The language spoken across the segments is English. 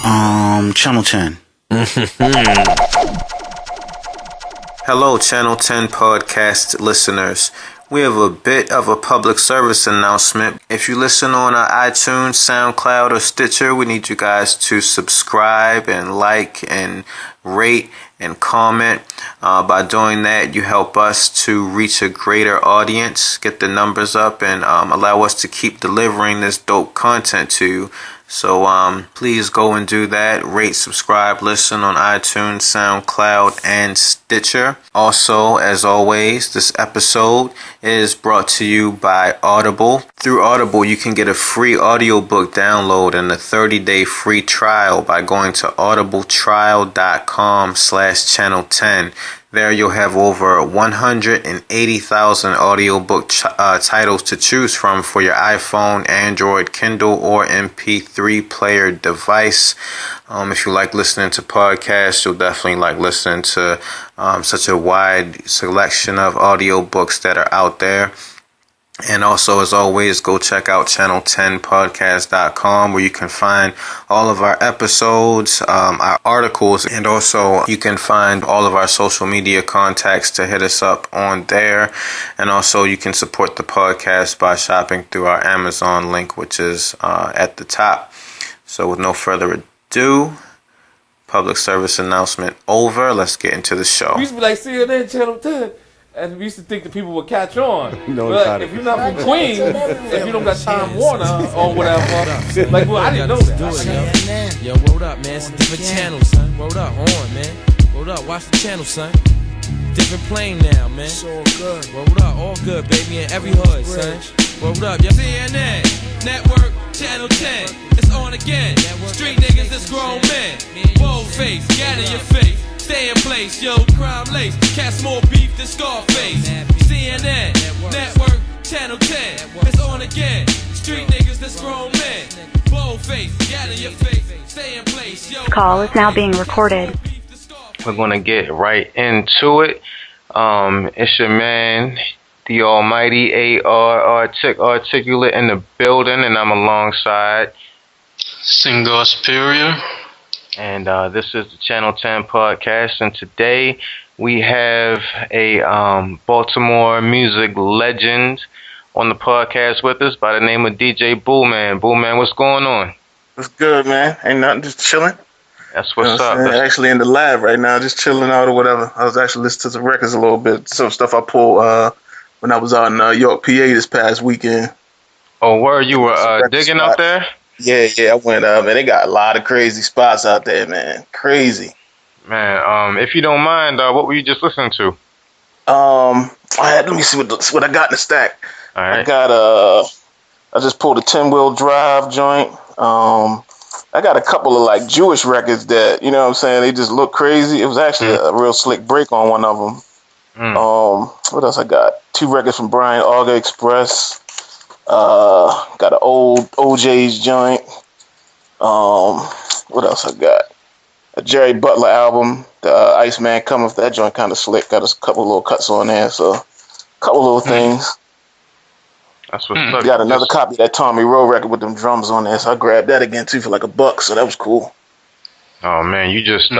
Channel 10. Hello, Channel 10 podcast listeners. We have a bit of a public service announcement. If you listen on iTunes, SoundCloud, or Stitcher, we need you guys to subscribe and like and rate and comment. By doing that, you help us to reach a greater audience, get the numbers up, and allow us to keep delivering this dope content to you. So please go and do that. Rate, subscribe, listen on iTunes, SoundCloud, and Stitcher. Also, as always, this episode is brought to you by Audible. Through Audible, you can get a free audiobook download and a 30-day free trial by going to audibletrial.com/channel10. There you'll have over 180,000 audiobook titles to choose from for your iPhone, Android, Kindle, or MP3 player device. If you like listening to podcasts, you'll definitely like listening to such a wide selection of audiobooks that are out there. And also, as always, go check out channel10podcast.com where you can find all of our episodes, our articles, and also you can find all of our social media contacts to hit us up on there. And also you can support the podcast by shopping through our Amazon link, which is at the top. So with no further ado, public service announcement over. Let's get into the show. We used to be like CNN Channel 10. And we used to think that people would catch on. But if you're not from Queens, if you don't got Time Warner or whatever, like, well, I didn't know that. Yo, word up, man. It's a different channel, son. Word up, on, man. Word up, watch the channel, son. Different plane now, man. It's all good. Word up, all good, baby, in every hood, son. Word up, yo. CNN, Network, Channel 10. It's on again. Street niggas, it's grown men. Bold face, get in your face. Stay in place, yo, crime lace. Cast more beef than Scarface. CNN, Network, Channel 10. It's on again. Street niggas, this grown men. Bold face, get in your face. Stay in place, yo. Call is now being recorded. We're going to get right into it. It's your man, the almighty AR Articulate in the building, and I'm alongside Single Superior. And this is the Channel 10 podcast, and today we have a Baltimore music legend on the podcast with us by the name of DJ Booman. Booman, what's going on? What's good, man? Ain't nothing, just chilling. That's what's up. Actually in the lab right now, just chilling out or whatever. I was actually listening to some records a little bit, some stuff I pulled when I was out in York, PA this past weekend. Oh, where you were digging out there? Yeah, I went man. They got a lot of crazy spots out there, man. Crazy. Man, if you don't mind, what were you just listening to? Let me see what I got in the stack. All right. I got I just pulled a 10-wheel drive joint. I got a couple of like Jewish records that, you know what I'm saying, they just look crazy. It was actually a real slick break on one of them. What else I got? 2 records from Brian Auger Express. Got an old OJ's joint. What else I got? A Jerry Butler album, the Iceman Cometh. That joint kind of slick. Got a couple little cuts on there, so a couple little things. That's what's up. Got another copy of that Tommy Rowe record with them drums on there, so I grabbed that again too for like $1, so that was cool. Oh man, you just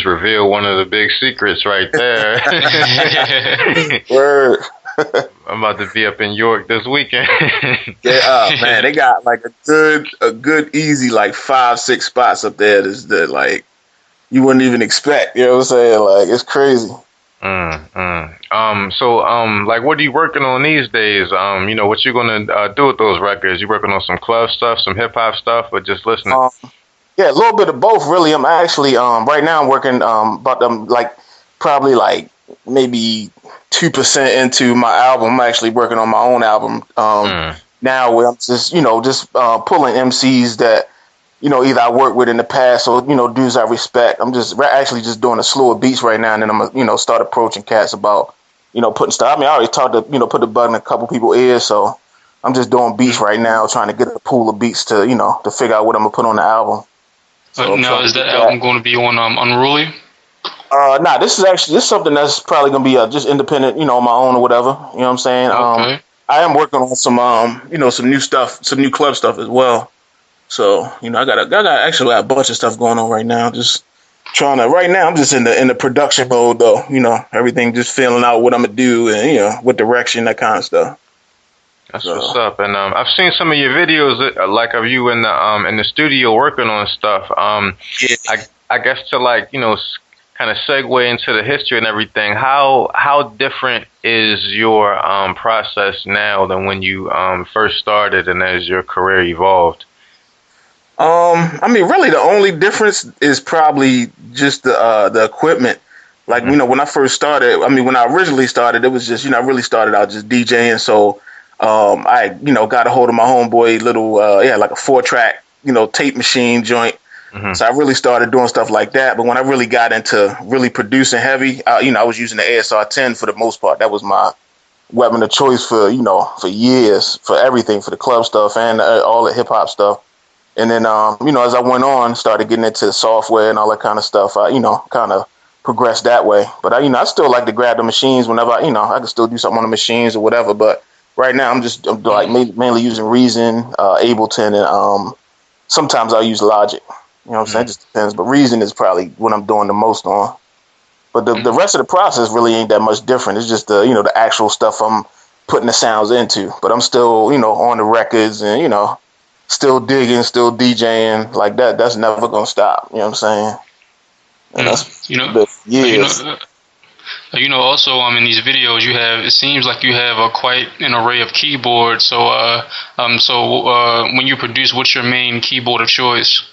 revealed one of the big secrets right there. Word. I'm about to be up in York this weekend. Yeah, man, they got like a good easy like 5-6 spots up there that like you wouldn't even expect. You know what I'm saying? Like it's crazy. So like what are you working on these days? You know, what you gonna do with those records? You working on some club stuff, some hip hop stuff, or just listening? Yeah, a little bit of both really. I'm actually right now I'm working about like probably like maybe 2% into my album. I'm actually working on my own album now, where I'm just pulling MCs that either I worked with in the past or dudes I respect. I'm just actually just doing a slew of beats right now, and then I'm gonna start approaching cats about putting stuff. I mean, I already talked to put the button in a couple people's ears, so I'm just doing beats right now, trying to get a pool of beats to to figure out what I'm gonna put on the album. So now is that album going to be on Unruly? Nah, this is something that's probably gonna be just independent, on my own or whatever. You know what I'm saying? Okay. I am working on some some new stuff, some new club stuff as well. So, you know, I got actually a bunch of stuff going on right now. Just trying to, right now I'm just in the production mode though, you know, everything just feeling out what I'm gonna do and, you know, what direction, that kind of stuff. That's what's up. And I've seen some of your videos, like of you in the studio working on stuff. Yeah. I guess to like, you know, kind of segue into the history and everything. How different is your process now than when you first started and as your career evolved? I mean, really, the only difference is probably just the equipment. Like, you know, when I first started, I mean, when I originally started, it was just, you know, I really started out just DJing. So, I, you know, got a hold of my homeboy little, like a 4-track, you know, tape machine joint. So I really started doing stuff like that. But when I really got into really producing heavy, you know, I was using the ASR 10 for the most part. That was my weapon of choice for, you know, for years, for everything, for the club stuff and all the hip hop stuff. And then, you know, as I went on, started getting into the software and all that kind of stuff, I, you know, kind of progressed that way. But, I, you know, I still like to grab the machines whenever, you know, I can still do something on the machines or whatever. But right now, I'm like mainly using Reason, Ableton, and sometimes I'll use Logic. You know what I'm saying? It just depends. But Reason is probably what I'm doing the most on. But the rest of the process really ain't that much different. It's just the, you know, the actual stuff I'm putting the sounds into. But I'm still, you know, on the records and, you know, still digging, still DJing like that. That's never gonna stop. You know what I'm saying? And that's, you know, years. You know, also in these videos you have, it seems like you have quite an array of keyboards. So when you produce, what's your main keyboard of choice?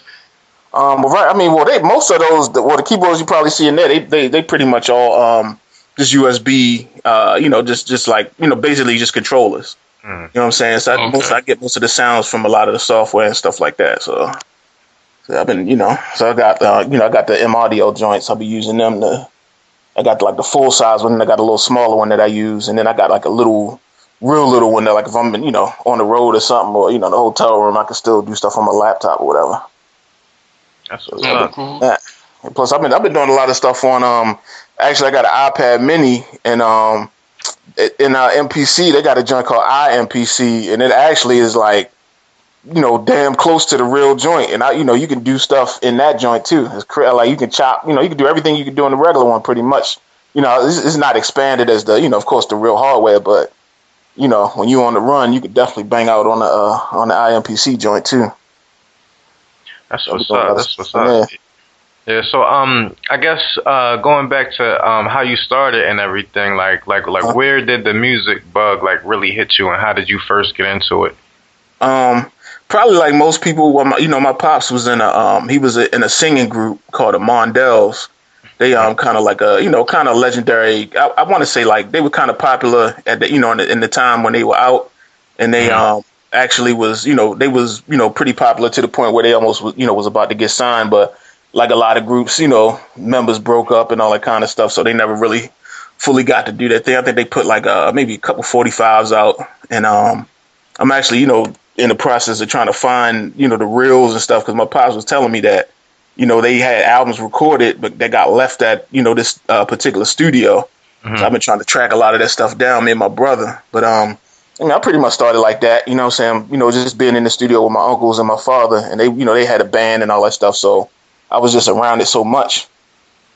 Well, right. I mean, most of those, the keyboards you probably see in there, they pretty much all just USB. You know, just like, you know, basically just controllers. You know what I'm saying? So I get most of the sounds from a lot of the software and stuff like that. So I've been, you know, so I got you know, I got the M Audio joints. I'll be using them. I got like the full size one, and I got a little smaller one that I use, and then I got like a real little one that, like, if I'm, you know, on the road or something, or, you know, in the hotel room, I can still do stuff on my laptop or whatever. That's what's up. Cool. Yeah. And plus, I've been doing a lot of stuff on actually I got an iPad Mini, and in MPC they got a joint called iMPC, and it actually is like, you know, damn close to the real joint, and you know, you can do stuff in that joint too. It's like you can chop, you know, you can do everything you can do in the regular one pretty much. You know, it's not expanded as the, you know, of course, the real hardware, but, you know, when you on the run, you could definitely bang out on the iMPC joint too. That's what's up. That's what's up. Yeah. So I guess going back to how you started and everything, like where did the music bug like really hit you, and how did you first get into it? Probably like most people. My pops was in a singing group called the Mondells. They kind of like a, you know, kind of legendary. I want to say like they were kind of popular at the, you know, in the time when they were out, and they actually was, you know, they was, you know, pretty popular to the point where they almost was, you know, was about to get signed, but like a lot of groups, you know, members broke up and all that kind of stuff, so they never really fully got to do that thing. I think they put like maybe a couple 45s out, and I'm actually, you know, in the process of trying to find, you know, the reels and stuff, because my pops was telling me that, you know, they had albums recorded, but they got left at, you know, this particular studio. So I've been trying to track a lot of that stuff down, me and my brother. But I mean, I pretty much started like that, you know what I'm saying? You know, just being in the studio with my uncles and my father, and they, you know, they had a band and all that stuff, so I was just around it so much.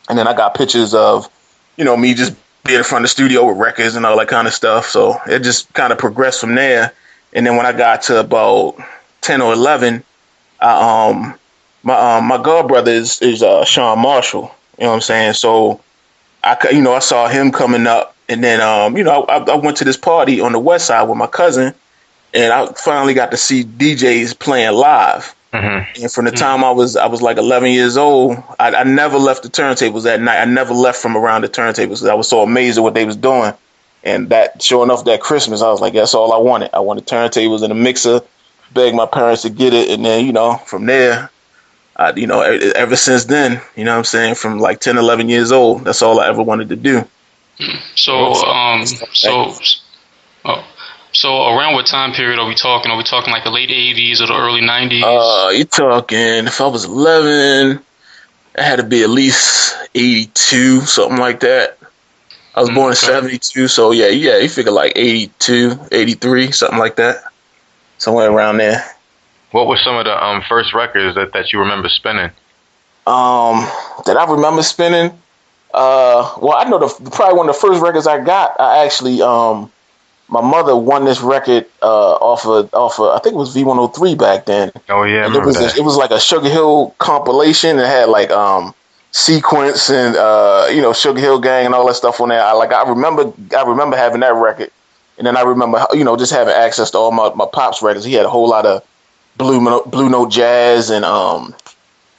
And then I got pictures of, you know, me just being in front of the studio with records and all that kind of stuff. So it just kind of progressed from there. And then when I got to about 10 or 11, my godbrother is Sean Marshall, you know what I'm saying? So I saw him coming up, and then I went to this party on the west side with my cousin, and I finally got to see DJs playing live. And from the time I was like 11 years old, I never left the turntables that night. I never left from around the turntables. I was so amazed at what they was doing. And that, sure enough, that Christmas, I was like, that's all I wanted. I wanted turntables and a mixer, begged my parents to get it. And then, you know, from there, ever since then, you know what I'm saying, from like 10, 11 years old, that's all I ever wanted to do. So around what time period are we talking? Are we talking like the late 80s or the early 90s? You're talking, if I was 11, it had to be at least 82, something like that. I was born in 72, so yeah, you figure like 82, 83, something like that. Somewhere around there. What were some of the first records that you remember spinning? That I remember spinning. Well, I know probably one of the first records I got. I actually my mother won this record off of I think it was V103 back then. Oh yeah, I and remember that. It was like a Sugar Hill compilation. It had like Sequence and Sugar Hill Gang and all that stuff on there. I remember having that record, and then I remember just having access to all my pops records. He had a whole lot of Blue Note Jazz and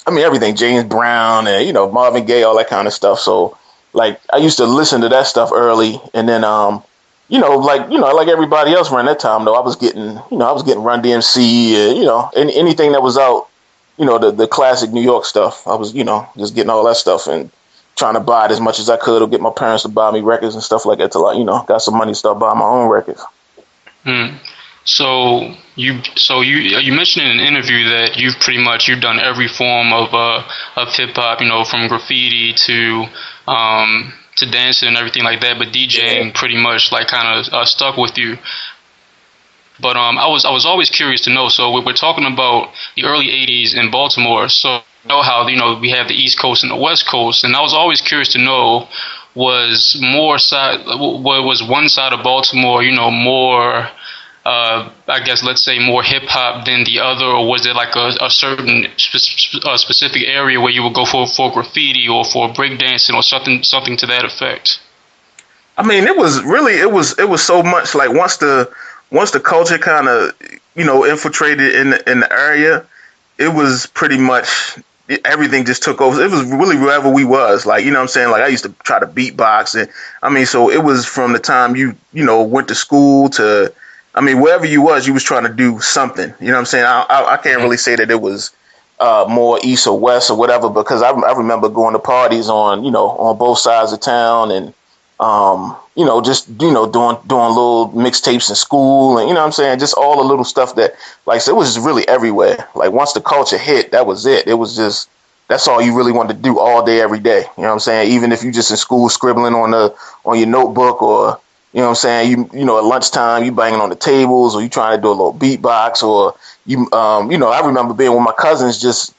everything, James Brown and Marvin Gaye, all that kind of stuff. So like I used to listen to that stuff early, and then like everybody else around that time though, I was getting Run DMC, anything that was out, the classic New York stuff. I was just getting all that stuff and trying to buy it as much as I could, or get my parents to buy me records and stuff like that till I got some money to start buying my own records. So you mentioned in an interview that you've done every form of hip hop, from graffiti to dancing and everything like that, but DJing pretty much like kind of stuck with you. But I was always curious to know. So we're talking about the early '80s in Baltimore. So you know how we have the East Coast and the West Coast, and I was always curious to know was one side of Baltimore more I guess let's say more hip hop than the other, or was there like a certain specific area where you would go for graffiti or for breakdancing or something to that effect? I mean, it was so much like once the culture kind of infiltrated in the area, it was pretty much everything just took over. It was really wherever we was, like, what I'm saying? Like I used to try to beatbox, and so it was from the time you went to school to, wherever you was trying to do something. You know what I'm saying? I can't really say that it was more east or west or whatever, because I remember going to parties on both sides of town, and just doing little mixtapes in school, and what I'm saying, just all the little stuff that, like, so it was just really everywhere. Like once the culture hit, that was it. It was just, that's all you really wanted to do all day, every day. You know what I'm saying? Even if you just in school scribbling on your notebook, or you know what I'm saying, at lunchtime you banging on the tables, or you trying to do a little beatbox, or I remember being with my cousins just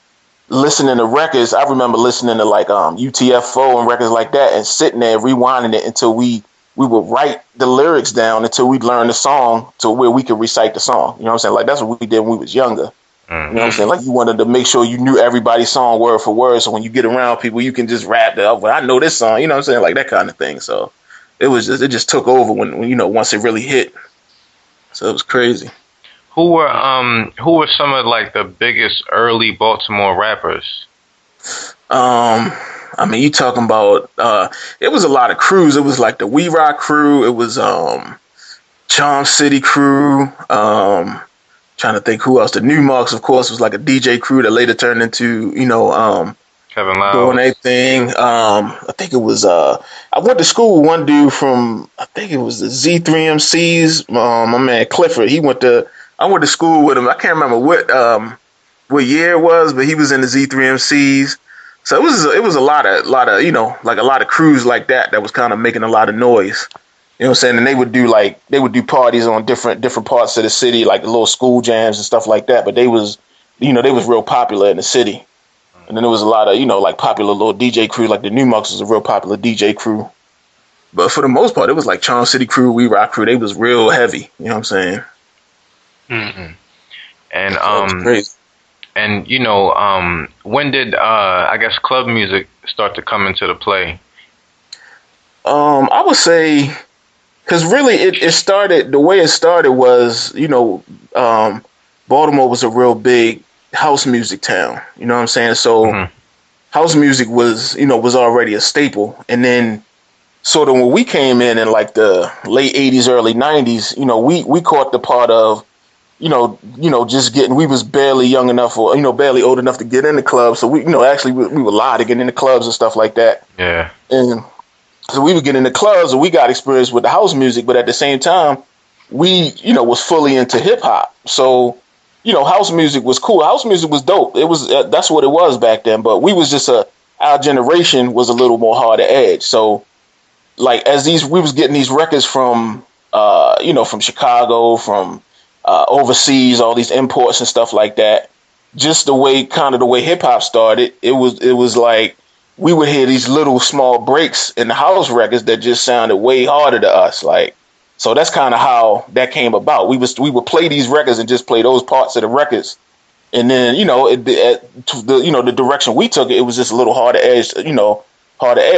listening to records. I remember listening to like UTFO and records like that, and sitting there rewinding it until we would write the lyrics down until we'd learn the song to where we could recite the song. You know what I'm saying? Like that's what we did when we was younger. You know what I'm saying? Like you wanted to make sure you knew everybody's song word for word, so when you get around people, you can just rap it up. Well, I know this song. You know what I'm saying? Like that kind of thing. So it just took over when once it really hit. So it was crazy. Who were some of like the biggest early Baltimore rappers? You talking about it was a lot of crews. It was like the We Rock crew. It was Charm City crew. Trying to think who else. The New Marks, of course, was like a DJ crew that later turned into Kevin Liles doing a thing. I think it was I went to school with one dude from, I think it was the Z3MCs. My man Clifford. I went to school with him. I can't remember what year it was, but he was in the Z3MCs. So it was a lot of like a lot of crews like that was kind of making a lot of noise. You know what I'm saying? And they would do parties on different parts of the city, like the little school jams and stuff like that. But they was real popular in the city. And then there was a lot of like popular little DJ crew, like the New Marks was a real popular DJ crew. But for the most part, it was like Charm City crew, We Rock crew. They was real heavy. You know what I'm saying? Mm-hmm. And when did I guess club music start to come into the play? I would say, because really it started, the way it started was, Baltimore was a real big house music town. You know what I'm saying? So house music was already a staple. And then sort of when we came in like the late 80s, early 90s, we caught the part of, just we was barely young enough, or, barely old enough to get in the clubs. So we were allowed to get in the clubs and stuff like that. Yeah. And so we would get in the clubs, and we got experience with the house music, but at the same time, we, was fully into hip hop. So, house music was cool. House music was dope. It was, that's what it was back then. But we was just our generation was a little more harder edge. So, like, we was getting these records from, from Chicago, from, overseas, all these imports and stuff like that. Just the way hip hop started, it was like we would hear these little small breaks in the house records that just sounded way harder to us. Like, so that's kind of how that came about. We would play these records and just play those parts of the records, and then the direction we took it was just a little harder edge.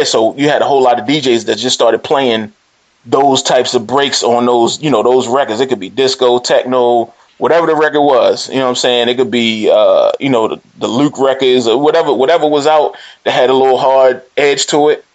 So you had a whole lot of DJs that just started playing those types of breaks on those records. It could be disco, techno, whatever the record was. You know what I'm saying? It could be the Luke records or whatever was out that had a little hard edge to it.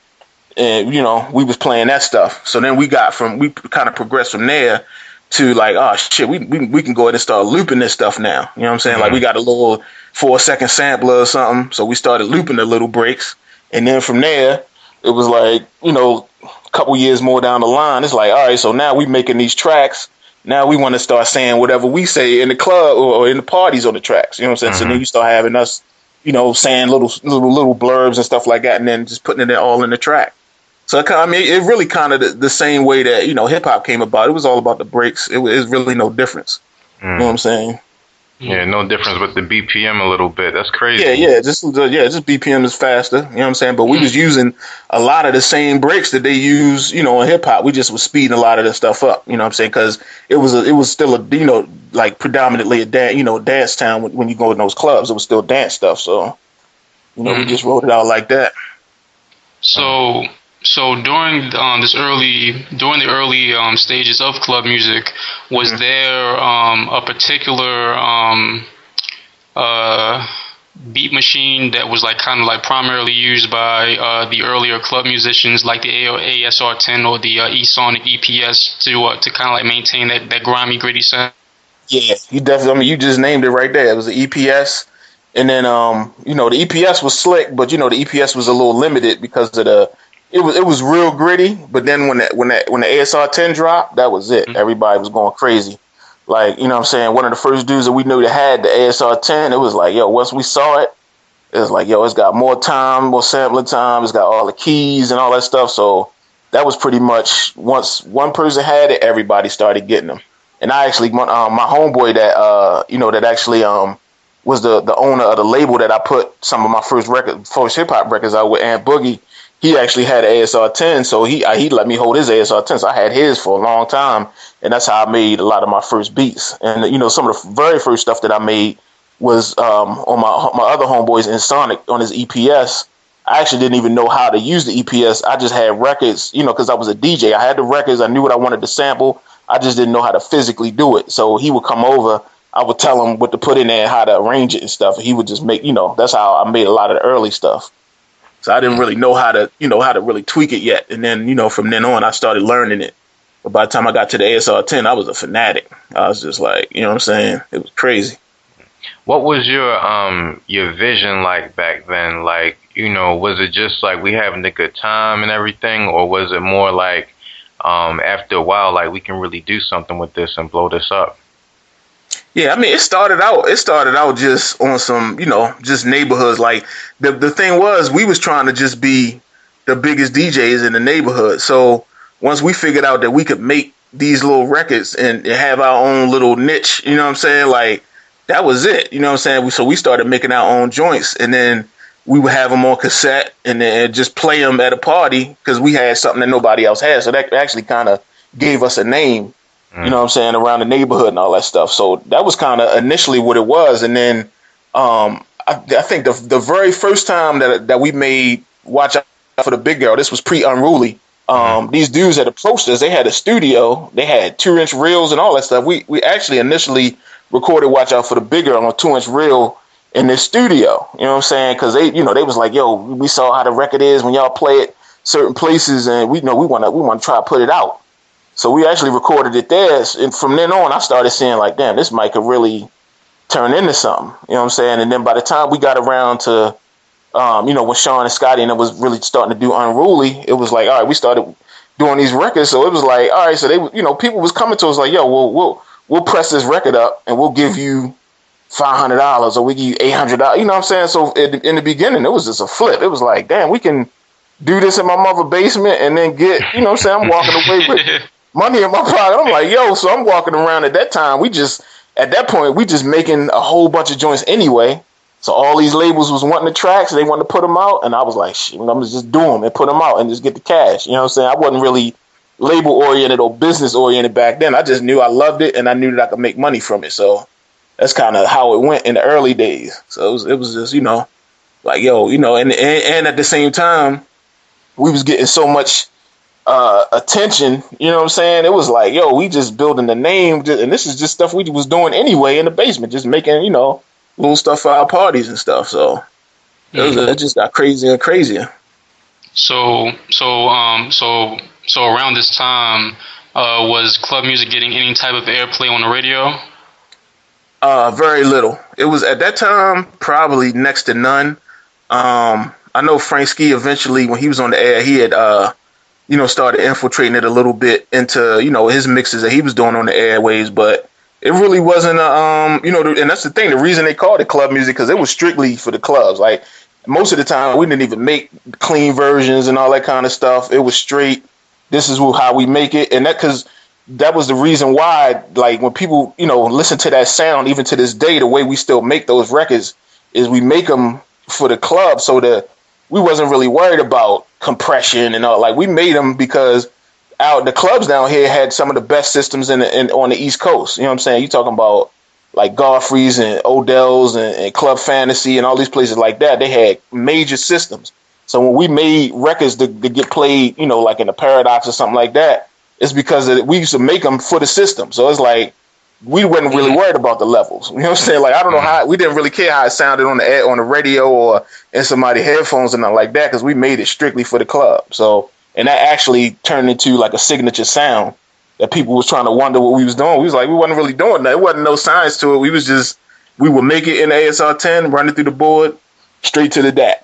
And we was playing that stuff. So then we kind of progressed from there to like, oh shit, we can go ahead and start looping this stuff now. You know what I'm saying? Mm-hmm. Like we got a little 4-second sampler or something. So we started looping the little breaks. And then from there, it was like, a couple years more down the line, it's like, all right, so now we making these tracks. Now we want to start saying whatever we say in the club or in the parties on the tracks. You know what I'm saying? Mm-hmm. So then you start having us, saying little blurbs and stuff like that, and then just putting it all in the track. So it really kind of the same way that hip hop came about. It was all about the breaks. It was really no difference. You know what I'm saying? Yeah, no difference with the BPM a little bit. That's crazy. Just BPM is faster. You know what I'm saying? But we was using a lot of the same breaks that they use, in hip hop. We just was speeding a lot of the stuff up. You know what I'm saying? Because it was still a like predominantly a dance town when you go in those clubs. It was still dance stuff. So we just wrote it out like that. So during the early stages of club music, was there a particular beat machine that was like kind of like primarily used by the earlier club musicians, like the ASR10 or the eSonic EPS to kind of like maintain that grimy, gritty sound? Yeah, you definitely. I mean, you just named it right there. It was the EPS, and then the EPS was slick, but the EPS was a little limited because of It was real gritty, but then when the ASR 10 dropped, that was it. Everybody was going crazy. Like, what I'm saying? One of the first dudes that we knew that had the ASR 10, it was like, yo, once we saw it, it was like, yo, it's got more time, more sampling time, it's got all the keys and all that stuff. So that was pretty much, once one person had it, everybody started getting them. And I actually, my homeboy that actually was the owner of the label that I put some of my first hip hop records out with, Ant Boogie. He actually had an ASR 10, so he let me hold his ASR 10. So I had his for a long time, and that's how I made a lot of my first beats. And some of the very first stuff that I made was on my other homeboys in Sonic on his EPS. I actually didn't even know how to use the EPS. I just had records, because I was a DJ. I had the records. I knew what I wanted to sample. I just didn't know how to physically do it. So he would come over. I would tell him what to put in there and how to arrange it and stuff. And he would just make, that's how I made a lot of the early stuff. So I didn't really know how to really tweak it yet. And then, from then on, I started learning it. But by the time I got to the ASR 10, I was a fanatic. I was just like, what I'm saying? It was crazy. What was your vision like back then? Like, was it just like we having a good time and everything? Or was it more like after a while, like we can really do something with this and blow this up? Yeah, I mean, it started out just on some, just neighborhoods. Like the thing was, we was trying to just be the biggest DJs in the neighborhood. So once we figured out that we could make these little records and have our own little niche, you know what I'm saying? Like that was it, you know what I'm saying? So we started making our own joints, and then we would have them on cassette and then just play them at a party because we had something that nobody else had. So that actually kind of gave us a name. You know what I'm saying, around the neighborhood and all that stuff. So that was kind of initially what it was. And then I think the very first time that we made Watch Out for the Big Girl, this was pre-Unruly. These dudes had approached us. They had a studio. They had 2-inch reels and all that stuff. We actually initially recorded Watch Out for the Big Girl on a 2-inch reel in this studio. You know what I'm saying? Because they was like, yo, we saw how the record is when y'all play it certain places, and we want to try to put it out. So we actually recorded it there, and from then on, I started seeing like, damn, this mic could really turn into something. You know what I'm saying? And then by the time we got around to, when Sean and Scotty and it was really starting to do Unruly, it was like, all right, we started doing these records. So it was like, all right, so they, people was coming to us like, yo, we'll press this record up and we'll give you $500 or we give you $800. You know what I'm saying? So in the beginning, it was just a flip. It was like, damn, we can do this in my mother's basement and then get, I'm walking away with money in my pocket. I'm like, yo, so I'm walking around at that time. At that point, we just making a whole bunch of joints anyway. So all these labels was wanting the tracks, they wanted to put them out, and I was like, shit, I'm gonna just do them and put them out and just get the cash. You know what I'm saying? I wasn't really label oriented or business oriented back then. I just knew I loved it and I knew that I could make money from it. So that's kind of how it went in the early days. So it was just, like, yo, and at the same time, we was getting so much attention, you know what I'm saying? It was like, yo, we just building the name, and this is just stuff we was doing anyway in the basement, just making, little stuff for our parties and stuff. So it just got crazier and crazier. So around this time, was club music getting any type of airplay on the radio? Very little. It was at that time probably next to none. I know Frank Ski eventually, when he was on the air, he had started infiltrating it a little bit into his mixes that he was doing on the airwaves, but it really wasn't and that's the thing. The reason they called it club music, because it was strictly for the clubs. Like most of the time, we didn't even make clean versions and all that kind of stuff. It was straight. This is how we make it, and that was the reason why. Like when people listen to that sound, even to this day, the way we still make those records is we make them for the club, so that we wasn't really worried about compression and all. Like we made them because the clubs down here had some of the best systems on the East Coast. You know what I'm saying? You talking about like Godfrey's and Odell's and Club Fantasy and all these places like that. They had major systems. So when we made records to get played, like in the Paradox or something like that, it's because we used to make them for the system. So it's like we wasn't really worried about the levels. You know what I'm saying? Like I don't know how we didn't really care how it sounded on the radio or in somebody's headphones and nothing like that, because we made it strictly for the club. So. And that actually turned into like a signature sound that people was trying to wonder what we was doing. We was like, we wasn't really doing that. It wasn't no science to it. We would make it in the ASR 10, run it through the board, straight to the DAC.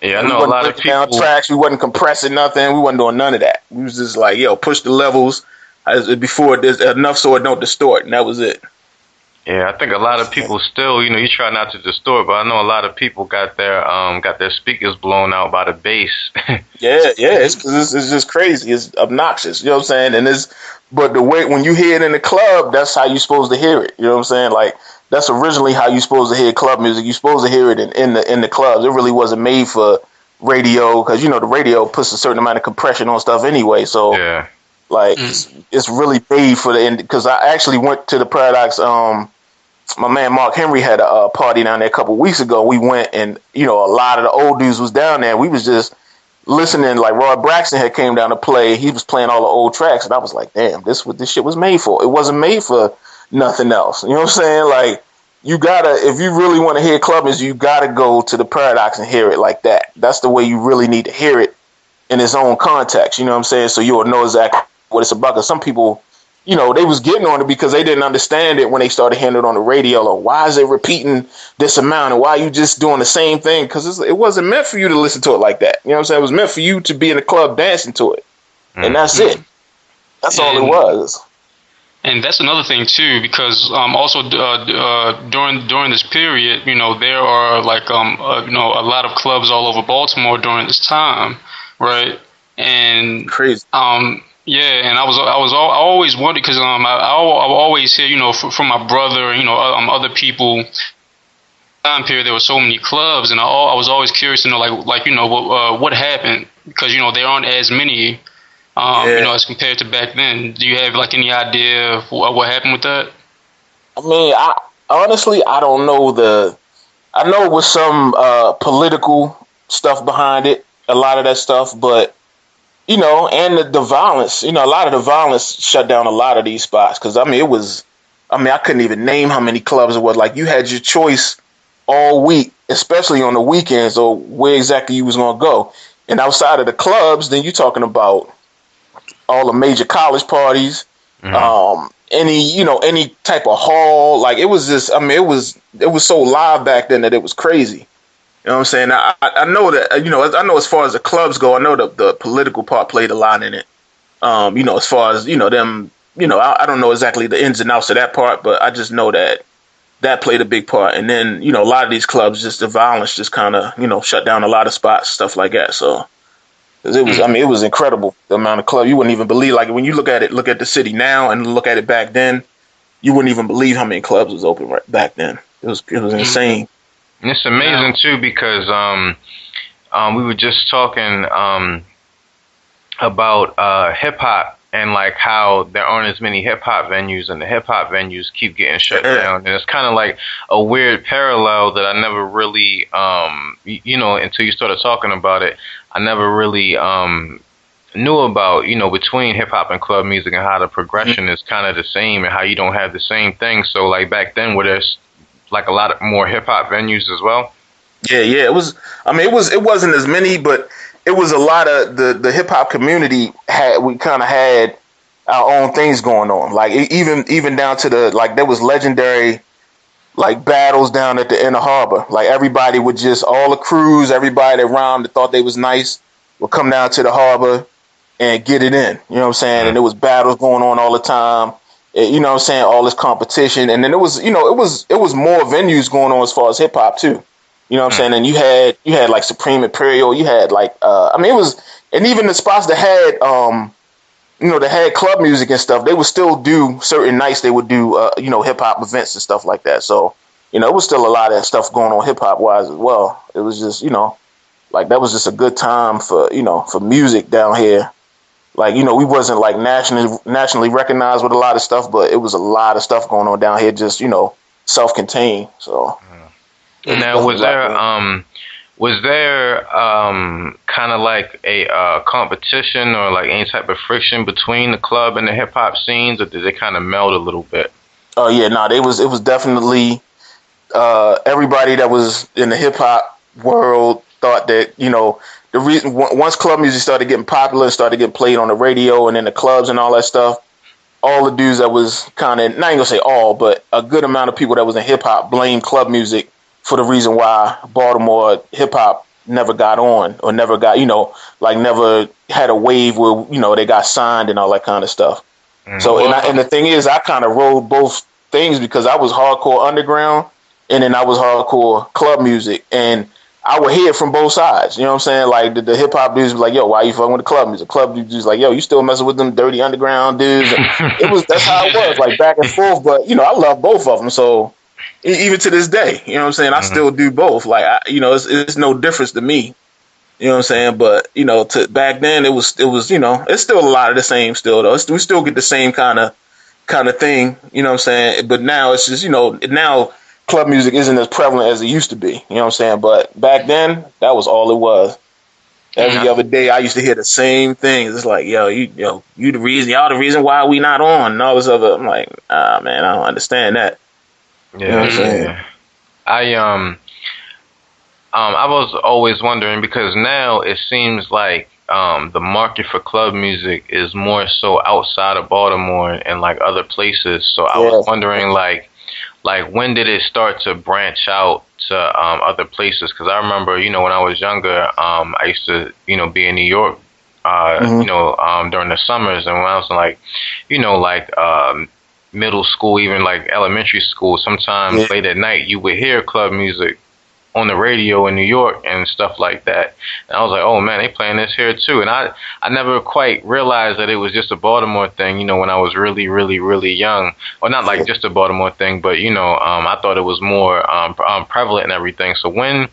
Yeah, I know a lot of people. Down tracks, we wasn't compressing nothing. We wasn't doing none of that. We was just like, yo, push the levels before there's enough so it don't distort, and that was it. Yeah, I think a lot of people still, you try not to distort, but I know a lot of people got their speakers blown out by the bass. Yeah, it's just crazy. It's obnoxious. You know what I'm saying? But the way when you hear it in the club, that's how you're supposed to hear it. You know what I'm saying? Like that's originally how you're supposed to hear club music. You're supposed to hear it in the clubs. It really wasn't made for radio, because the radio puts a certain amount of compression on stuff anyway. So yeah, like it's really made for the end. Because I actually went to the Paradox. My man Mark Henry had a party down there a couple weeks ago. We went, and a lot of the old dudes was down there. We was just listening. Like Rod Braxton had came down to play. He was playing all the old tracks, and I was like, damn, this what this shit was made for. It wasn't made for nothing else. You know what I'm saying? Like you gotta, if you really want to hear club music, you gotta go to the Paradox and hear it like that. That's the way you really need to hear it in its own context. You know what I'm saying? So you'll know exactly what it's about. Because some people, they was getting on it because they didn't understand it when they started hearing it on the radio. Or why is it repeating this amount? And why are you just doing the same thing? Because it wasn't meant for you to listen to it like that. You know what I'm saying? It was meant for you to be in the club dancing to it. And that's it. That's all it was. And that's another thing too, because also during this period, there are like a lot of clubs all over Baltimore during this time, right? And crazy. Yeah, and I always wondered, because I always hear from my brother, other people. Time period, there were so many clubs, and I was always curious to know what happened, because there aren't as many as compared to back then. Do you have any idea of what happened with that? I mean, honestly I don't know. I know it was some political stuff behind it, a lot of that stuff, but and the violence, a lot of the violence shut down a lot of these spots. Because, I couldn't even name how many clubs it was. Like, you had your choice all week, especially on the weekends, or where exactly you was going to go. And outside of the clubs, then you're talking about all the major college parties, any type of hall. Like, it was just, it was so live back then that it was crazy. You know what I'm saying? I know that, I know as far as the clubs go, I know the political part played a lot in it. As far as, them, I don't know exactly the ins and outs of that part, but I just know that played a big part. And then, a lot of these clubs, just the violence just kind of, shut down a lot of spots, stuff like that. So 'Cause it was, I mean, it was incredible, the amount of club. You wouldn't even believe, like, when you look at the city now and look at it back then, you wouldn't even believe how many clubs was open right back then. It was insane. And it's amazing too, because we were just talking about hip hop and like how there aren't as many hip hop venues, and the hip hop venues keep getting shut down. And it's kind of like a weird parallel that I never really, until you started talking about it, I never really knew about, between hip hop and club music, and how the progression is kind of the same, and how you don't have the same thing. So like back then, where there's like a lot of more hip hop venues as well. Yeah, it was. I mean, it wasn't as many, but it was a lot of the hip hop community we kind of had our own things going on. Like even down to there was legendary like battles down at the Inner Harbor. Like everybody would just, all the crews, everybody around that thought they was nice would come down to the harbor and get it in. You know what I'm saying? And there was battles going on all the time. You know what I'm saying? All this competition. And then it was more venues going on as far as hip hop too. You know what I'm saying? And you had like Supreme Imperial, you had like it was, and even the spots that had that had club music and stuff, they would still do certain nights, they would do hip hop events and stuff like that. So, it was still a lot of stuff going on hip hop wise as well. It was just, like that was just a good time for music down here. Like, we wasn't like nationally recognized with a lot of stuff, but it was a lot of stuff going on down here, just, self-contained. So now, was there kind of like a competition or like any type of friction between the club and the hip hop scenes, or did they kind of meld a little bit? Oh yeah, no, it was definitely everybody that was in the hip hop world thought that the reason once club music started getting popular, started getting played on the radio and in the clubs and all that stuff, all the dudes that was kind of, not even gonna say all, but a good amount of people that was in hip hop blamed club music for the reason why Baltimore hip hop never got on, or never got, never had a wave where, they got signed and all that kind of stuff. So, and the thing is, I kind of rode both things, because I was hardcore underground and then I was hardcore club music, and I would hear it from both sides. You know what I'm saying? Like the hip hop dudes was like, yo, why you fucking with the club music? Club dudes like, yo, you still messing with them dirty underground dudes? And that's how it was, like back and forth. But, I love both of them. So, even to this day, you know what I'm saying? I still do both. Like, it's no difference to me. You know what I'm saying? But, to back then it was, it's still a lot of the same still though. We still get the same kind of thing, you know what I'm saying? But now it's just, now club music isn't as prevalent as it used to be. You know what I'm saying? But back then, that was all it was. Every other day, I used to hear the same things. It's like, y'all the reason why we not on, and all this other. I'm like, man, I don't understand that. Yeah, you know what I'm saying? I was always wondering, because now it seems like the market for club music is more so outside of Baltimore and like other places. So I was wondering, like when did it start to branch out to other places? Because I remember, when I was younger, I used to, be in New York, during the summers, and when I was in middle school, even like elementary school, sometimes late at night, you would hear club music on the radio in New York and stuff like that. And I was like, oh man, they playing this here too. And I never quite realized that it was just a Baltimore thing, when I was really, really, really young. Well, not like just a Baltimore thing, but I thought it was more prevalent and everything. So when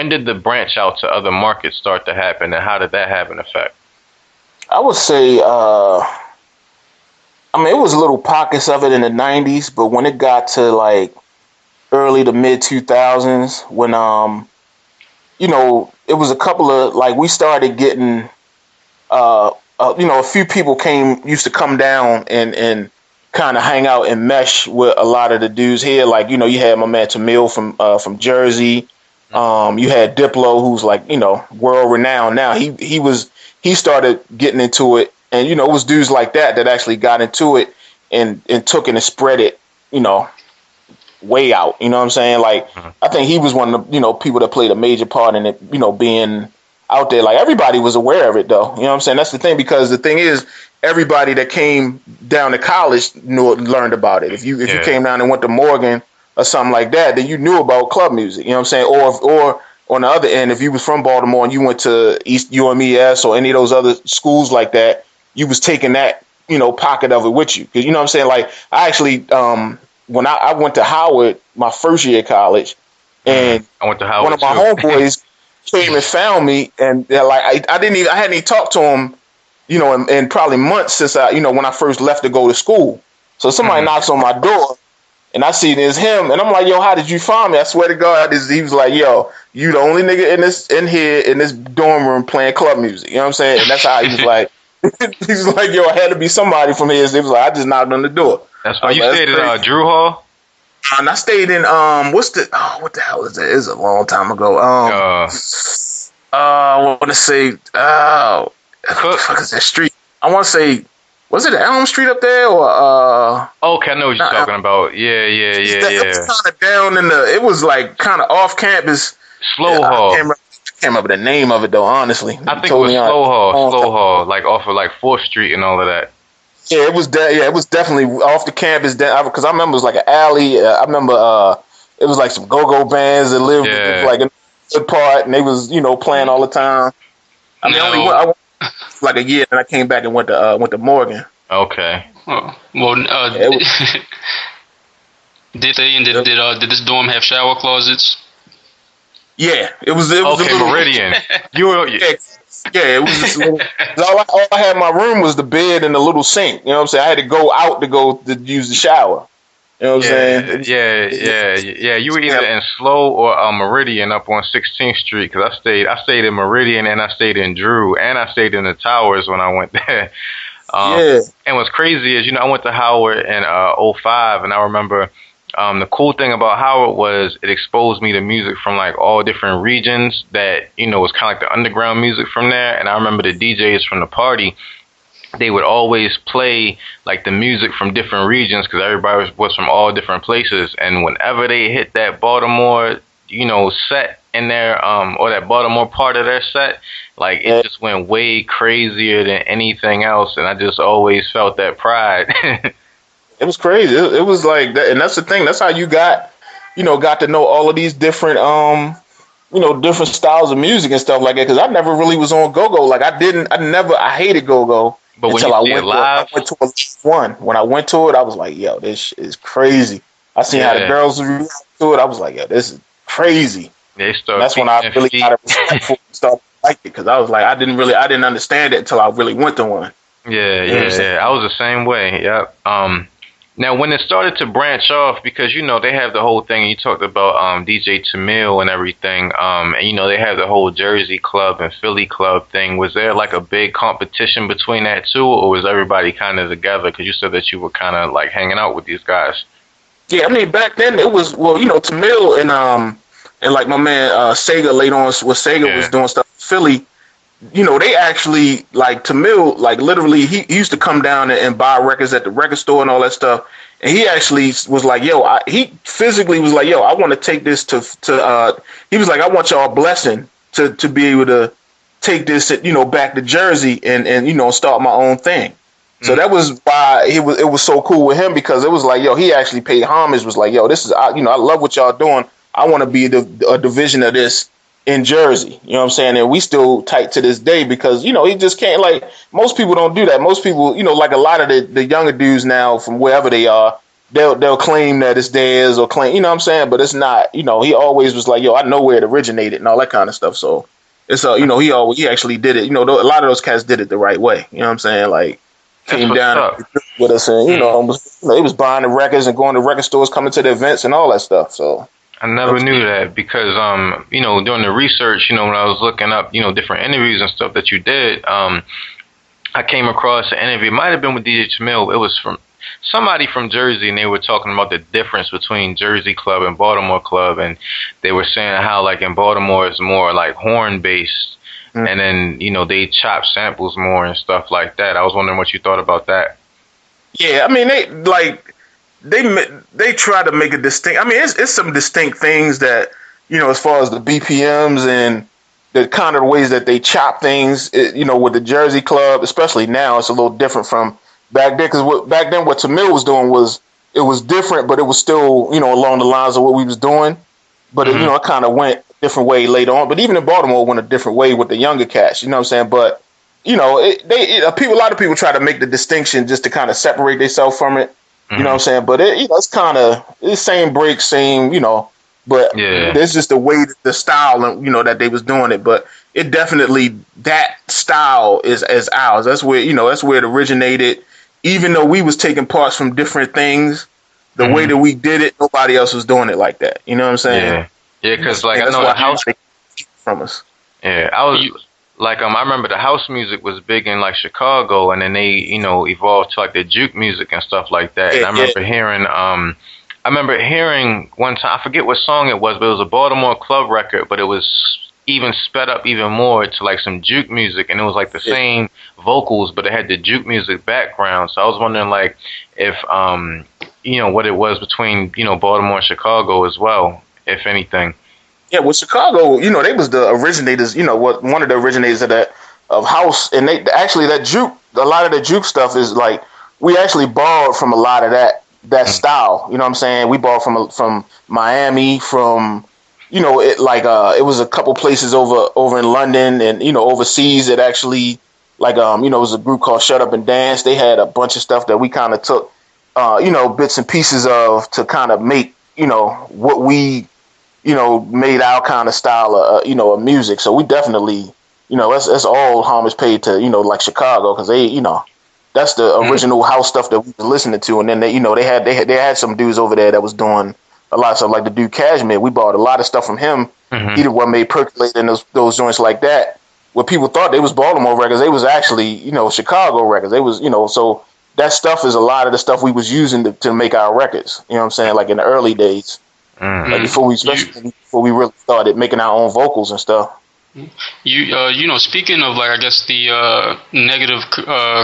did the branch out to other markets start to happen, and how did that have an effect? I would say, it was little pockets of it in the 90s, but when it got to like early to mid 2000s, when it was a couple of, like, we started getting a few people used to come down and kind of hang out and mesh with a lot of the dudes here. Like, you had my man Tamil from Jersey. You had Diplo, who's like, world renowned now. He started getting into it, and it was dudes like that actually got into it and took it and spread it, way out. You know what I'm saying? Like, I think he was one of the, people that played a major part in it, being out there. Like, everybody was aware of it though. You know what I'm saying? That's the thing, because the thing is, everybody that came down to college learned about it. If you came down and went to Morgan or something like that, then you knew about club music. You know what I'm saying? Or on the other end, if you was from Baltimore and you went to East UMES or any of those other schools like that, you was taking that, pocket of it with you. Because, you know what I'm saying? Like, I actually, when I went to Howard my first year of college, and I went to Howard one of my homeboys came and found me, and I hadn't even talked to him, in probably months since when I first left to go to school. So somebody knocks on my door, and I see it's him, and I'm like, yo, how did you find me? I swear to God, he was like, yo, you the only nigga in this dorm room playing club music. You know what I'm saying? And that's how he was like, he was like, yo, I had to be somebody from here. So he was like, I just knocked on the door. That's why you stayed at Drew Hall? And I stayed in what the hell is that? It's a long time ago. I want to say what the fuck is that street? I want to say, was it Elm Street up there or okay, I know what you're talking about. Yeah. It was kind of down in it was like kind of off campus. Slow Hall. I can't remember the name of it though, honestly. I think it was Slow Hall, like off of like 4th Street and all of that. Yeah, it was definitely off the campus because I remember it was like an alley. I remember it was like some go-go bands that lived like in the good part, and they was playing all the time. I mean, I went like a year, and I came back and went to Morgan. Okay. Oh, well, did this dorm have shower closets? Yeah, it was okay, a little Meridian. Yeah, it was just a little. All I had in my room was the bed and the little sink. You know what I'm saying? I had to go out to use the shower. You know what I'm saying? Yeah. You were either in Slow or Meridian up on 16th Street, because I stayed in Meridian, and I stayed in Drew, and I stayed in the Towers when I went there. And what's crazy is, I went to Howard in 05, and I remember the cool thing about Howard was it exposed me to music from like all different regions that, was kind of like the underground music from there. And I remember the DJs from the party, they would always play like the music from different regions because everybody was from all different places. And whenever they hit that Baltimore, set in there, or that Baltimore part of their set, like it just went way crazier than anything else. And I just always felt that pride. It was crazy. It was like that, and that's the thing. That's how you got to know all of these different, different styles of music and stuff like that. Because I never really was on go-go. Like I hated go-go until I went to a one. When I went to it, I was like, yo, this is crazy. I seen how the girls react to it. I was like, yo, this is crazy. That's when I really got a respect for it and started to like it, because I was like, I didn't understand it until I really went to one. Yeah. I was the same way. Yep. Now, when it started to branch off, because, they have the whole thing, and you talked about DJ Tamil and everything, and, they have the whole Jersey Club and Philly Club thing. Was there, like, a big competition between that two, or was everybody kind of together? Because you said that you were kind of, like, hanging out with these guys. Yeah, I mean, back then, it was, Tamil and like, my man Sega later on, what Sega was doing stuff in Philly, they actually, like, Tamil, like, literally, he used to come down and buy records at the record store and all that stuff. And he actually was like, yo, he physically was like, yo, I want to take this to he was like, I want y'all blessing to be able to take this, back to Jersey and start my own thing. Mm-hmm. So that was why it was so cool with him, because it was like, yo, he actually paid homage, was like, yo, this is, I love what y'all doing. I want to be a division of this in Jersey, you know what I'm saying? And we still tight to this day because, he just can't, like, most people don't do that. Most people, like a lot of the younger dudes now from wherever they are, they'll claim that it's theirs or claim, you know what I'm saying? But it's not, he always was like, yo, I know where it originated and all that kind of stuff. So it's, he actually did it. A lot of those cats did it the right way. You know what I'm saying? Like, came down with us and, he was buying the records and going to record stores, coming to the events and all that stuff. So I never knew that because, during the research, when I was looking up, different interviews and stuff that you did, I came across an interview. It might have been with DJ Tamil. It was from somebody from Jersey, and they were talking about the difference between Jersey Club and Baltimore Club, and they were saying how, like, in Baltimore it's more like horn-based, and then, they chop samples more and stuff like that. I was wondering what you thought about that. Yeah, I mean, they try to make a distinct. I mean, it's some distinct things that, as far as the BPMs and the kind of ways that they chop things, with the Jersey Club, especially now, it's a little different from back then. Because back then, what Tamil was doing was different, but it was still, along the lines of what we was doing. But it kind of went a different way later on. But even in Baltimore, went a different way with the younger cats. You know what I'm saying? But you know, a lot of people try to make the distinction just to kind of separate themselves from it. You know what I'm saying? But it's kind of the same break, same, you know. But it's just the way, the style, and you know, that they was doing it. But it definitely, that style is ours. That's where, you know, that's where it originated. Even though we was taking parts from different things, the way that we did it, nobody else was doing it like that. You know what I'm saying? Yeah, because like I know the house from us. Yeah, I was like I remember the house music was big in like Chicago, and then they, you know, evolved to like the juke music and stuff like that. And I remember hearing one time, I forget what song it was, but it was a Baltimore Club record, but it was even sped up even more to like some juke music, and it was like the same vocals, but it had the juke music background. So I was wondering like if you know, what it was between, you know, Baltimore and Chicago as well, if anything. Yeah, well, Chicago, you know, they was the originators, you know, one of the originators of house, and they actually, that juke, a lot of the juke stuff is like, we actually borrowed from a lot of that style. You know what I'm saying? We borrowed from Miami, from, you know, it was a couple places over in London, and, you know, overseas. It actually, like, you know, it was a group called Shut Up and Dance. They had a bunch of stuff that we kind of took, you know, bits and pieces of to kind of make, you know, what we, you know, made our kind of style, you know, of music. So we definitely, you know, that's all homage paid to, you know, like Chicago, because they, you know, that's the original house stuff that we were listening to. And then they, you know, they had some dudes over there that was doing a lot of stuff, like the dude Cashmere. We bought a lot of stuff from him. He the one made Percolate and those joints like that, where people thought they was Baltimore records. They was actually, you know, Chicago records. They was, you know, so that stuff is a lot of the stuff we was using to make our records. You know what I'm saying? Like in the early days. Like before we really started making our own vocals and stuff. You know, speaking of like, I guess the negative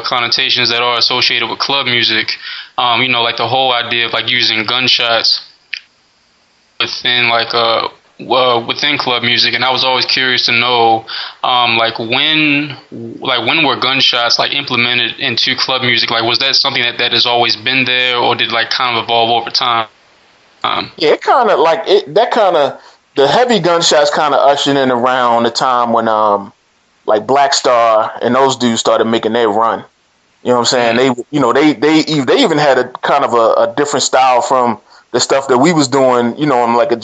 connotations that are associated with club music, you know, like the whole idea of like using gunshots within like within club music, and I was always curious to know, like when were gunshots like implemented into club music? Like, was that something that has always been there, or did like kind of evolve over time? Yeah, it kind of like the heavy gunshots kind of ushered in around the time when like Black Star and those dudes started making their run. You know what I'm saying? They, you know, they even had a kind of a different style from the stuff that we was doing, you know, in like a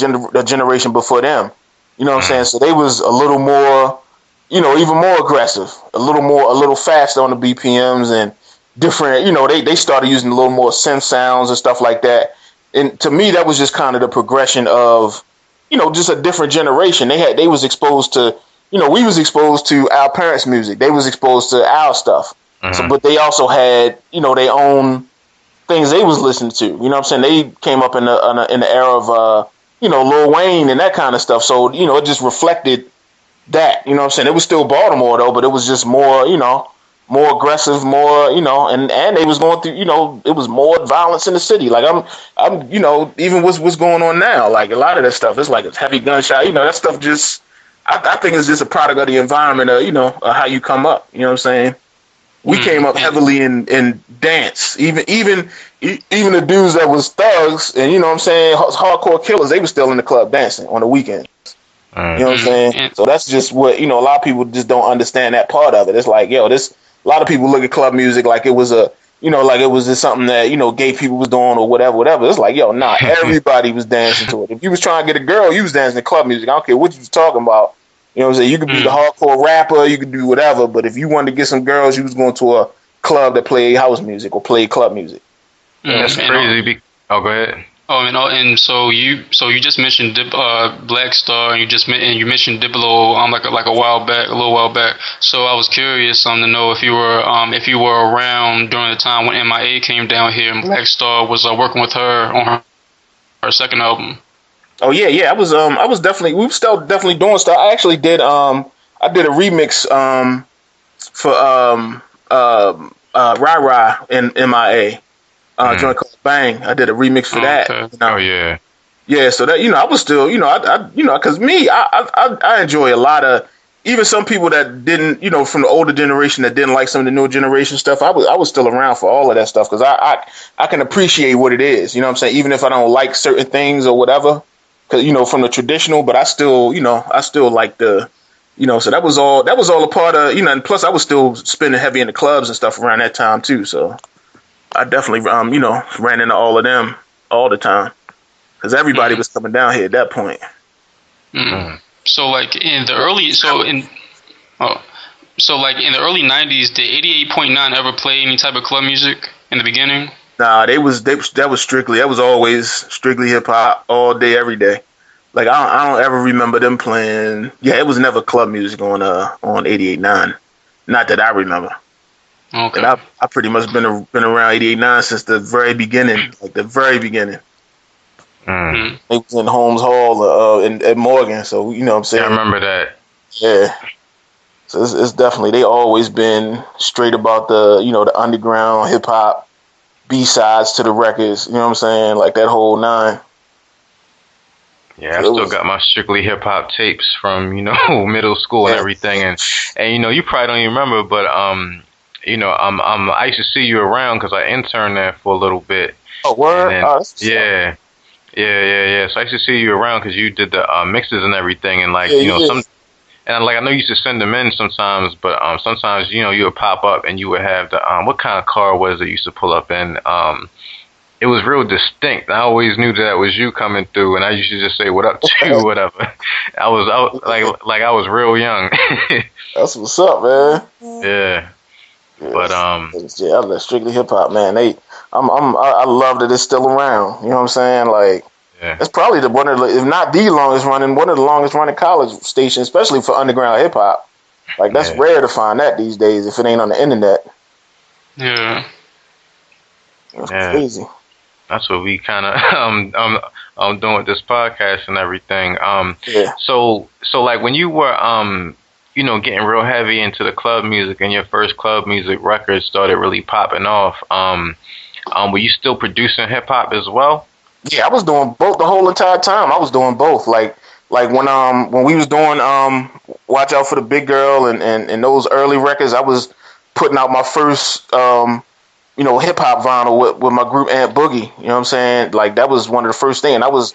generation before them. You know what I'm saying? So they was a little more, you know, even more aggressive, a little faster on the BPMs, and different, you know, they started using a little more synth sounds and stuff like that. And to me, that was just kind of the progression of, you know, just a different generation. They was exposed to, you know, we was exposed to our parents' music. They was exposed to our stuff. So, but they also had, you know, their own things they was listening to. You know what I'm saying? They came up in the era of, you know, Lil Wayne and that kind of stuff. So, you know, it just reflected that. You know what I'm saying? It was still Baltimore though, but it was just more, you know, more aggressive, more, you know, and they was going through, you know, it was more violence in the city. Like I'm, you know, even what's going on now, like a lot of that stuff, it's like it's heavy gunshot, you know, that stuff just, I think it's just a product of the environment, you know, how you come up. You know what I'm saying? We came up heavily in dance, even the dudes that was thugs and, you know what I'm saying, hardcore killers, they were still in the club dancing on the weekends. You know what I'm saying? So that's just what, you know, a lot of people just don't understand that part of it. It's like, yo, a lot of people look at club music like it was you know, like it was just something that, you know, gay people was doing or whatever. It's like, yo, nah, everybody was dancing to it. If you was trying to get a girl, you was dancing to club music. I don't care what you was talking about. You know what I'm saying? You could be the hardcore rapper, you could do whatever, but if you wanted to get some girls, you was going to a club that played house music or played club music. That's crazy. Oh, go ahead. Oh, and so you just mentioned Black Star, and you mentioned Diplo like a little while back. So I was curious to know if you were around during the time when MIA came down here and Black Star was working with her on her second album. Oh yeah. I was definitely, we were still definitely doing stuff. I actually did I did a remix for Ra in MIA. Joint called Bang. I did a remix for that. Okay. You know? Oh yeah. Yeah, so that, you know, I was still, you know, I you know, because me, I enjoy a lot of, even some people that didn't, you know, from the older generation that didn't like some of the newer generation stuff. I was still around for all of that stuff because I can appreciate what it is. You know what I'm saying? Even if I don't like certain things or whatever, cause from the traditional, but I still like the, so that was all a part of, and plus I was still spending heavy in the clubs and stuff around that time too. So I definitely ran into all of them all the time, cause everybody was coming down here at that point. So like in the early, like in the early 90s, did 88.9 ever play any type of club music in the beginning? Nah, that was always strictly hip hop all day, every day. Like I don't ever remember them playing. Yeah, it was never club music on 88.9. Not that I remember. Okay. And I pretty much been around 88.9 since the very beginning, like the very beginning. It was in Holmes Hall at Morgan, so you know what I'm saying. Yeah, I remember that. Yeah. So it's definitely, they always been straight about the the underground hip hop, B-sides to the records. You know what I'm saying, like that whole nine. Yeah, I still got my strictly hip hop tapes from middle school and everything, and you probably don't even remember, but I used to see you around because I interned there for a little bit. Oh, word? Yeah. So I used to see you around because you did the mixes and everything, and like some. And like I know you used to send them in sometimes, but sometimes you would pop up and you would have the what kind of car was it you used to pull up in? It was real distinct. I always knew that was you coming through, and I used to just say "What up" to you, whatever. I was like I was real young. That's what's up, man. Yeah. But I love strictly hip hop, man. I love that it's still around. You know what I'm saying? Like. Yeah. It's probably if not the longest running, one of the longest running college stations, especially for underground hip hop. Like that's rare to find that these days if it ain't on the internet. Yeah. That's crazy. That's what we kind of doing with this podcast and everything. Yeah. So like when you were getting real heavy into the club music and your first club music records started really popping off, were you still producing hip hop as well? Yeah, I was doing both the whole entire time. I was doing both. Like when we was doing Watch Out for the Big Girl and those early records, I was putting out my first hip hop vinyl with my group Ant Boogie. You know what I'm saying? Like that was one of the first things. I was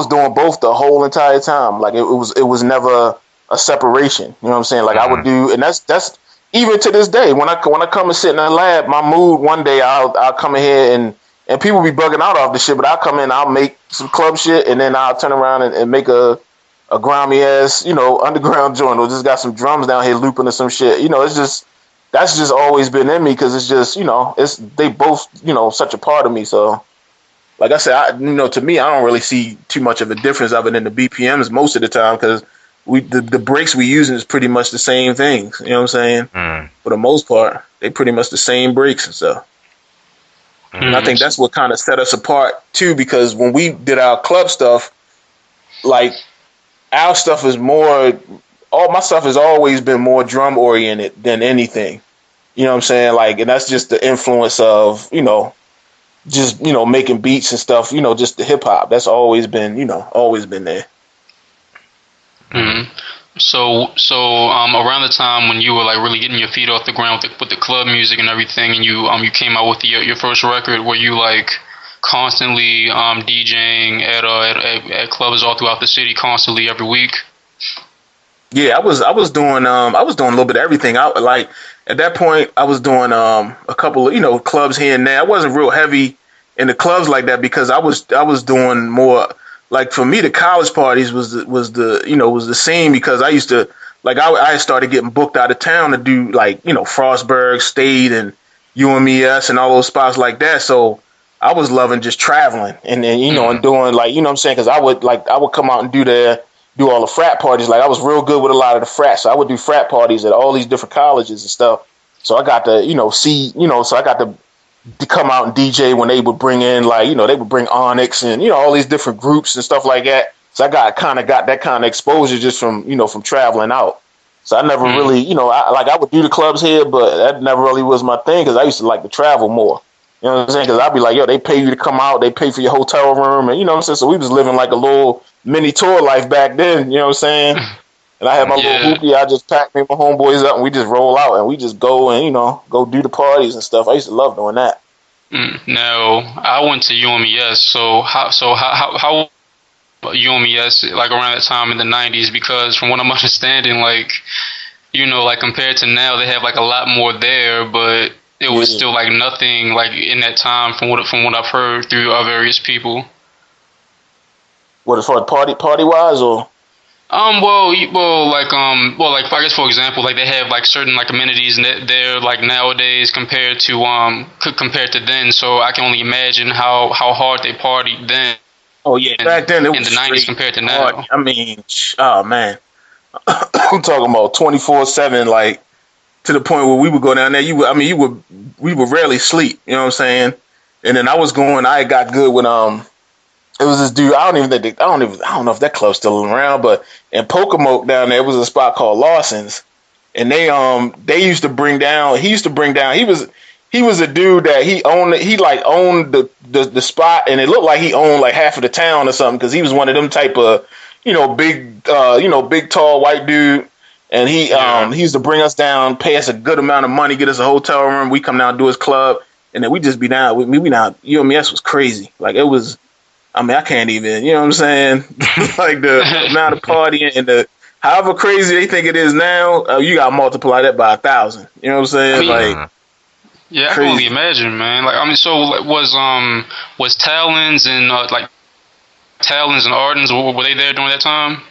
doing both the whole entire time. Like it was never a separation. You know what I'm saying? Like I would do, and that's even to this day. When I come and sit in the lab, my mood one day I'll come in here and people be bugging out off the shit, but I'll come in, I'll make some club shit, and then I'll turn around and make a grimy ass, underground joint, or just got some drums down here looping or some shit. That's just always been in me because it's just, they both, such a part of me. So, like I said, to me, I don't really see too much of a difference other than the BPMs most of the time because the breaks we using is pretty much the same things. You know what I'm saying? For the most part, they pretty much the same breaks and stuff. And I think that's what kind of set us apart too, because when we did our club stuff, like our stuff is all my stuff has always been more drum oriented than anything. You know what I'm saying? Like, and that's just the influence of, just, making beats and stuff, just the hip hop. That's always been there. Mm-hmm. So around the time when you were like really getting your feet off the ground with the club music and everything, and you came out with your first record, were you like constantly DJing at clubs all throughout the city, constantly every week? Yeah, I was doing a little bit of everything. I like at that point I was doing a couple of clubs here and there. I wasn't real heavy in the clubs like that because I was doing more. Like for me, the college parties was the scene because I used to I started getting booked out of town to do Frostburg, State, and UMES and all those spots like that. So I was loving just traveling and and doing what I'm saying, because I would come out and do all the frat parties. Like I was real good with a lot of the frats, so I would do frat parties at all these different colleges and stuff. So I got to so I got to come out and DJ when they would bring in they would bring Onyx and all these different groups and stuff like that. So I got that kind of exposure just from from traveling out. So I never really I would do the clubs here, but that never really was my thing because I used to like to travel more. You know what I'm saying? Because I'd be like, they pay you to come out, they pay for your hotel room, and what I'm saying. So we was living like a little mini tour life back then. You know what I'm saying? And I had my little hoopy. I just packed me and my homeboys up, and we just roll out, and we just go and go do the parties and stuff. I used to love doing that. No, I went to UMES. So how UMES like around that time in the 90s, because from what I'm understanding, like, you know, like compared to now, they have like a lot more there, but it was still like nothing like in that time from what I've heard through various people. What, as far as party wise, or? Well, like I guess, for example, like they have like certain like amenities there like nowadays compared to then. So I can only imagine how hard they partied then. Oh yeah, back then it was in the 90s compared to now. Hard. I mean, oh man, I'm talking about 24/7, like to the point where we would go down there. We would rarely sleep. You know what I'm saying? And then I got good with It was this dude. I don't know if that club's still around, but in Pocomoke down there, it was a spot called Lawson's, and they used to bring down. He was a dude that he owned the spot, and it looked like he owned like half of the town or something, because he was one of them type of big tall white dude, and he used to bring us down, pay us a good amount of money, get us a hotel room. We come down, do his club, and then we just be down. UMS was crazy. Like, it was. I mean, I can't even, you know what I'm saying? Like the amount of partying and however crazy they think it is now, you got to multiply that by 1,000. You know what I'm saying? I can only imagine, man. Like, I mean, so was Talons and Talons and Ardens, were they there during that time?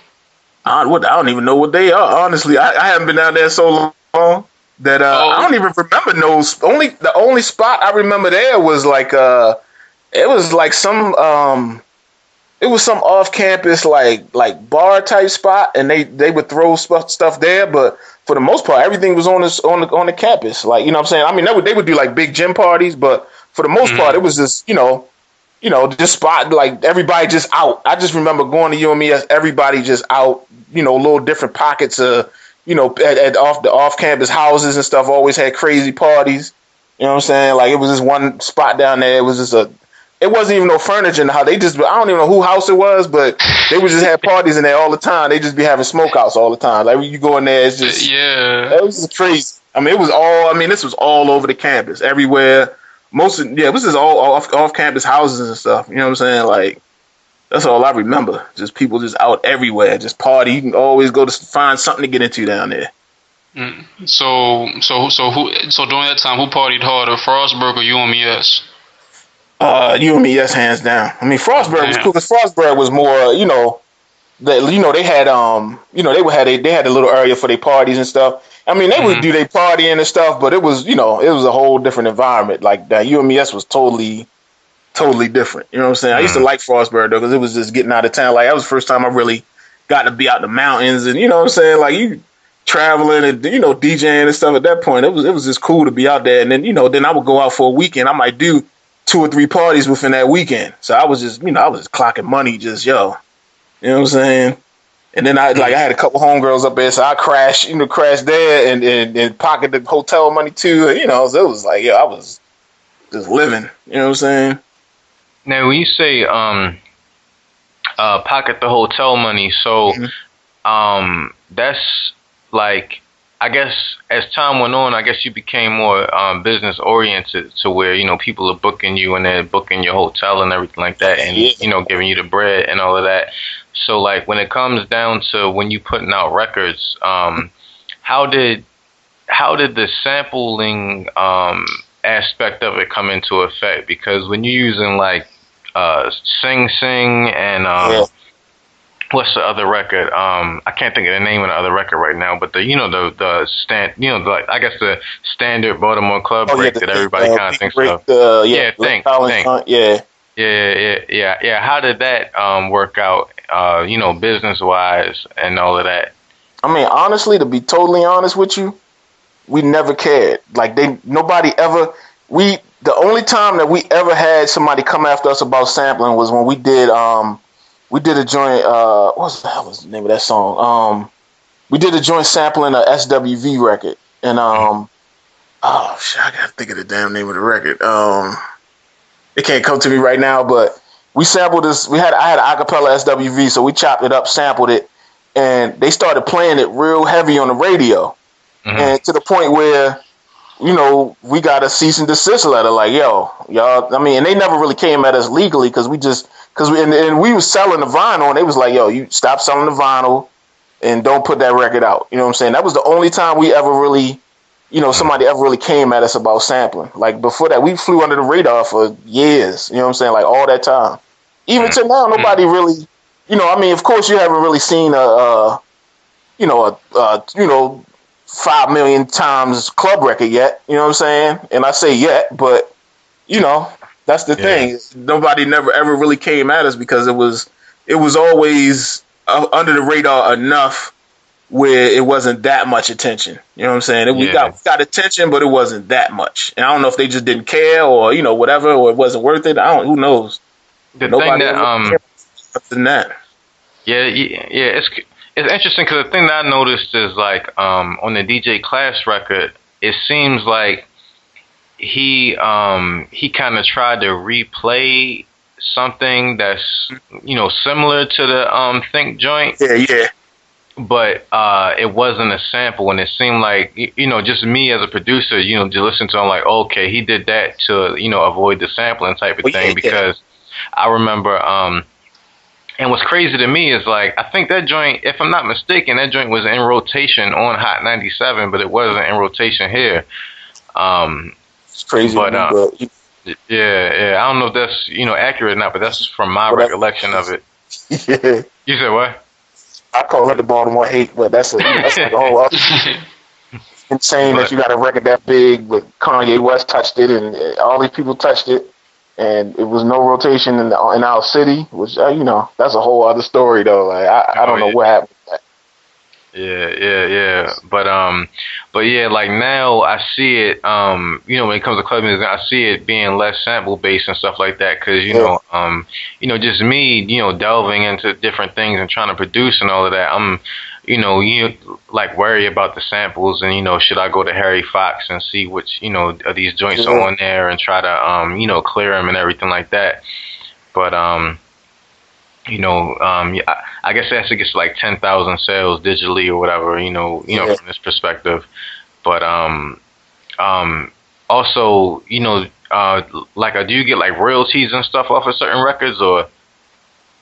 I don't even know what they are. Honestly, I haven't been down there so long that I don't even remember those. The only spot I remember there was like it was like some off campus like bar type spot, and they would throw stuff there, but for the most part everything was on the campus. Like, you know what I'm saying? I mean, they would do like big gym parties, but for the most part it was just this spot, like everybody just out. I just remember going to UMES, everybody just out, little different pockets of at off campus houses and stuff always had crazy parties. You know what I'm saying? Like, it was this one spot down there, it was just it wasn't even no furniture in the house. I don't even know who house it was, but they would just have parties in there all the time. They just be having smokeouts all the time. Like, when you go in there, it's just it was just crazy. I mean, this was all over the campus, everywhere. It was just all off campus houses and stuff. You know what I'm saying? Like, that's all I remember. Just people just out everywhere, just party. You can always go to find something to get into down there. So during that time, who partied harder, Frostburg or UMES? UMES hands down. I mean, Frostburg was cool because Frostburg was more, they had they had a little area for their parties and stuff. I mean, they would do their partying and stuff, but it was it was a whole different environment. Like, that UMES was totally different. You know what I'm saying? I used to like Frostburg though, because it was just getting out of town. Like, that was the first time I really got to be out in the mountains, and you know what I'm saying? Like, you traveling and DJing and stuff. At that point, it was just cool to be out there. And then then I would go out for a weekend. I might do 2 or 3 parties within that weekend. So I was just, I was just clocking money, just, you know what I'm saying? And then I had a couple homegirls up there, so I crashed there and pocket the hotel money too. So it was like, I was just living. You know what I'm saying? Now, when you say pocket the hotel money, so that's like, I guess as time went on, I guess you became more business oriented, to where people are booking you and they're booking your hotel and everything like that, and giving you the bread and all of that. So, like, when it comes down to when you putting out records, how did the sampling aspect of it come into effect? Because when you're using like Sing Sing and what's the other record? I can't think of the name of the other record right now, but the standard Baltimore Club break that everybody kind of thinks of. Yeah. How did that work out? Business wise and all of that. I mean, honestly, to be totally honest with you, we never cared. Like, nobody ever. The only time that we ever had somebody come after us about sampling was when we did a joint. What the hell was the name of that song? We did a joint sampling a SWV record, and I gotta think of the damn name of the record. It can't come to me right now, but we sampled this. I had an acapella SWV, so we chopped it up, sampled it, and they started playing it real heavy on the radio, and to the point where we got a cease and desist letter, like, yo, y'all. I mean, and they never really came at us legally because we just because we was selling the vinyl, and they was like, yo, you stop selling the vinyl and don't put that record out. You know what I'm saying? That was the only time we ever really, somebody ever really came at us about sampling. Like before that, we flew under the radar for years. You know what I'm saying? Like all that time. Even to now, nobody really, of course you haven't really seen a 5 million times club record yet. You know what I'm saying? And I say yet, but that's the thing. Nobody never ever really came at us because it was always under the radar enough where it wasn't that much attention. You know what I'm saying? We got attention, but it wasn't that much. And I don't know if they just didn't care or whatever, or it wasn't worth it. Who knows? Nobody cared than that. Yeah. It's interesting because the thing that I noticed is like on the DJ Class record, it seems like he kind of tried to replay something that's similar to the Think joint. Yeah. But it wasn't a sample, and it seemed like just me as a producer, to listen to him like, okay, he did that to avoid the sampling type of thing. Because I remember and what's crazy to me is like I think that joint, if I'm not mistaken, that joint was in rotation on Hot 97, but it wasn't in rotation here. It's crazy, but I don't know if that's accurate or not, but that's from my recollection of it. Yeah. You said what? I call it the Baltimore hate, but that's like a whole other insane that you got a record that big, but Kanye West touched it, and all these people touched it, and it was no rotation in our city, which that's a whole other story though. Like I don't know what happened. Yeah. But yeah, like now I see it. When it comes to club music, I see it being less sample based and stuff like that. Because just me, delving into different things and trying to produce and all of that. I'm, like worry about the samples and should I go to Harry Fox and see which of these joints are on there and try to clear them and everything like that. But I guess it has to get to like 10,000 sales digitally or whatever, from this perspective. But also, do you get like royalties and stuff off of certain records or?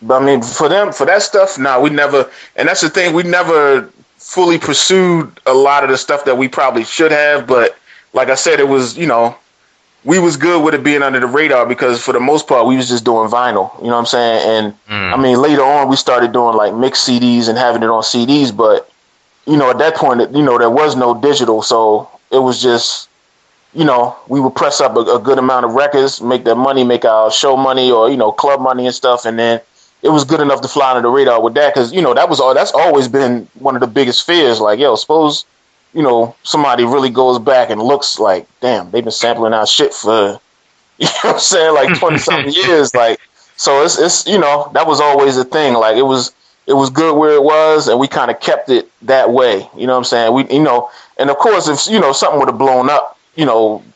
But I mean, for that stuff, we never, and that's the thing, we never fully pursued a lot of the stuff that we probably should have. But like I said, it was, we was good with it being under the radar because for the most part, we was just doing vinyl, you know what I'm saying? And I mean, later on, we started doing like mixed CDs and having it on CDs. But, at that point, there was no digital. So it was just, we would press up a good amount of records, make that money, make our show money or, club money and stuff. And then it was good enough to fly under the radar with that because, that's always been one of the biggest fears. Like, suppose somebody really goes back and looks like, damn, they've been sampling our shit for, what I'm saying, like 20-something years. Like, so it's that was always a thing. Like, it was good where it was, and we kind of kept it that way. You know what I'm saying? We, and of course, if, something would have blown up,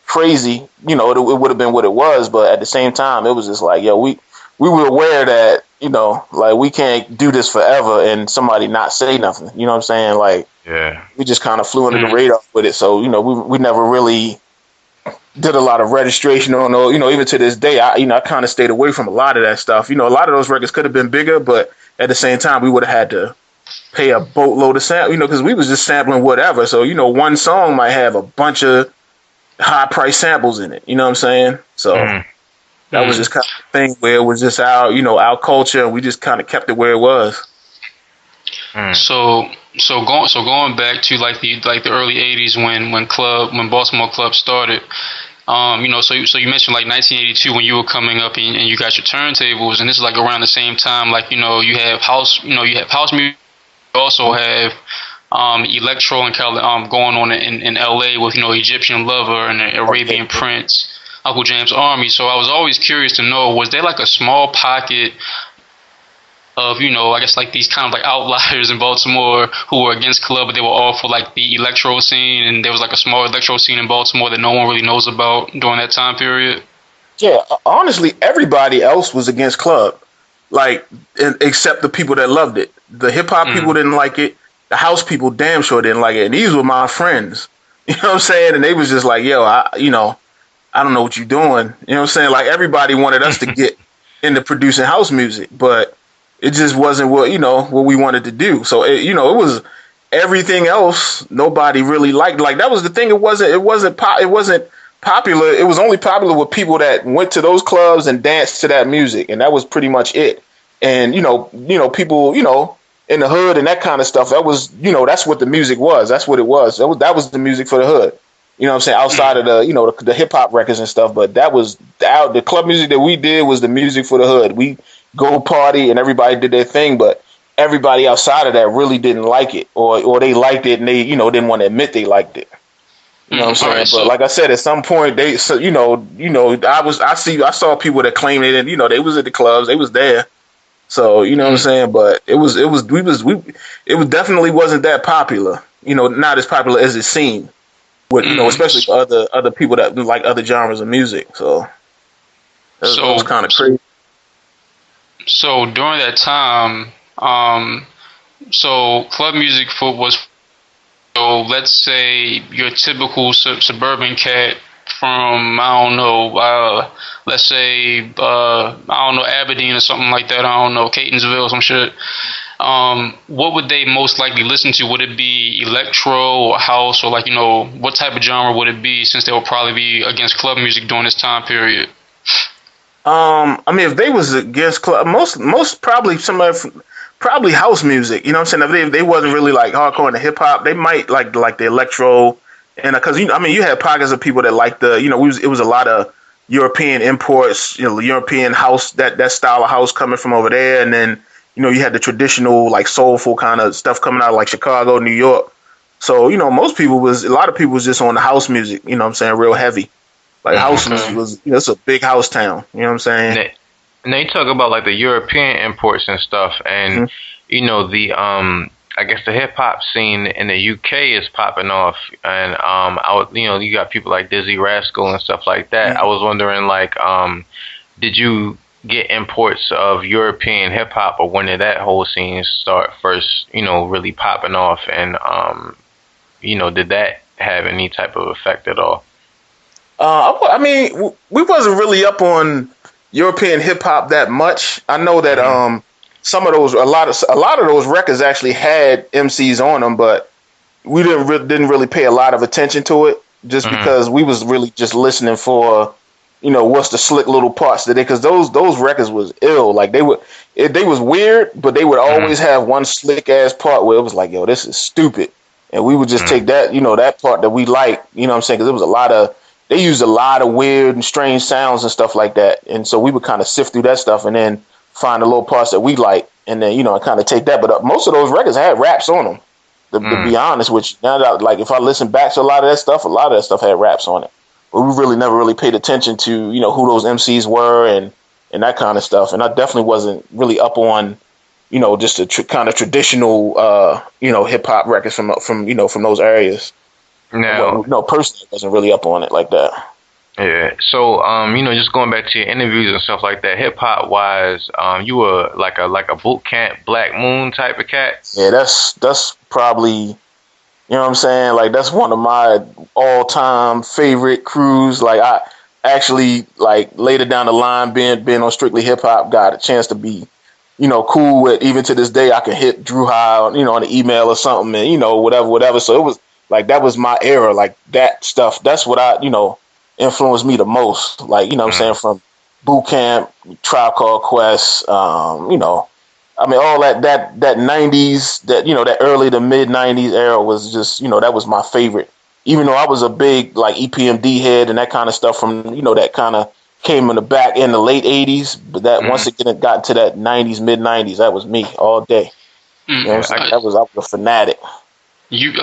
crazy, it would have been what it was. But at the same time, it was just like, we were aware that, like we can't do this forever and somebody not say nothing. You know what I'm saying? Like, we just kind of flew under the radar with it. So, we never really did a lot of registration on, even to this day, I kind of stayed away from a lot of that stuff. A lot of those records could have been bigger, but at the same time, we would have had to pay a boatload of sample, because we was just sampling whatever. So, one song might have a bunch of high price samples in it. You know what I'm saying? So that was just kind of a thing where it was just our culture, and we just kind of kept it where it was. So going back to like the early '80s when Baltimore Club started, so you mentioned like 1982 when you were coming up and you got your turntables, and this is like around the same time, like you have house music, you also have electro and going on in LA with Egyptian Lover and Arabian Prince, Uncle Jam's Army. So I was always curious to know, was there like a small pocket of, I guess like these kind of like outliers in Baltimore who were against club, but they were all for like the electro scene, and there was like a small electro scene in Baltimore that no one really knows about during that time period? Yeah, honestly, everybody else was against club, like except the people that loved it. The hip hop people didn't like it. The house people damn sure didn't like it, and these were my friends. You know what I'm saying? And they was just like, yo, I don't know what you're doing. You know what I'm saying? Like everybody wanted us to get into producing house music, but it just wasn't what we wanted to do. So it was everything else nobody really liked. Like that was the thing. It wasn't popular. It was only popular with people that went to those clubs and danced to that music, and that was pretty much it. And people in the hood and that kind of stuff. That was that's what the music was. That's what it was. That was the music for the hood. You know what I'm saying? Outside of the hip hop records and stuff, but that was the club music that we did was the music for the hood. We go party and everybody did their thing, but everybody outside of that really didn't like it, or they liked it and they didn't want to admit they liked it. You know what I'm saying? Right, but like I said, at some point I saw people that claimed they didn't, they was at the clubs, they was there. So you know what I'm saying? But it definitely wasn't that popular. Not as popular as it seemed. With especially for other people that like other genres of music. So that was kind of crazy. So during that time, so club music was. So let's say your typical suburban cat from let's say Aberdeen or something like that. I don't know, Catonsville or some shit. What would they most likely listen to? Would it be electro or house, or what type of genre would it be? Since they would probably be against club music during this time period. If they was against club, most probably somebody. Probably house music, you know what I'm saying? If they wasn't really like hardcore into hip hop, they might like the electro, and because you had pockets of people that liked it was a lot of European imports, European house, that style of house coming from over there, and then you had the traditional like soulful kind of stuff coming out of like Chicago, New York. So a lot of people was just on the house music, you know what I'm saying, real heavy. Like house was it's a big house town, you know what I'm saying? And they talk about like the European imports and stuff, and the I guess the hip hop scene in the UK is popping off, and you got people like Dizzy Rascal and stuff like that. I was wondering did you get imports of European hip hop, or when did that whole scene start first? Really popping off, and did that have any type of effect at all? We wasn't really up on European hip hop that much. I know that some of those, a lot of those records actually had MCs on them, but we didn't really pay a lot of attention to it, just because we was really just listening for what's the slick little parts that because those records was ill. Like they was weird, but they would always have one slick ass part where it was like, yo, this is stupid, and we would just take that that part that we like, what I'm saying, because it was they used a lot of weird and strange sounds and stuff like that. And so we would kind of sift through that stuff and then find the little parts that we like. And then, kind of take that. But most of those records had raps on them, to be honest with you. Now that, if I listen back to a lot of that stuff had raps on it. But we really never really paid attention to, who those MCs were and that kind of stuff. And I definitely wasn't really up on, just the kind of traditional, hip hop records from those areas. No, personally, I wasn't really up on it like that. Yeah. So, just going back to your interviews and stuff like that, hip hop wise, you were like a boot camp Black Moon type of cat. Yeah, that's probably, what I'm saying. Like that's one of my all time favorite crews. Like I actually later down the line, being on Strictly Hip Hop, got a chance to be, cool with. Even to this day, I can hit Drew High, on an email or something, and whatever. So it was. Like that was my era, like that stuff. That's what influenced me the most. Like, what I'm saying, from Boot Camp, Tribe Called Quest, all that 90s, that early to mid 90s era was just, that was my favorite. Even though I was a big EPMD head and that kind of stuff from, that kind of came in the back in the late 80s, but that once it got to that 90s, mid 90s, that was me all day. I was a fanatic. Going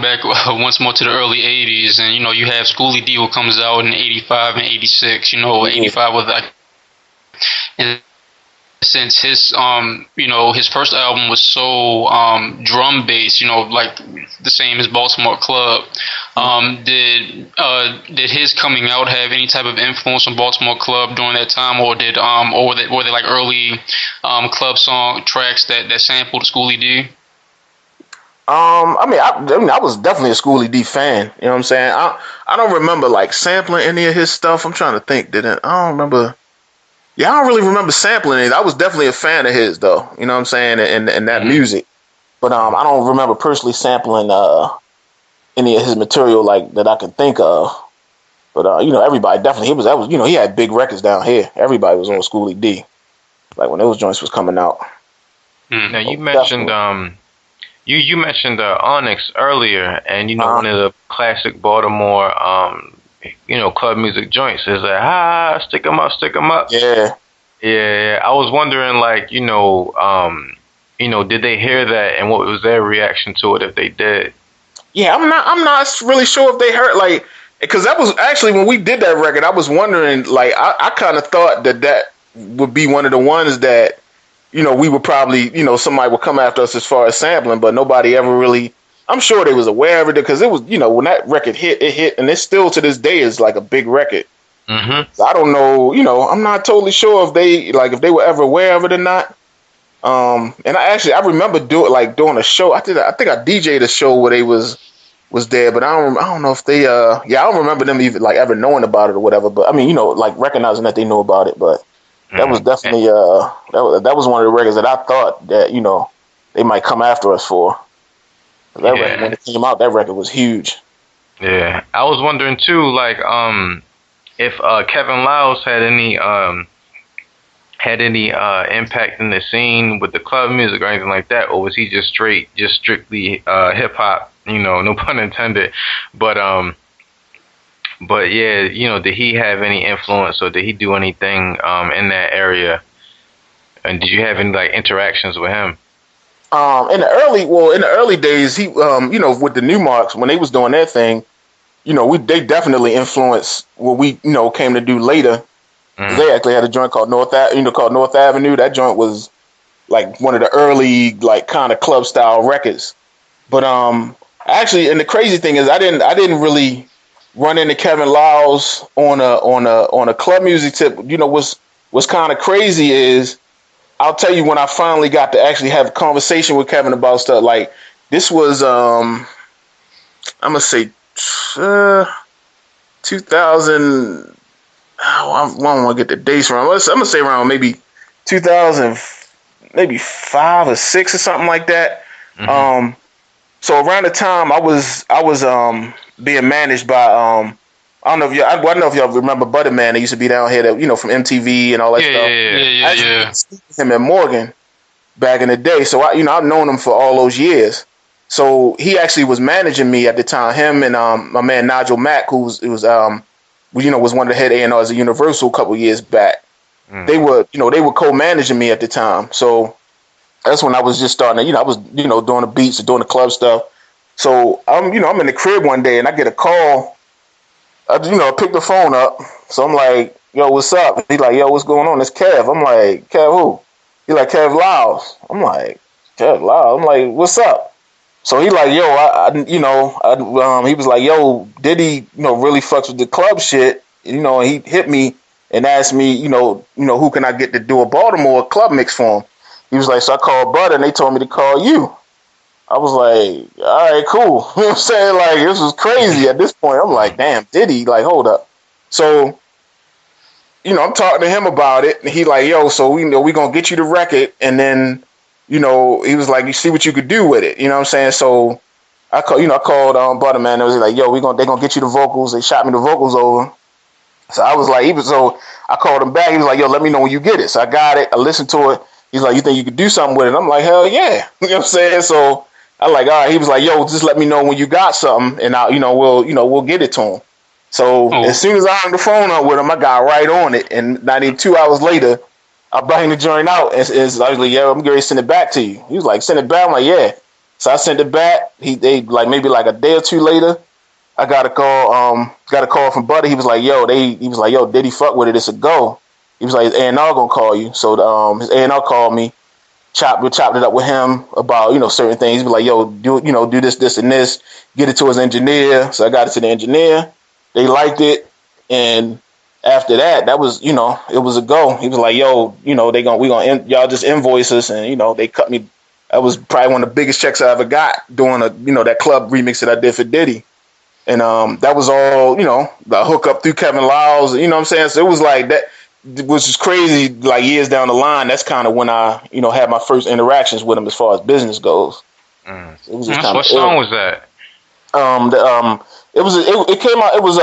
back once more to the early 80s, and you have Schoolie D, who comes out in 85 and 86. 85 was and since his his first album was so drum based, like the same as Baltimore Club. Did his coming out have any type of influence on Baltimore Club during that time, or were they like early club song tracks that sampled Schoolie D? I was definitely a Schoolie D fan. You know what I'm saying? I don't remember sampling any of his stuff. I'm trying to think. I don't remember Yeah, I don't really remember sampling it. I was definitely a fan of his, though. You know what I'm saying? And that music. But I don't remember personally sampling any of his material like that I can think of. But you know, everybody definitely he had big records down here. Everybody was on Schoolie D, like when those joints was coming out. Now you mentioned you mentioned Onyx earlier, and you know one of the classic Baltimore club music joints is that stick 'em up, stick 'em up. Yeah. I was wondering, like, did they hear that, and what was their reaction to it if they did? Yeah, I'm not really sure if they heard, like, because that was actually when we did that record. I was wondering, like, I kind of thought that would be one of the ones that, we would probably, somebody would come after us as far as sampling, but nobody ever really. I'm sure they was aware of it because it was, when that record hit, it hit, and it still to this day is like a big record. Mm-hmm. So I don't know, I'm not totally sure if they were ever aware of it or not. And I remember doing a show. I think I DJ'd a show where they was there, but I don't know if they I don't remember them even like ever knowing about it or whatever. But I mean, like recognizing that they knew about it. But that was definitely that was one of the records that I thought that they might come after us for. That record, when it came out, that record was huge. Yeah, I was wondering too, like if Kevin Liles had any impact in the scene with the club music or anything like that, or was he just strictly hip hop? No pun intended. But yeah, did he have any influence, or did he do anything in that area? And did you have any like interactions with him? In the early days, he with the New Marks when they was doing their thing, they definitely influenced what we came to do later. Mm. They actually had a joint called North Avenue. That joint was like one of the early like kind of club style records. But actually, and the crazy thing is, I didn't really run into Kevin Liles on a club music tip. What's kind of crazy is, I'll tell you when I finally got to actually have a conversation with Kevin about stuff. Like this was I'm gonna say 2000. I don't want to get the dates wrong. I'm gonna say around maybe 2000, maybe 5 or 6 or something like that. Mm-hmm. So around the time I was being managed by I don't know if y'all remember Butterman. They used to be down here, from MTV and all that stuff. Yeah. Him and Morgan back in the day. So I've known him for all those years. So he actually was managing me at the time. Him and my man Nigel Mack, was one of the head A&Rs at Universal a couple years back. Mm. They were co-managing me at the time. So that's when I was just starting to, I was, doing the beats and doing the club stuff. So I'm in the crib one day and I get a call. I pick the phone up. So I'm like, yo, what's up? He's like, yo, what's going on? It's Kev. I'm like, Kev who? He like, Kev Liles. I'm like, Kev Liles. I'm like, what's up? So he like, yo, he was like, yo, Diddy, really fucks with the club shit. And he hit me and asked me, who can I get to do a Baltimore club mix for him? He was like, so I called Butter and they told me to call you. I was like, all right, cool. You know what I'm saying? Like, this was crazy at this point. I'm like, damn, Diddy, like, hold up. So, I'm talking to him about it. And he like, yo, so we going to get you the record. And then, he was like, you see what you could do with it. You know what I'm saying? So I called Butterman. And it was like, yo, they going to get you the vocals. They shot me the vocals over. So I was like, I called him back. He was like, yo, let me know when you get it. So I got it. I listened to it. He's like, you think you could do something with it? I'm like, hell yeah. You know what I'm saying? So I like, all right. He was like, yo, just let me know when you got something, and we'll get it to him. So as soon as I hung the phone up with him, I got right on it, and not even 2 hours later, I banged the joint out, and I was like, yeah, I'm going to send it back to you. He was like, send it back? I'm like, yeah. So I sent it back. They like maybe like a day or two later, I got a call from Buddy. He was like, yo, Diddy fuck with it. It's a go. He was like, his A&R gonna call you. So his A&R called me. Chopped it up with him about certain things. He was like, yo, do this and this. Get it to his engineer. So I got it to the engineer. They liked it, and after that was it was a go. He was like, yo, y'all just invoice us, and they cut me. That was probably one of the biggest checks I ever got doing that club remix that I did for Diddy. And that was all the hookup through Kevin Liles. You know what I'm saying? So it was like that. which is crazy. Like years down the line, that's kind of when I, had my first interactions with him as far as business goes. Mm. It was just what song was that? It came out. It was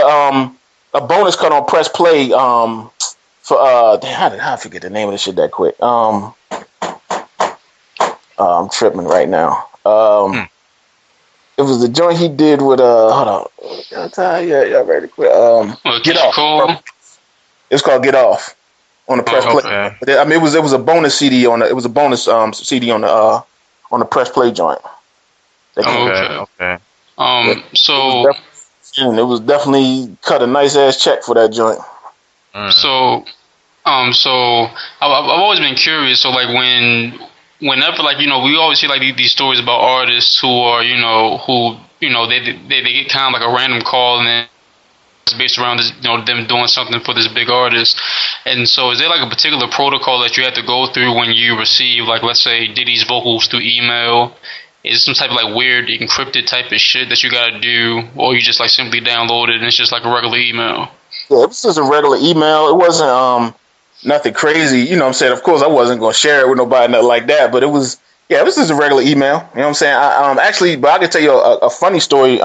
a bonus cut on Press Play. For how did I forget the name of the shit that quick? I'm tripping right now. It was the joint he did with hold on. Yeah, ready quick. Get Off. Cool. It's called Get Off on the Press Play. Okay. I mean, it was a bonus CD on the. It was a bonus CD on the Press Play joint. Okay. So it was definitely cut a nice ass check for that joint. So I've always been curious. So like whenever like we always hear like these stories about artists who are they get kind of like a random call and then it's based around this, them doing something for this big artist. And so is there like a particular protocol that you have to go through when you receive like, let's say, Diddy's vocals through email? Is it some type of like weird encrypted type of shit that you gotta do, or you just like simply download it and it's just like a regular email? Yeah, it was just a regular email. It wasn't nothing crazy. You know what I'm saying? Of course, I wasn't going to share it with nobody, nothing like that. But it was just a regular email. You know what I'm saying? But I can tell you a funny story.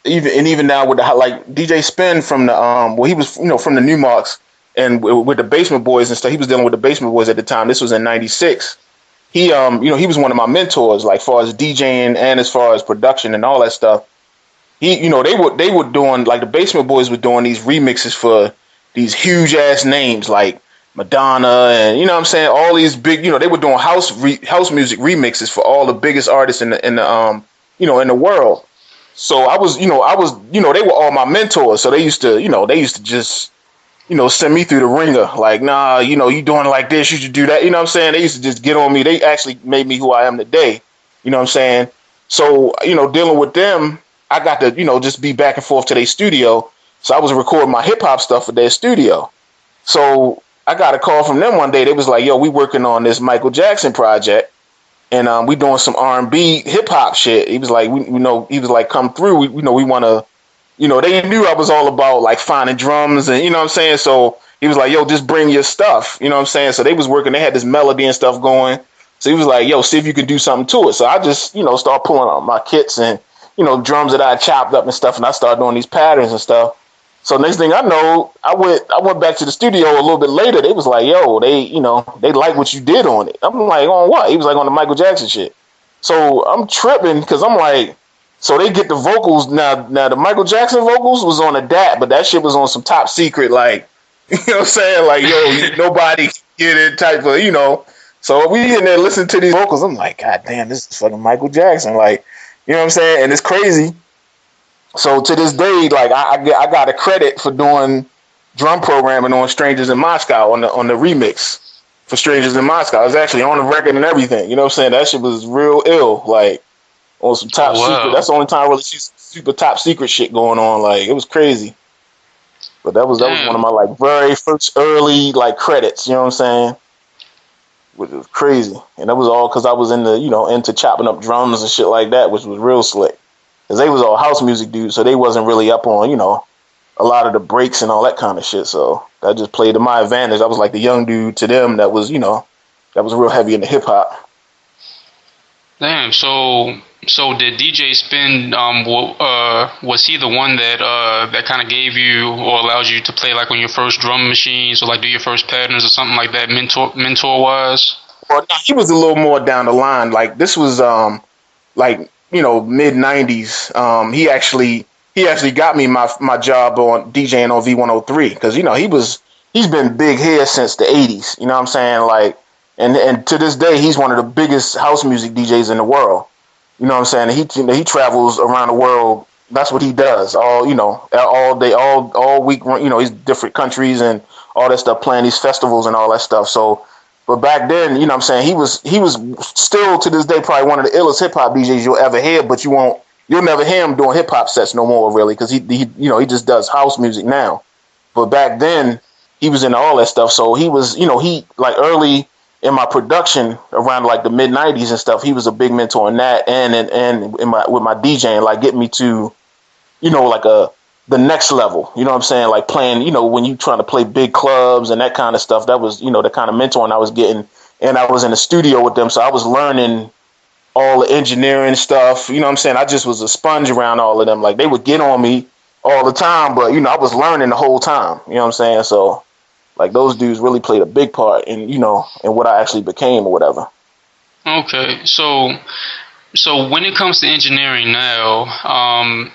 Even now with like DJ Spin from the he was from the Newmarks and with the Basement Boys and stuff. He was dealing with the Basement Boys at the time. This was in '96. He he was one of my mentors, like far as DJing and as far as production and all that stuff. They were doing like the Basement Boys were doing these remixes for these huge ass names like Madonna and you know what I'm saying, all these big, they were doing house music remixes for all the biggest artists in the in the world. So I was they were all my mentors. So they used to just send me through the ringer like, nah, you doing it like this, you should do that. You know what I'm saying? They used to just get on me. They actually made me who I am today. You know what I'm saying? So, dealing with them, I got to, just be back and forth to their studio. So I was recording my hip hop stuff at their studio. So I got a call from them one day. They was like, yo, we working on this Michael Jackson project. And we doing some R&B hip hop shit. He was like, he was like, come through. We want to, they knew I was all about like finding drums and, you know what I'm saying? So he was like, yo, just bring your stuff. You know what I'm saying? So they was working. They had this melody and stuff going. So he was like, yo, see if you can do something to it. So I just, start pulling out my kits and, drums that I chopped up and stuff. And I started doing these patterns and stuff. So next thing I know, I went back to the studio a little bit later. They was like, yo, they like what you did on it. I'm like, on what? He was like, on the Michael Jackson shit. So I'm tripping because I'm like, so they get the vocals. Now the Michael Jackson vocals was on a DAT, but that shit was on some top secret, like, you know what I'm saying? Like, yo, nobody can get it type of, So we in there listening to these vocals. I'm like, God damn, this is fucking Michael Jackson. Like, you know what I'm saying? And it's crazy. So to this day, like I got a credit for doing drum programming on Strangers in Moscow on the remix for Strangers in Moscow. I was actually on the record and everything. You know what I'm saying? That shit was real ill. Like on some top secret. That's the only time I really see super top secret shit going on. Like it was crazy. But that was one of my like very first early like credits. You know what I'm saying? Which was crazy, and that was all because I was into chopping up drums and shit like that, which was real slick. Because they was all house music dudes, so they wasn't really up on, a lot of the breaks and all that kind of shit. So that just played to my advantage. I was like the young dude to them that was, that was real heavy into hip hop. Damn. So did DJ Spin? Was he the one that kind of gave you or allowed you to play like on your first drum machines or like do your first patterns or something like that, mentor wise? Well, he was a little more down the line. Like this was like. Mid 90s. He actually got me my job on DJing on V103 because he's been big here since the 80s. You know what I'm saying? Like, and to this day he's one of the biggest house music DJs in the world. You know what I'm saying? He travels around the world. That's what he does. All day, all week. He's different countries and all that stuff, playing these festivals and all that stuff. So. But back then, you know what I'm saying, he was still to this day probably one of the illest hip hop DJs you'll ever hear, but you'll never hear him doing hip hop sets no more really because he just does house music now. But back then he was into all that stuff, so he was he like early in my production around like the mid 90s and stuff, he was a big mentor in that and with my DJing, like getting me to like a the next level. You know what I'm saying? Like playing, you know, when you trying to play big clubs and that kind of stuff. That was, you know, the kind of mentoring I was getting, and I was in the studio with them, so I was learning all the engineering stuff. You know what I'm saying? I just was a sponge around all of them. Like they would get on me all the time, but you know, I was learning the whole time. You know what I'm saying? So like those dudes really played a big part in, you know, in what I actually became or whatever. Okay, so when it comes to engineering now,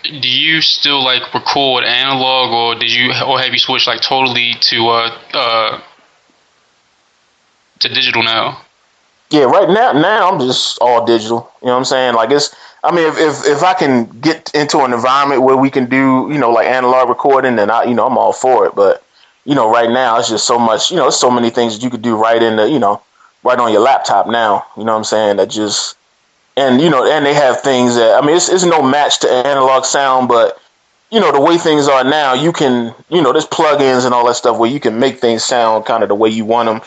do you still like record analog, or have you switched like totally to digital now? Yeah, right now I'm just all digital. You know what I'm saying? Like I mean, if I can get into an environment where we can do, you know, like analog recording, then I'm all for it. But, you know, right now it's just so much, you know, it's so many things that you could do right in the, you know, right on your laptop now. You know what I'm saying? That just, and, you know, and they have things that, I mean, it's no match to analog sound, but, you know, the way things are now, you can, you know, there's plugins and all that stuff where you can make things sound kind of the way you want them.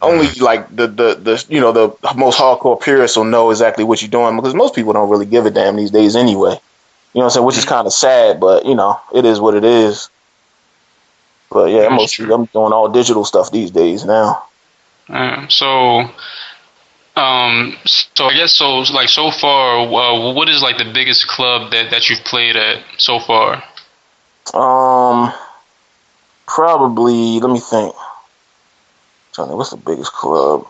Only like the you know, the most hardcore purists will know exactly what you're doing, because most people don't really give a damn these days anyway. You know what I'm saying? Which is kind of sad, but you know, it is what it is. But yeah, I'm doing all digital stuff these days now. So I guess so far, what is like the biggest club that you've played at so far? Probably, let me think. What's the biggest club?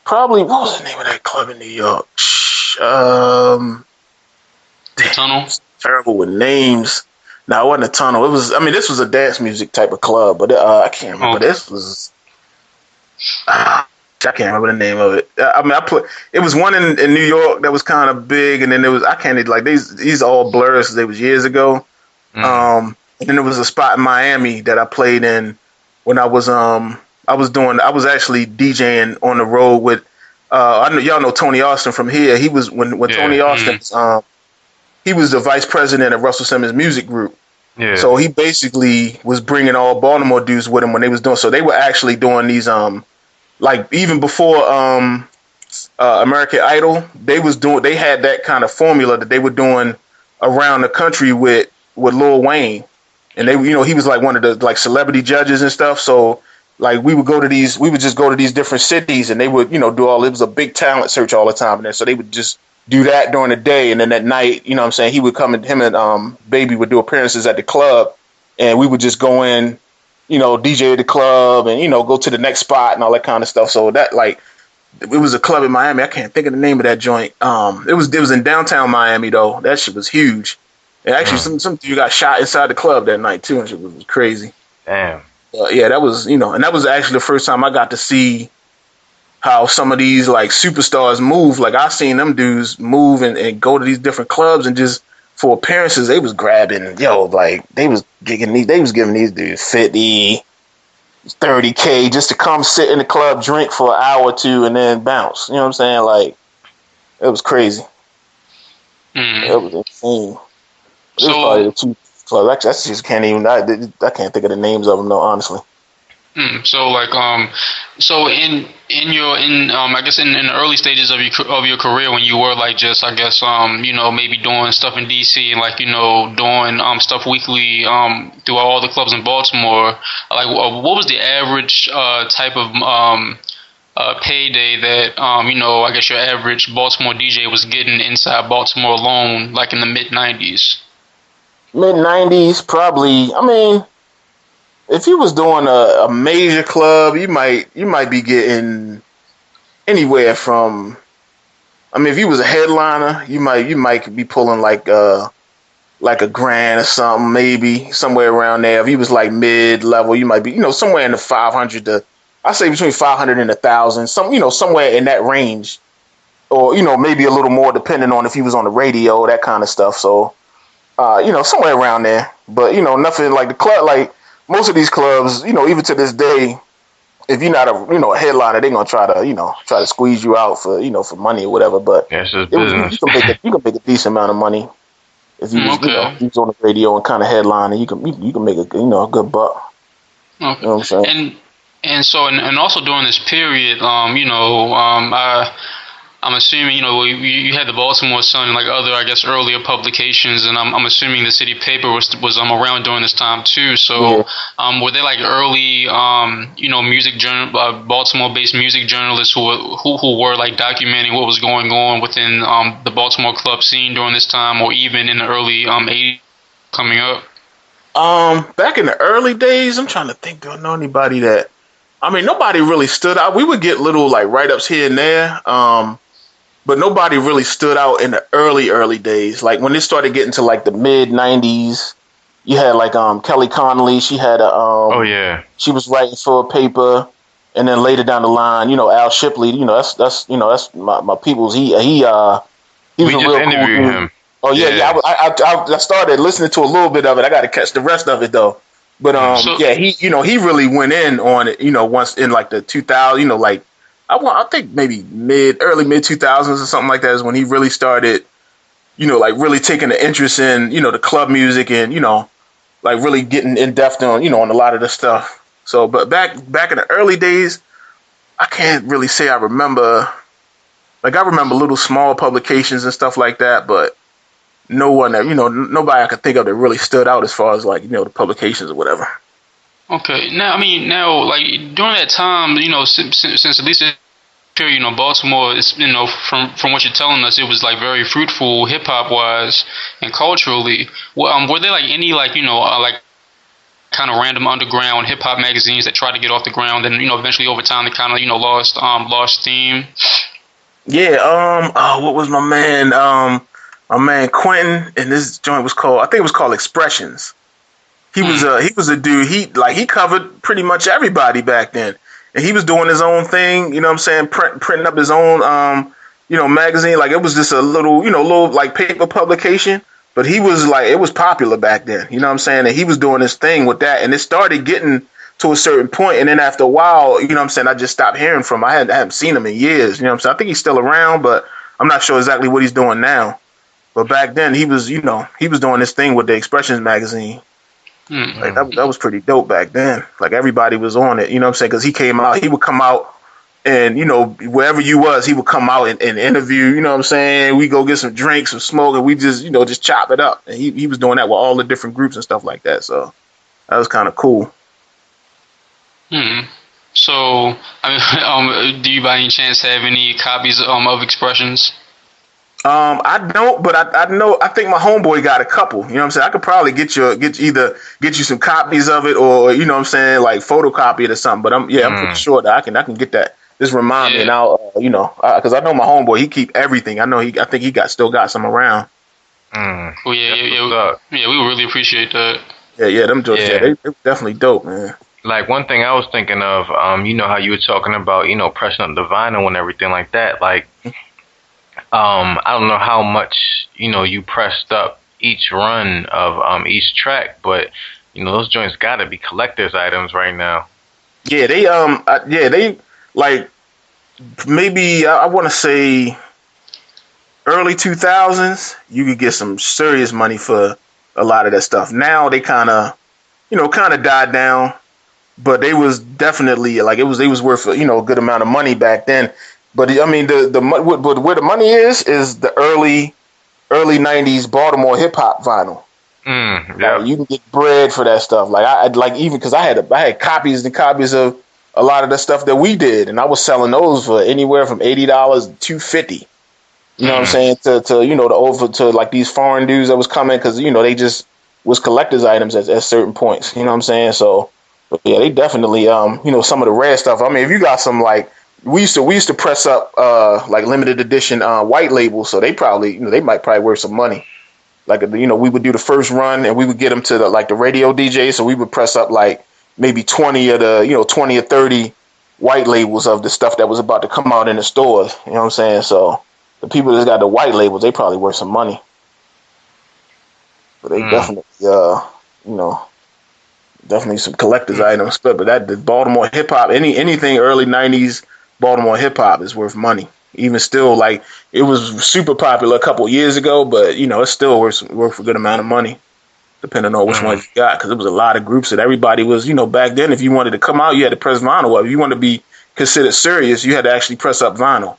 Probably, what was the name of that club in New York? Tunnel? Terrible with names. No, it wasn't a Tunnel. It was, I mean, this was a dance music type of club, but I can't remember. This was, I can't remember the name of it. I mean, it was one in New York that was kind of big, and then there was, I can't, like, these all blurs, they was years ago. And then there was a spot in Miami that I played in when I was actually DJing on the road with I know y'all know Tony Austin from here. He was when Tony Austin he was the vice president of Russell Simmons Music Group. Yeah. So he basically was bringing all Baltimore dudes with him when they was doing. So they were actually doing these like even before American Idol, they had that kind of formula that they were doing around the country with Lil Wayne. And they, you know, he was like one of the like celebrity judges and stuff. So like we would just go to these different cities, and they would, you know, it was a big talent search all the time. And so they would just do that during the day, and then at night, you know what I'm saying, he would come and him and Baby would do appearances at the club, and we would just go in, you know, DJ at the club, and, you know, go to the next spot and all that kind of stuff. So that, like, it was a club in Miami. I can't think of the name of that joint. It was in downtown Miami though. That shit was huge. And actually, some dude got shot inside the club that night too, and shit was crazy. Damn. Yeah, that was, you know, and that was actually the first time I got to see how some of these like superstars move. Like I seen them dudes move and go to these different clubs, and just for appearances, they was grabbing, like they was giving these dudes 50, 30K just to come sit in the club, drink for an hour or two, and then bounce. You know what I'm saying? Like, it was crazy. It was insane. So, this is probably the two clubs. Actually, I just can't even. I can't think of the names of them though, honestly. So like so in I guess in the early stages of your career, when you were like just, I guess, you know, maybe doing stuff in DC and, like, you know, doing stuff weekly through all the clubs in Baltimore, like what was the average type of payday that you know, I guess your average Baltimore DJ was getting inside Baltimore alone, like in the mid-90s? Mid-90s, probably. I mean, if you was doing a major club, you might be getting anywhere from, I mean, if you was a headliner, you might be pulling like a grand or something, maybe somewhere around there. If you was like mid-level, you might be, you know, somewhere in the 500 to, I say between 500 and 1,000, somewhere in that range, or, you know, maybe a little more depending on if you was on the radio, that kind of stuff. So, you know, somewhere around there. But, you know, nothing like the club, like most of these clubs, you know, even to this day, if you're not a headliner, they're gonna try to squeeze you out for, you know, for money or whatever. But yeah, it's just business. You can make a decent amount of money if you was, you know, you was on the radio and kind of headlining. You can make a good buck. Okay. You know what I'm saying? And so and also during this period, you know, I'm assuming, you had the Baltimore Sun and like other, I guess, earlier publications, and I'm assuming the city paper was around during this time too. So, were there like early, music Baltimore-based music journalists who were like documenting what was going on within the Baltimore club scene during this time, or even in the early 80s coming up? Back in the early days, I'm trying to think. Do I know anybody that? I mean, nobody really stood out. We would get little like write-ups here and there, but nobody really stood out in the early days. Like when it started getting to like the mid '90s, you had like Kelly Connolly. She had she was writing for a paper, and then later down the line, Al Shipley. That's my people's. He was a real cool dude. Him. Oh yeah. I started listening to a little bit of it. I got to catch the rest of it though. But he really went in on it. Once in like the 2000. I think maybe early mid 2000s or something like that is when he really started. Like really taking an interest in the club music and like really getting in depth on on a lot of the stuff. So, but back in the early days, I can't really say I remember. Like I remember little small publications and stuff like that, but. No one that nobody I could think of that really stood out as far as like the publications or whatever. Okay, now like during that time, since at least here, Baltimore is from what you're telling us, it was like very fruitful hip hop wise and culturally. Were there like any like like kind of random underground hip hop magazines that tried to get off the ground and eventually over time they kind of lost steam? Yeah. What was my man? My man Quentin, and this joint was called, I think it was called Expressions. He was a dude. He covered pretty much everybody back then, and he was doing his own thing. You know what I'm saying? Printing up his own magazine. Like it was just a little like paper publication, but he was like it was popular back then. You know what I'm saying? And he was doing his thing with that, and it started getting to a certain point, and then after a while, you know what I'm saying, I just stopped hearing from him. I haven't seen him in years. You know what I'm saying? I think he's still around, but I'm not sure exactly what he's doing now. But back then, he was doing this thing with the Expressions magazine. Mm-hmm. Like that was pretty dope back then. Like everybody was on it, you know what I'm saying? Because he would come out, and wherever you was, he would come out and interview. You know what I'm saying? We go get some drinks, some smoke, and we just chop it up. And he was doing that with all the different groups and stuff like that. So that was kind of cool. Hmm. So, do you by any chance have any copies of Expressions? I don't, but I know. I think my homeboy got a couple. You know what I'm saying? I could probably get you some copies of it, or you know what I'm saying, like photocopy it or something. But I'm pretty sure that I can get that. Just remind me, and I'll because I know my homeboy. He keep everything. I think he still got some around. Well, we really appreciate that. Yeah, them jokes. Yeah, they definitely dope, man. Like one thing I was thinking of, how you were talking about, pressing up the vinyl and everything like that, like. I don't know how much you pressed up each run of each track, but those joints gotta be collector's items right now. Yeah, they like maybe I want to say early 2000s. You could get some serious money for a lot of that stuff. Now they kind of died down, but they was definitely like it was worth a good amount of money back then. But I mean, where the money is the early 90s Baltimore Hip-Hop vinyl. Yeah, you can get bread for that stuff. Like I'd like even because I had copies and copies of a lot of the stuff that we did, and I was selling those for anywhere from $80 to $250. You know what I'm saying? To like these foreign dudes that was coming because they just was collector's items at certain points. You know what I'm saying? So yeah, they definitely some of the rare stuff. I mean, if you got some like. We used to press up like limited edition white labels, so they probably they might worth some money. Like we would do the first run and we would get them to the radio DJ, so we would press up like maybe 20 of the 20 or 30 white labels of the stuff that was about to come out in the stores. You know what I'm saying? So the people that got the white labels, they probably worth some money. But they definitely definitely some collector's items. But that the Baltimore hip hop, anything early 90s. Baltimore hip-hop is worth money. Even still, like, it was super popular a couple years ago, but, it's still worth a good amount of money, depending on which one you got, because there was a lot of groups that everybody was, back then, if you wanted to come out, you had to press vinyl up. If you wanted to be considered serious, you had to actually press up vinyl.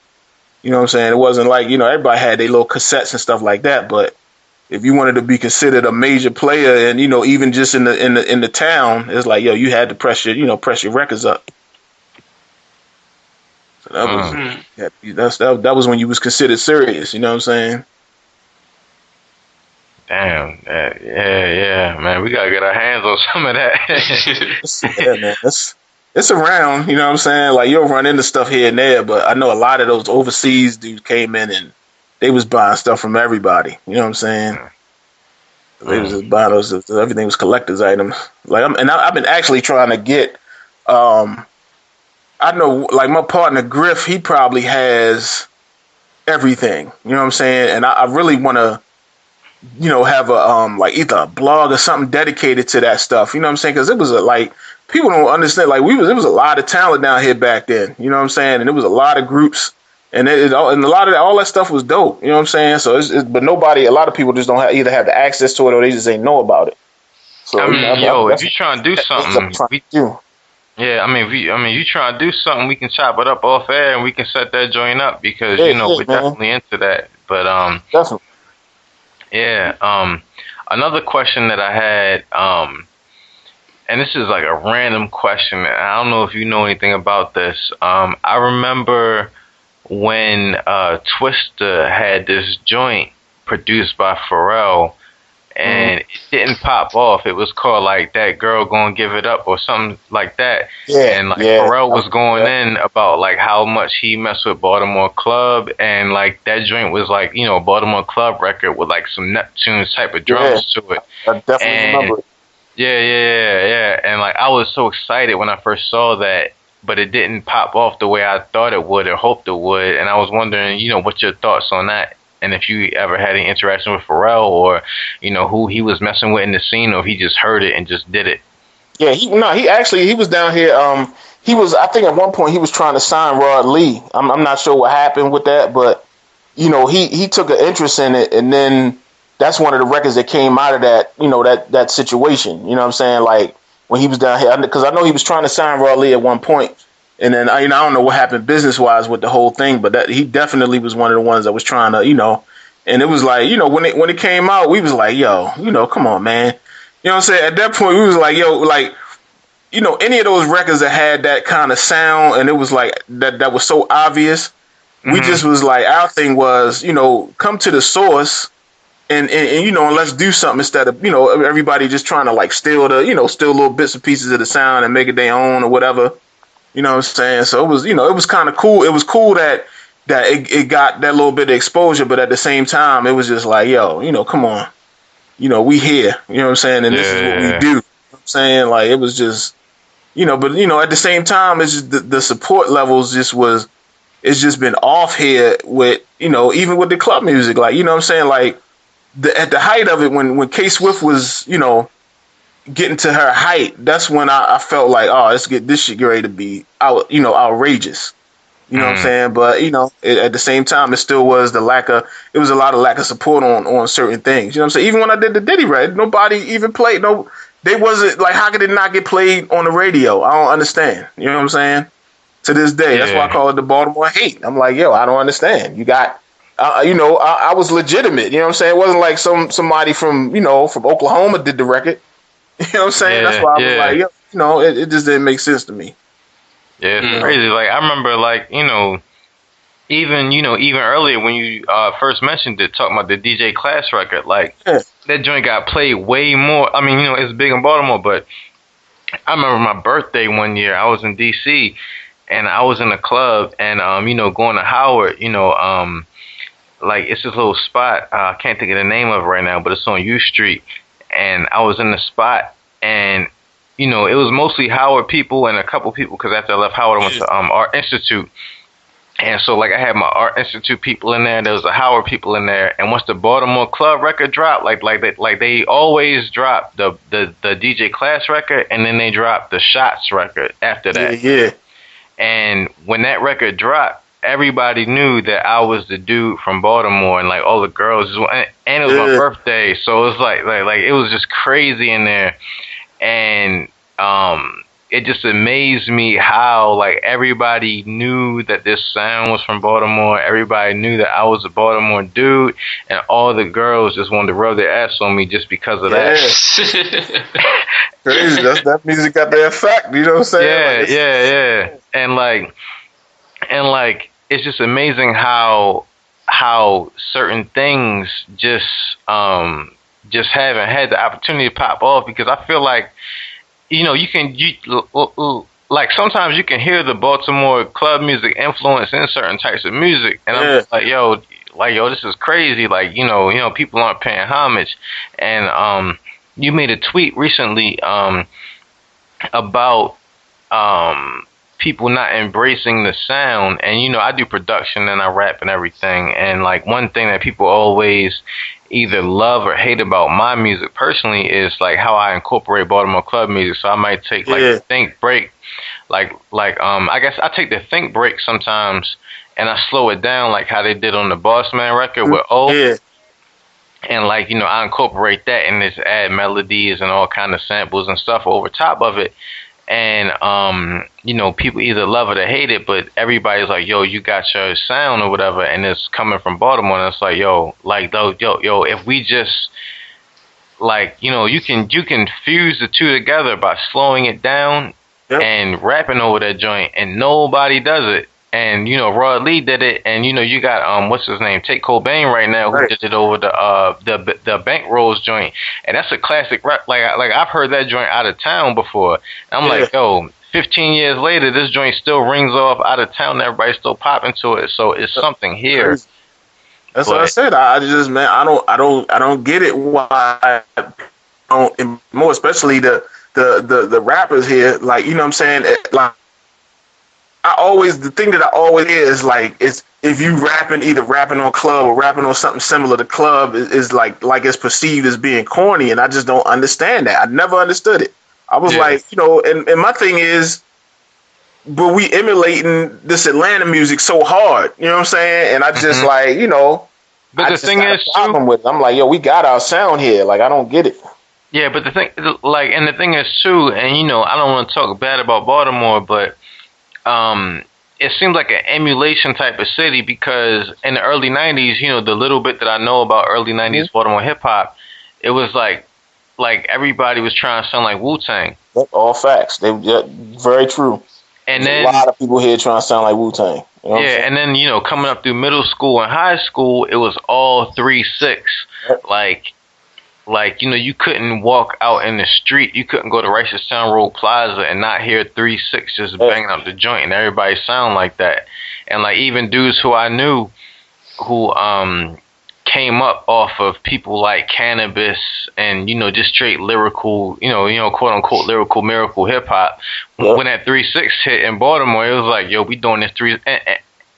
You know what I'm saying? It wasn't like, everybody had their little cassettes and stuff like that, but if you wanted to be considered a major player and, even just in the town, it's like, you had to press your records up. So that was when you was considered serious, you know what I'm saying? Damn, yeah, man. We gotta get our hands on some of that. Yeah, man. It's around, you know what I'm saying? Like, you'll run into stuff here and there, but I know a lot of those overseas dudes came in and they was buying stuff from everybody. You know what I'm saying? They was just buying those. Everything was collector's items. Like, I've been actually trying to get. I know, like, my partner Griff, he probably has everything. You know what I'm saying? And I really want to, have a like either a blog or something dedicated to that stuff. You know what I'm saying? Because it was people don't understand. Like, it was a lot of talent down here back then. You know what I'm saying? And it was a lot of groups. And and a lot of all that stuff was dope. You know what I'm saying? So but a lot of people just don't either have the access to it or they just ain't know about it. So I mean, if you're trying to do something, you trying to do something, we can chop it up off air and we can set that joint up because we're definitely into that. But definitely. Yeah. Another question that I had, and this is like a random question. I don't know if you know anything about this. I remember when Twista had this joint produced by Pharrell, and it didn't pop off. It was called like That Girl Gonna Give It Up or something like that. Yeah, and Pharrell was going in about like how much he messed with Baltimore Club, and like that joint was like, a Baltimore Club record with like some Neptunes type of drums to it. I definitely remember it. Yeah. And like I was so excited when I first saw that, but it didn't pop off the way I thought it would or hoped it would. And I was wondering, what's your thoughts on that? And if you ever had any interaction with Pharrell or, who he was messing with in the scene, or if he just heard it and just did it. Yeah, he was down here. I think at one point he was trying to sign Rod Lee. I'm not sure what happened with that, but, he took an interest in it. And then that's one of the records that came out of that, that situation. You know what I'm saying? Like when he was down here, because I know he was trying to sign Rod Lee at one point. And then, I don't know what happened business-wise with the whole thing, but he definitely was one of the ones that was trying to, and it was like, when it came out, we was like, yo, come on, man. You know what I'm saying? At that point, we was like, yo, like, any of those records that had that kind of sound, and it was like, that was so obvious, we just was like, our thing was, come to the source, and let's do something instead of, everybody just trying to, like, steal little bits and pieces of the sound and make it their own or whatever. You know what I'm saying? So it was, it was kind of cool. It was cool that it got that little bit of exposure, but at the same time, it was just like, yo, come on. We here. You know what I'm saying? And this is what we do. You know what I'm saying? Like, it was just, but, at the same time, it's just the support levels it's just been off here with, even with the club music. Like, you know what I'm saying? Like, at the height of it, when K-Swift was, getting to her height, that's when I felt like, this shit ready to be outrageous. You know what I'm saying? But at the same time, it still was a lot of lack of support on certain things. You know what I'm saying? Even when I did the Diddy record, nobody even played. They wasn't like, how could it not get played on the radio? I don't understand. You know what I'm saying? To this day, that's why I call it the Baltimore hate. I'm like, yo, I don't understand. You got. I was legitimate. You know what I'm saying? It wasn't like somebody from from Oklahoma did the record. You know what I'm saying? That's why I was like, it just didn't make sense to me. Yeah, it's crazy. Like, I remember, like, even earlier when you first mentioned it, talking about the DJ Class record, like, that joint got played way more. I mean, it's big in Baltimore, but I remember my birthday one year, I was in D.C., and I was in a club, and, going to Howard, like, it's this little spot, I can't think of the name of it right now, but it's on U Street. And I was in the spot, and it was mostly Howard people and a couple people, because after I left Howard, I went to Art Institute, and so like I had my Art Institute people in there. There was a Howard people in there, and once the Baltimore Club record dropped, like they always drop the DJ Class record, and then they drop the Shots record after that. Yeah. And when that record dropped, everybody knew that I was the dude from Baltimore, and like all the girls, and it was my birthday, so it was like it was just crazy in there, and it just amazed me how like everybody knew that this sound was from Baltimore. Everybody knew that I was a Baltimore dude, and all the girls just wanted to rub their ass on me just because of that. Crazy. That music got the effect. You know what I'm saying? Yeah. And like it's just amazing how certain things just haven't had the opportunity to pop off, because I feel like, you know, like sometimes you can hear the Baltimore club music influence in certain types of music, and I'm just like, yo, this is crazy. Like, you know, people aren't paying homage. And you made a tweet recently about people not embracing the sound, and you know, I do production and I rap and everything, and like one thing that people always either love or hate about my music personally is like how I incorporate Baltimore club music. So I might take like a think break, like I guess I take the think break sometimes and I slow it down like how they did on the Boss Man record with O. And like, you know, I incorporate that and just add melodies and all kind of samples and stuff over top of it. And you know, people either love it or hate it, but everybody's like, yo, you got your sound or whatever, and it's coming from Baltimore. And it's like, yo, if we just like, you know, you can fuse the two together by slowing it down and rapping over that joint, and nobody does it. And you know, Rod Lee did it, and you know, you got what's his name, Tate Cobain right now, who did it over the Bankrolls joint, and that's a classic rap. Like I've heard that joint out of town before. And I'm like, yo, 15 years later, this joint still rings off out of town. And everybody's still popping to it, so it's something here. That's what I said. I just, man, I don't get it. Why? More especially the rappers here, like, you know what I'm saying, like. The thing that I always hear is like, it's if you either rapping on club or rapping on something similar to club is like it's perceived as being corny, and I just don't understand that. I never understood it. I was like, you know, and my thing is, but we emulating this Atlanta music so hard, you know what I'm saying? And I just like, you know, but the thing is, problem with it. I'm like, yo, we got our sound here. Like, I don't get it. Yeah, but the thing is too, and you know, I don't want to talk bad about Baltimore, but it seems like an emulation type of city, because in the early 90s, you know, the little bit that I know about early 90s Baltimore hip-hop, it was like everybody was trying to sound like Wu-Tang. All facts. Very true. And There's then a lot of people here trying to sound like Wu-Tang. You know and then, you know, coming up through middle school and high school, it was all 3-6. Like, you know, you couldn't walk out in the street. You couldn't go to Ricerstown Road Plaza and not hear 3-6 just banging up the joint, and everybody sound like that. And like even dudes who I knew who came up off of people like Cannabis and, you know, just straight lyrical, you know, quote unquote lyrical miracle hip hop. When that 3-6 hit in Baltimore, it was like, yo, we doing this 3.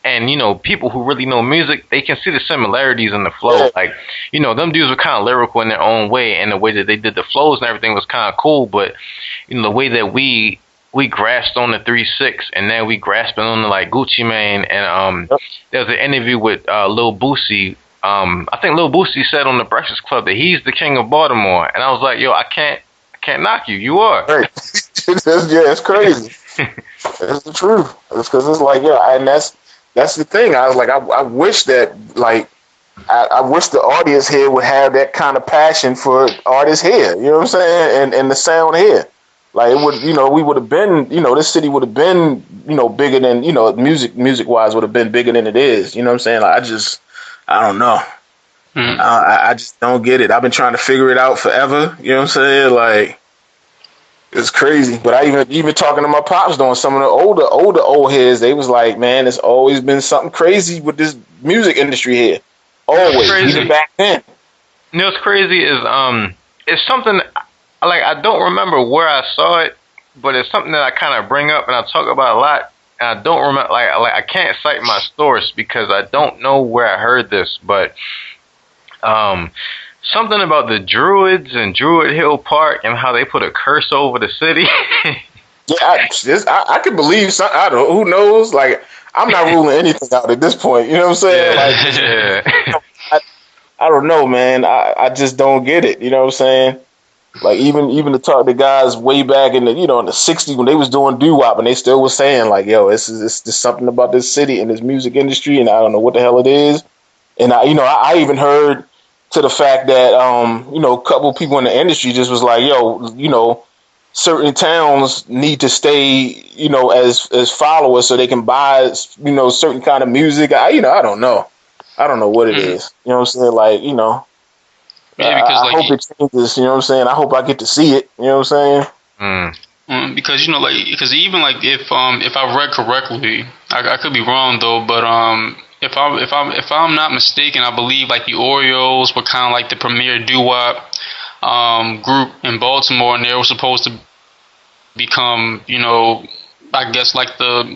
And, you know, people who really know music, they can see the similarities in the flow. Like, you know, them dudes were kind of lyrical in their own way, and the way that they did the flows and everything was kind of cool. But, you know, the way that we grasped on the 3-6, and then we grasping on the, like, Gucci Mane. And there was an interview with Lil Boosie. I think Lil Boosie said on the Breakfast Club that he's the king of Baltimore. And I was like, yo, I can't knock you. You are. Right. It's crazy. That's the truth. It's because it's like, and that's the thing. I was like, I wish that, like, I wish the audience here would have that kind of passion for artists here. You know what I'm saying? And the sound here. Like, it would, you know, we would have been, you know, this city would have been, you know, bigger than, you know, music wise would have been bigger than it is. You know what I'm saying? Like, I don't know. I just don't get it. I've been trying to figure it out forever. You know what I'm saying? Like, it's crazy. But I even talking to my pops doing some of the older old heads, they was like, man, it's always been something crazy with this music industry here. Always. Even back then. You know what's crazy is it's something like I don't remember where I saw it, but it's something that I kind of bring up and I talk about a lot. And I don't remember, like I can't cite my source because I don't know where I heard this, but something about the Druids and Druid Hill Park and how they put a curse over the city. I can believe something. I don't. Who knows? Like, I'm not ruling anything out at this point. You know what I'm saying? Like, I don't know, man. I just don't get it. You know what I'm saying? Like even to talk to guys way back in the in the '60s when they was doing doo-wop, and they still was saying like, yo, it's just something about this city and this music industry, and I don't know what the hell it is. And I even heard to the fact that a couple people in the industry just was like, yo, certain towns need to stay, as followers so they can buy, certain kind of music. I don't know. I don't know what it is. You know what I'm saying? like Yeah, because I hope it changes. You know what I'm saying? I hope I get to see it. You know what I'm saying? Because because even like if I read correctly, I could be wrong though, but if I'm not mistaken, I believe like the Orioles were kind of like the premier doo-wop group in Baltimore, and they were supposed to become, I guess like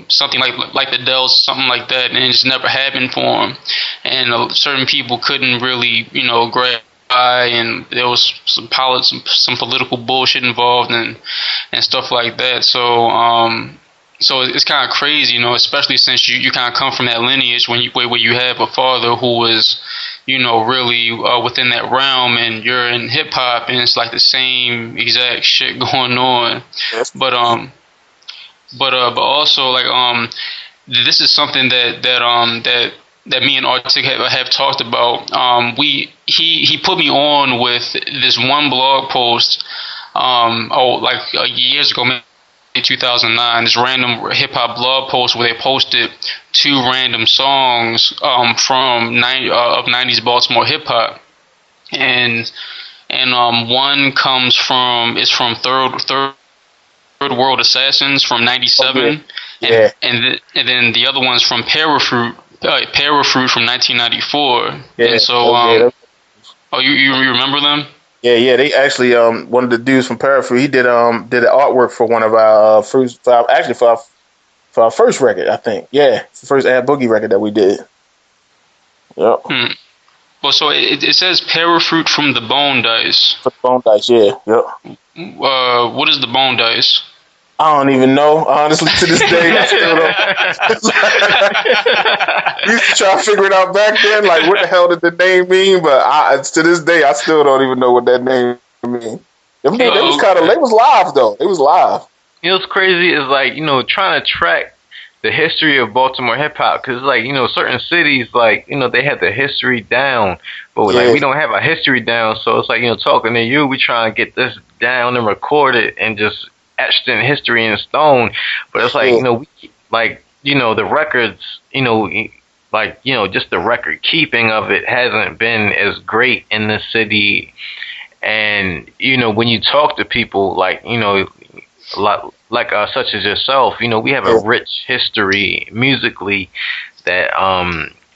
something like the Dells or something like that, and it just never happened for them. And certain people couldn't really, grab by, and there was some political bullshit involved and stuff like that. So it's kind of crazy, especially since you kind of come from that lineage where you have a father who was, really within that realm, and you're in hip hop, and it's like the same exact shit going on. But also like this is something that me and Arctic have talked about. He put me on with this one blog post like years ago, maybe 2009, this random hip hop blog post where they posted 2 random songs from 90s Baltimore hip hop, and one is from Third World Assassins from '97, and then the other one's from Parafruit from 1994. And so you remember them? Yeah, they actually one of the dudes from Parafruit, he did the artwork for one of our for our first record, I think. Yeah, the first Ad Boogie record that we did. Yep. Well, so it says Parafruit from the Bone Dice. For the Bone Dice, yeah. Yep. What is the Bone Dice? I don't even know. Honestly, to this day, I still don't. We used to try to figure it out back then, like what the hell did the name mean? But to this day, I still don't even know what that name means. They was live though. It was live. What's crazy is like trying to track the history of Baltimore hip hop, because like certain cities like they have the history down, but like we don't have a history down. So it's like talking to you, we try to get this down and record it and just etched in history in stone. But it's like the records, just the record keeping of it hasn't been as great in the city. And when you talk to people like such as yourself, we have a rich history musically that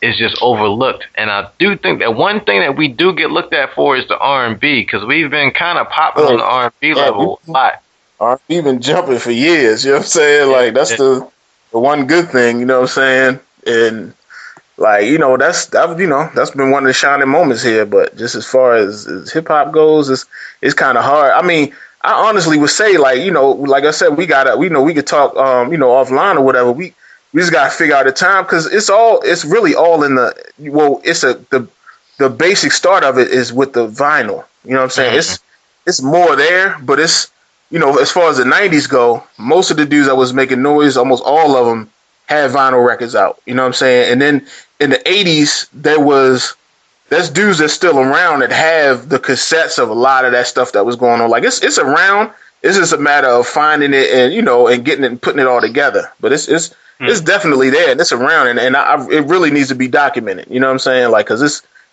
is just overlooked. And I do think that one thing that we do get looked at for is the R&B, because we've been kind of popping on the R&B level a lot. R&B been jumping for years, you know what I'm saying? Like that's the one good thing, you know what I'm saying? And like, that's been one of the shining moments here. But just as far as hip hop goes, it's kind of hard. I mean, I honestly would say, like, like I said, we could talk, offline or whatever. We just gotta figure out the time, because it's really all in the basic start of it is with the vinyl. You know what I'm saying? Mm-hmm. It's more there, but it's, as far as the 90s go, most of the dudes that was making noise, almost all of them had vinyl records out. You know what I'm saying? And then in the 80s, there's dudes that's still around that have the cassettes of a lot of that stuff that was going on. Like it's around. It's just a matter of finding it and and getting it and putting it all together. But it's definitely there and it's around, and it really needs to be documented. You know what I'm saying? Like, because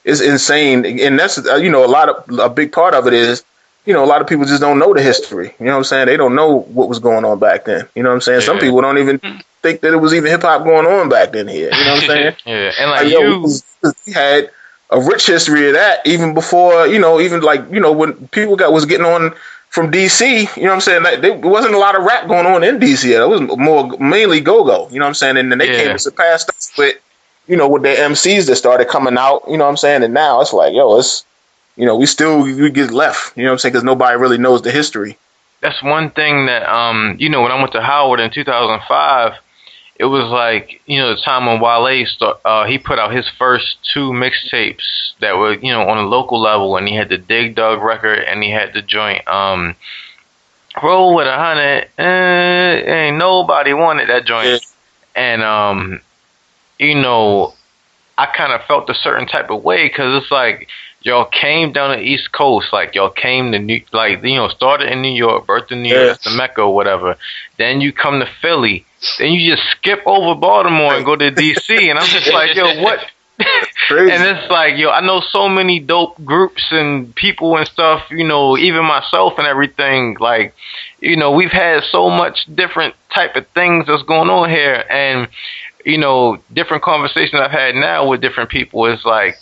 it's insane, and that's a big part of it is a lot of people just don't know the history. You know what I'm saying? They don't know what was going on back then. You know what I'm saying? Yeah. Some people don't even think that it was even hip hop going on back then here. You know what I'm saying? Yeah, and like we had a rich history of that even before, when people was getting on from DC, you know what I'm saying? Like, there wasn't a lot of rap going on in DC. It was mainly go-go, you know what I'm saying? And then they came and surpassed us with, with their MCs that started coming out, you know what I'm saying? And now it's like, we get left, you know what I'm saying? Because nobody really knows the history. That's one thing that, when I went to Howard in 2005, it was like, you know, the time when Wale he put out his first 2 mixtapes that were, you know, on a local level, and he had the Dig Dug record and he had the joint Roll with 100. Ain't nobody wanted that joint. Yeah. And you know, I kind of felt a certain type of way because it's like y'all came down the East Coast, like y'all came to started in New York, birthed in New York, that's the Mecca or whatever. Then you come to Philly, then you just skip over Baltimore and go to DC, and I'm just like, yo, what? And it's like, yo, I know so many dope groups and people and stuff, you know, even myself and everything. Like, you know, we've had so much different type of things that's going on here, and you know, different conversations I've had now with different people is like,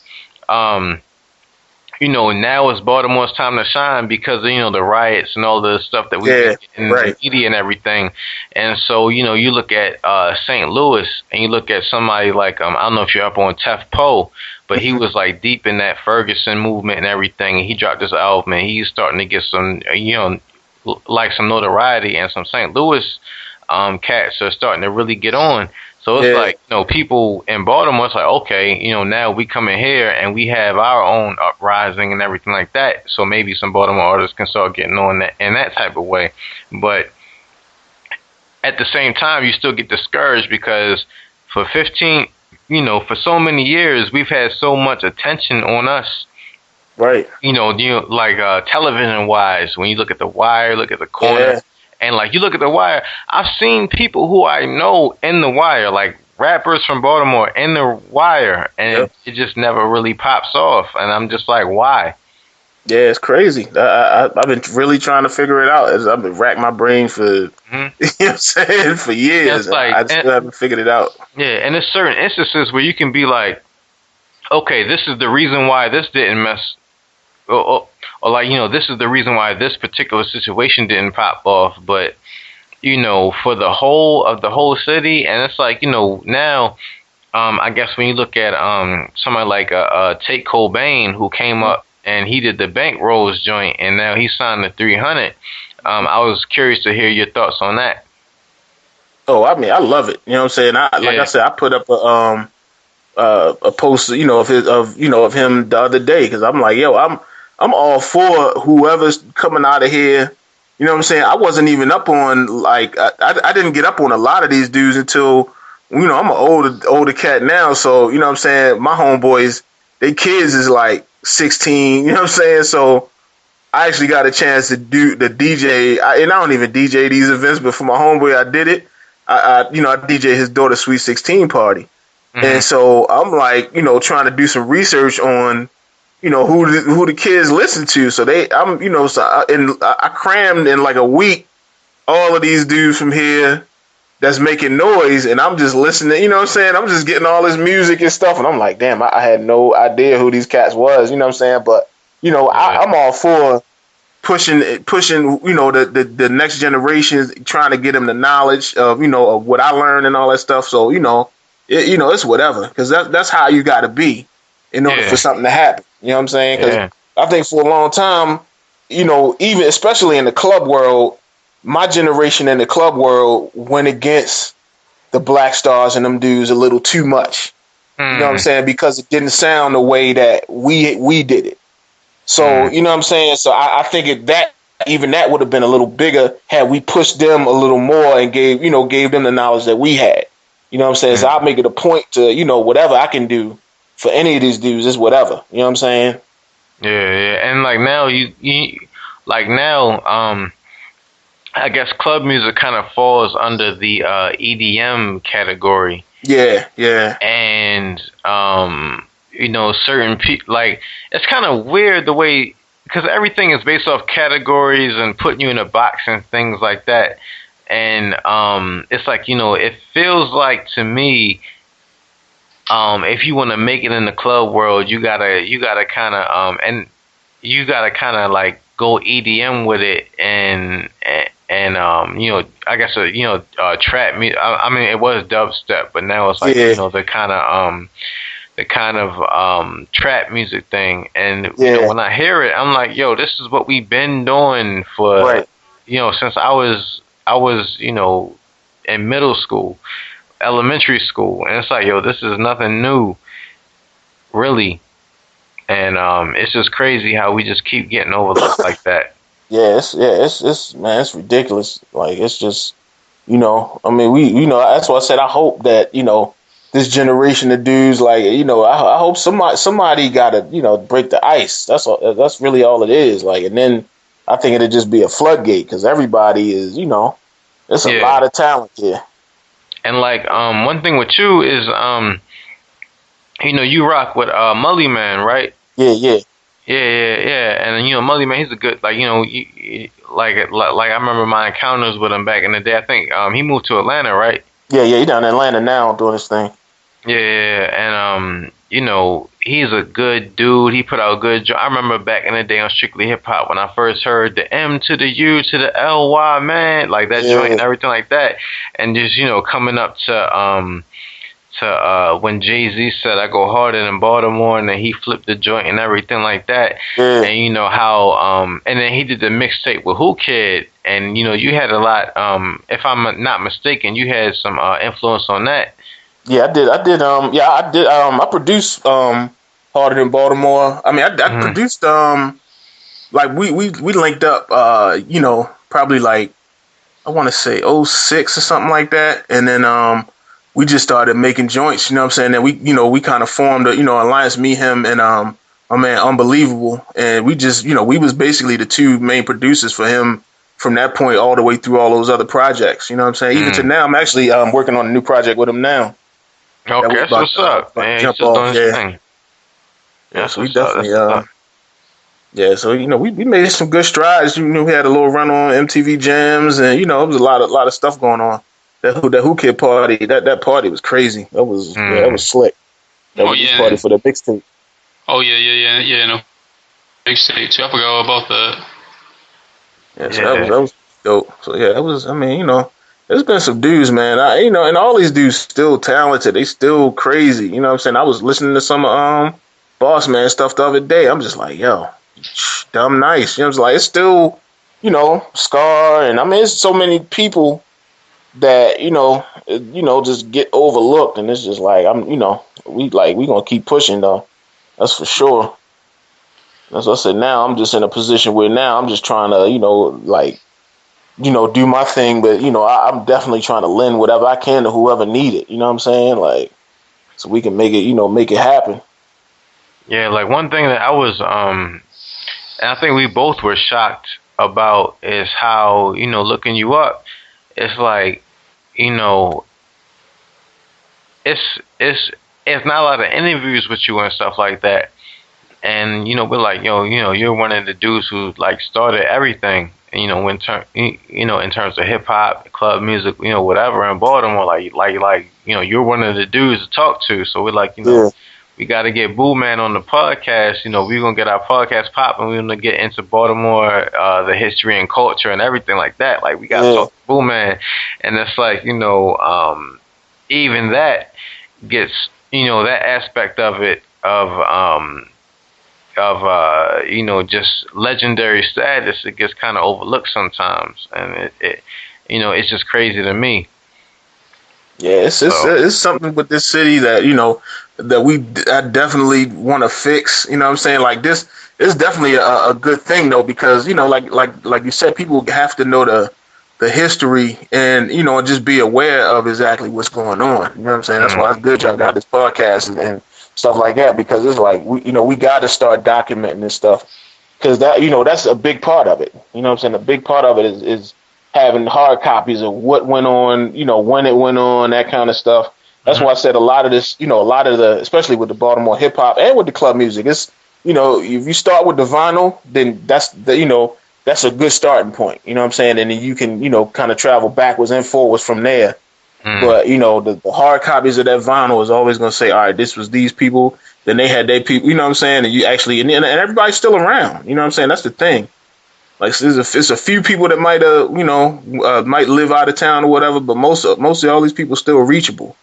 you know, now it's Baltimore's time to shine because of, you know, the riots and all the stuff that we get in the media and everything. And so, you know, you look at St. Louis and you look at somebody like, I don't know if you're up on Tef Poe, but he was like deep in that Ferguson movement and everything. And he dropped this album and he's starting to get some, you know, like some notoriety, and some St. Louis cats are starting to really get on. So it's like, you know, people in Baltimore, it's like, okay, you know, now we come in here and we have our own uprising and everything like that. So maybe some Baltimore artists can start getting on that in that type of way. But at the same time, you still get discouraged because for for so many years, we've had so much attention on us. Right. You know, like television wise, when you look at The Wire, look at The Corner. Yeah. And like you look at The Wire, I've seen people who I know in The Wire, like rappers from Baltimore in The Wire, and it just never really pops off. And I'm just like, why? Yeah, it's crazy. I've been really trying to figure it out. I've been racking my brain for you know what I'm saying, for years. Like, I still haven't figured it out. Yeah, and there's certain instances where you can be like, okay, this is the reason why this didn't mess. Or like, you know, this is the reason why this particular situation didn't pop off, but you know, for the whole of the whole city, and it's like, you know, now, I guess when you look at somebody like Tate Cobain, who came up and he did the Bankrolls joint, and now he signed the 300. I was curious to hear your thoughts on that. Oh, I mean, I love it. You know what I'm saying? Like I said, I put up a post, you know, of him the other day because I'm like, yo, I'm all for whoever's coming out of here. You know what I'm saying? I wasn't even up on, like, I didn't get up on a lot of these dudes until, you know, I'm an older cat now. So, you know what I'm saying? My homeboys, they kids is like 16, you know what I'm saying? So I actually got a chance to do the DJ. And I don't even DJ these events, but for my homeboy, I did it. I DJ his daughter's Sweet 16 party. Mm-hmm. And so I'm like, you know, trying to do some research on, you know, who the kids listen to. So I crammed in like a week all of these dudes from here that's making noise, and I'm just listening. You know what I'm saying? I'm just getting all this music and stuff, and I'm like, damn, I had no idea who these cats was. You know what I'm saying? But you know, I'm all for pushing. You know, the next generations, trying to get them the knowledge of, you know, of what I learned and all that stuff. So you know, it's whatever, because that's how you got to be in order for something to happen. You know what I'm saying? Because I think for a long time, you know, even especially in the club world, my generation in the club world went against the Black Stars and them dudes a little too much. You know what I'm saying? Because it didn't sound the way that we did it. So, you know what I'm saying? So I think that would have been a little bigger had we pushed them a little more and gave them the knowledge that we had. You know what I'm saying? So I'll make it a point to, you know, whatever I can do for any of these dudes is whatever. You know what I'm saying? Yeah. And like now I guess club music kind of falls under the EDM category. Yeah. And you know, certain people, like, it's kind of weird the way, because everything is based off categories and putting you in a box and things like that. And it's like, you know, it feels like to me, if you want to make it in the club world, you gotta kind of like go EDM with it, and you know, I guess trap music. I mean, it was dubstep, but now it's like you know, the kind of trap music thing. And you know, when I hear it, I'm like, yo, this is what we've been doing for you know, since I was you know, in middle school. elementary school, and it's like, yo, this is nothing new, really. And it's just crazy how we just keep getting overlooked like that. It's man, it's ridiculous. Like, it's just, I mean, that's why I said I hope that, this generation of dudes, like, I hope somebody got to, break the ice. That's all. That's really all it is. Like, and then I think it'd just be a floodgate because everybody is, there's a lot of talent here. And like, one thing with you is, you rock with Mully Man, right? Yeah. And Mully Man, he's a good, like, like I remember my encounters with him back in the day. I think he moved to Atlanta, right? Yeah, he's down in Atlanta now doing his thing. Yeah, and he's a good dude. He put out good. I remember back in the day on Strictly Hip Hop when I first heard the M to the U to the LY, man, like that joint and everything like that, and just coming up to when Jay-Z said I go harder than Baltimore, and then he flipped the joint and everything like that. And how and then he did the mixtape with Who Kid, and you had a lot, if I'm not mistaken, you had some influence on that. Yeah, I did. I produced Harder Than Baltimore. I mean, I produced like we linked up probably like I want to say 06 or something like that, and then we just started making joints, you know what I'm saying? And we kind of formed a, alliance, me, him, and my man Unbelievable. And we just, we was basically the two main producers for him from that point all the way through all those other projects, you know what I'm saying? Even to now, I'm actually working on a new project with him now. Okay, that's what's up, man. He's still doing his thing. Yeah, so we definitely, so, we made some good strides. We had a little run on MTV Jams, and, it was a lot of stuff going on. That Who Kid party, that party was crazy. That was that was slick. That was the party for the mixtape. Oh yeah. No, mixtape too. I forgot all about that. Yeah, so that was dope. So yeah, that was. I mean, there's been some dudes, man. And all these dudes still talented. They still crazy. You know what I'm saying? I was listening to some Boss Man stuff the other day. I'm just like, yo, dumb nice. You know, like it's still, Scar, and I mean, it's so many people that just get overlooked, and it's just like we gonna keep pushing though. That's for sure. That's what I said. Now I'm just in a position where now I'm just trying to do my thing, but I'm definitely trying to lend whatever I can to whoever need it. You know what I'm saying? Like, so we can make it make it happen. Yeah, like one thing that I was and I think we both were shocked about is how looking you up. It's like, it's not a lot of interviews with you and stuff like that. And, we're like, you're one of the dudes who like started everything, in terms of hip hop, club music, whatever in Baltimore, you're one of the dudes to talk to. So we're like, we got to get Booman on the podcast. We're going to get our podcast popping. We're going to get into Baltimore, the history and culture and everything like that. Like, we got to talk to Booman. And it's like, even that gets, that aspect of it, just legendary status, it gets kind of overlooked sometimes. And it's just crazy to me. Yeah, it's something with this city that that I definitely want to fix. You know what I'm saying? Like this is definitely a good thing though, because like you said, people have to know the history and just be aware of exactly what's going on. You know what I'm saying? That's why it's good y'all got this podcast and stuff like that, because it's like we got to start documenting this stuff, because that that's a big part of it. You know what I'm saying? A big part of it is having hard copies of what went on, when it went on, that kind of stuff. That's why I said a lot of this, especially with the Baltimore hip-hop and with the club music, it's, if you start with the vinyl, then that's a good starting point. You know what I'm saying? And then you can, kind of travel backwards and forwards from there. But, the hard copies of that vinyl is always going to say, all right, this was these people, then they had their people, you know what I'm saying? And you actually, and everybody's still around. You know what I'm saying? That's the thing. Like, it's a few people that might might live out of town or whatever, but mostly all these people still reachable.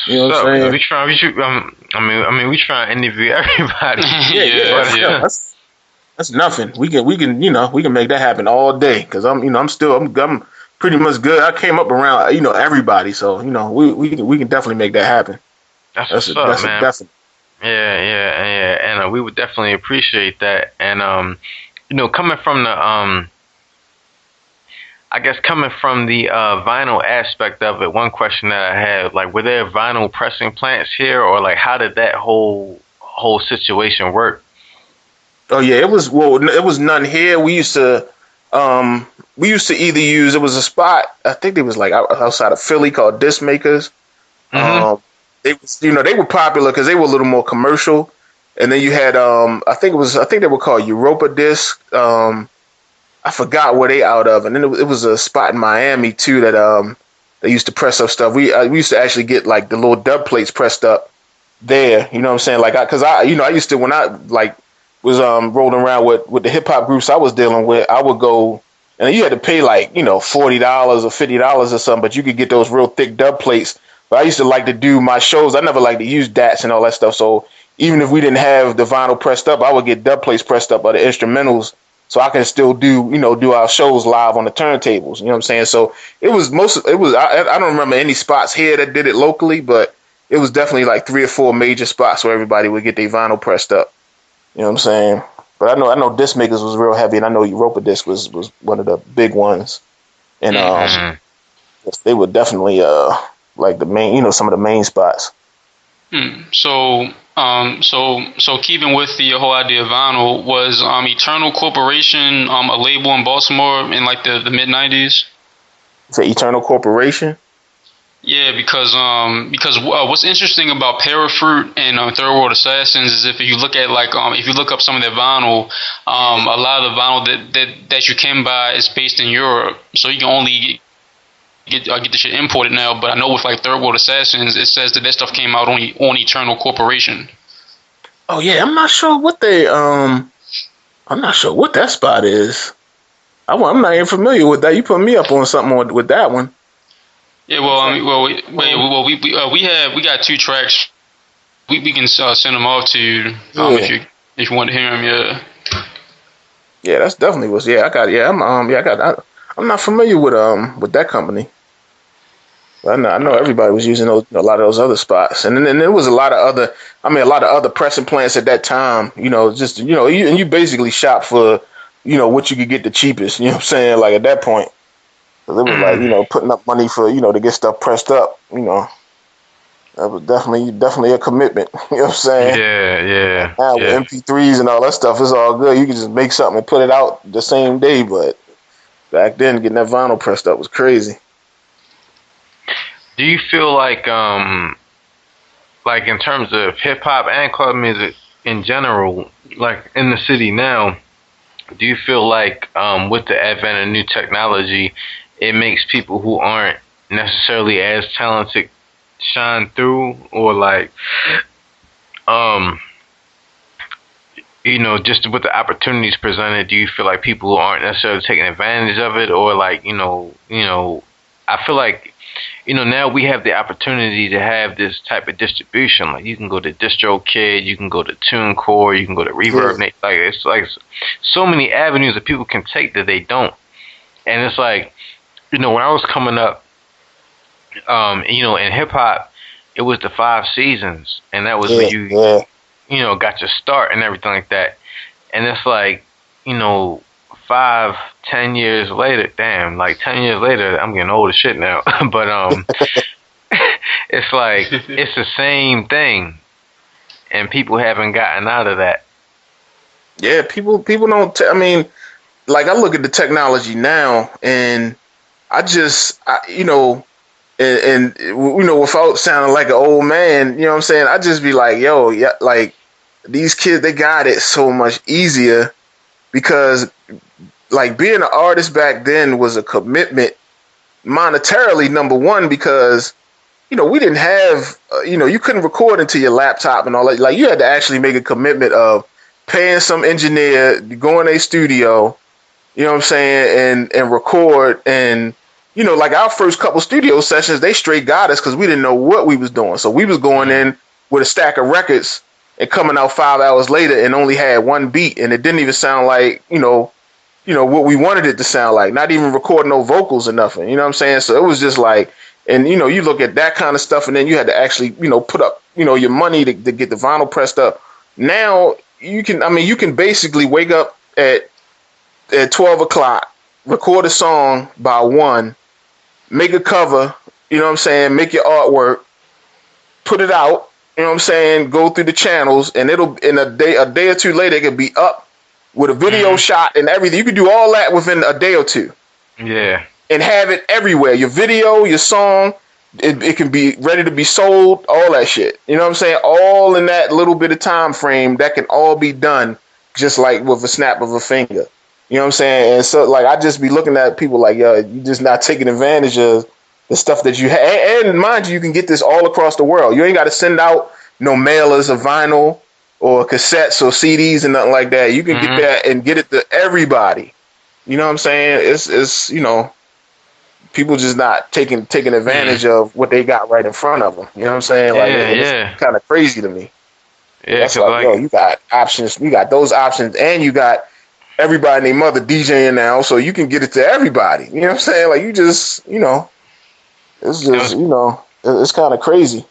You know what I'm saying? We try to interview everybody. Yeah. That's nothing. We can make that happen all day. Cause I'm pretty much good. I came up around, everybody. So, we can definitely make that happen. That's what's up, man. Definitely. Yeah. And we would definitely appreciate that. And, coming from the, I guess coming from the vinyl aspect of it, one question that I had, like, were there vinyl pressing plants here, or like, how did that whole situation work? Oh yeah, it was none here. We used to either use, it was a spot, I think it was like outside of Philly called Disc Makers. Mm-hmm. They were popular because they were a little more commercial. And then you had I think they were called Europa Disc. I forgot where they out of, and then it was a spot in Miami too that they used to press up stuff. We used to actually get like the little dub plates pressed up there. You know what I'm saying? Like I used to, when I like was rolling around with the hip hop groups I was dealing with, I would go and you had to pay like $40 or $50 or something, but you could get those real thick dub plates. But I used to like to do my shows. I never liked to use DATs and all that stuff. So even if we didn't have the vinyl pressed up, I would get dub plates pressed up by the instrumentals. So I can still do our shows live on the turntables. You know what I'm saying? So I don't remember any spots here that did it locally, but it was definitely like 3 or 4 major spots where everybody would get their vinyl pressed up. You know what I'm saying? But I know Disc Makers was real heavy, and I know Europa Disc was one of the big ones. And they were definitely like the main, some of the main spots. So keeping with the whole idea of vinyl, was Eternal Corporation a label in Baltimore in like the mid-90s? So Eternal Corporation? Yeah, because what's interesting about Parafruit and Third World Assassins is if you look at if you look up some of their vinyl, a lot of the vinyl that you can buy is based in Europe, so you can only get the shit imported now. But I know with like Third World Assassins, it says that stuff came out on Eternal Corporation. Oh yeah, I'm not sure what that spot is. I'm not even familiar with that. You put me up on something with that one. Yeah, we got 2 tracks. We can send them off to you if you want to hear them. Yeah. Yeah, that's definitely was. Yeah, I'm not familiar with that company. I know everybody was using a lot of those other spots, and then there was a lot of other pressing plants at that time. You basically shop for what you could get the cheapest. You know what I'm saying? Like at that point, it was like putting up money for to get stuff pressed up. That was definitely a commitment. You know what I'm saying? Yeah. Now with MP3s and all that stuff, it's all good. You can just make something and put it out the same day. But back then, getting that vinyl pressed up was crazy. Do you feel like in terms of hip hop and club music in general, like in the city now, do you feel like with the advent of new technology, it makes people who aren't necessarily as talented shine through, or like just with the opportunities presented, do you feel like people who aren't necessarily taking advantage of it, or like I feel like now we have the opportunity to have this type of distribution. Like you can go to DistroKid, you can go to TuneCore, you can go to Reverb. Like it's like so many avenues that people can take that they don't. And it's like, when I was coming up, in hip hop, it was the 5 seasons, and that was when you got your start and everything like that. And it's like, 5-10 years later, damn, like 10 years later, I'm getting old as shit now. But it's like it's the same thing, and people haven't gotten out of that. Yeah, people don't. Like I look at the technology now, and I just, and without sounding like an old man, you know what I'm saying? I just be like, yo, yeah, like these kids, they got it so much easier because. Like being an artist back then was a commitment monetarily, number one, because, we didn't have, you couldn't record into your laptop and all that. Like you had to actually make a commitment of paying some engineer, go in a studio, you know what I'm saying, and record. And, like our first couple studio sessions, they straight got us because we didn't know what we was doing. So we was going in with a stack of records and coming out 5 hours later and only had one beat. And it didn't even sound like, what we wanted it to sound like. Not even record no vocals or nothing. You know what I'm saying? So it was just like, and you look at that kind of stuff, and then you had to actually put up your money to get the vinyl pressed up. Now you can basically wake up at 12 o'clock, record a song by 1, make a cover, make your artwork, put it out, go through the channels, and it'll in a day or two later it could be up with a video shot and everything. You can do all that within a day or two. Yeah. And have it everywhere. Your video, your song, it can be ready to be sold, all that shit. You know what I'm saying? All in that little bit of time frame, that can all be done just like with a snap of a finger. You know what I'm saying? And so, like, I just be looking at people like, yo, you just not taking advantage of the stuff that you have. And mind you can get this all across the world. You ain't got to send out no mailers of vinyl or cassettes or CDs and nothing like that. You can get that and get it to everybody. You know what I'm saying? It's people just not taking advantage of what they got right in front of them. You know what I'm saying? Like, it's kind of crazy to me. Yeah, that's like, yo, you got options. You got those options, and you got everybody and their mother DJing now, so you can get it to everybody. You know what I'm saying? Like, you just, it's just, it's kind of crazy.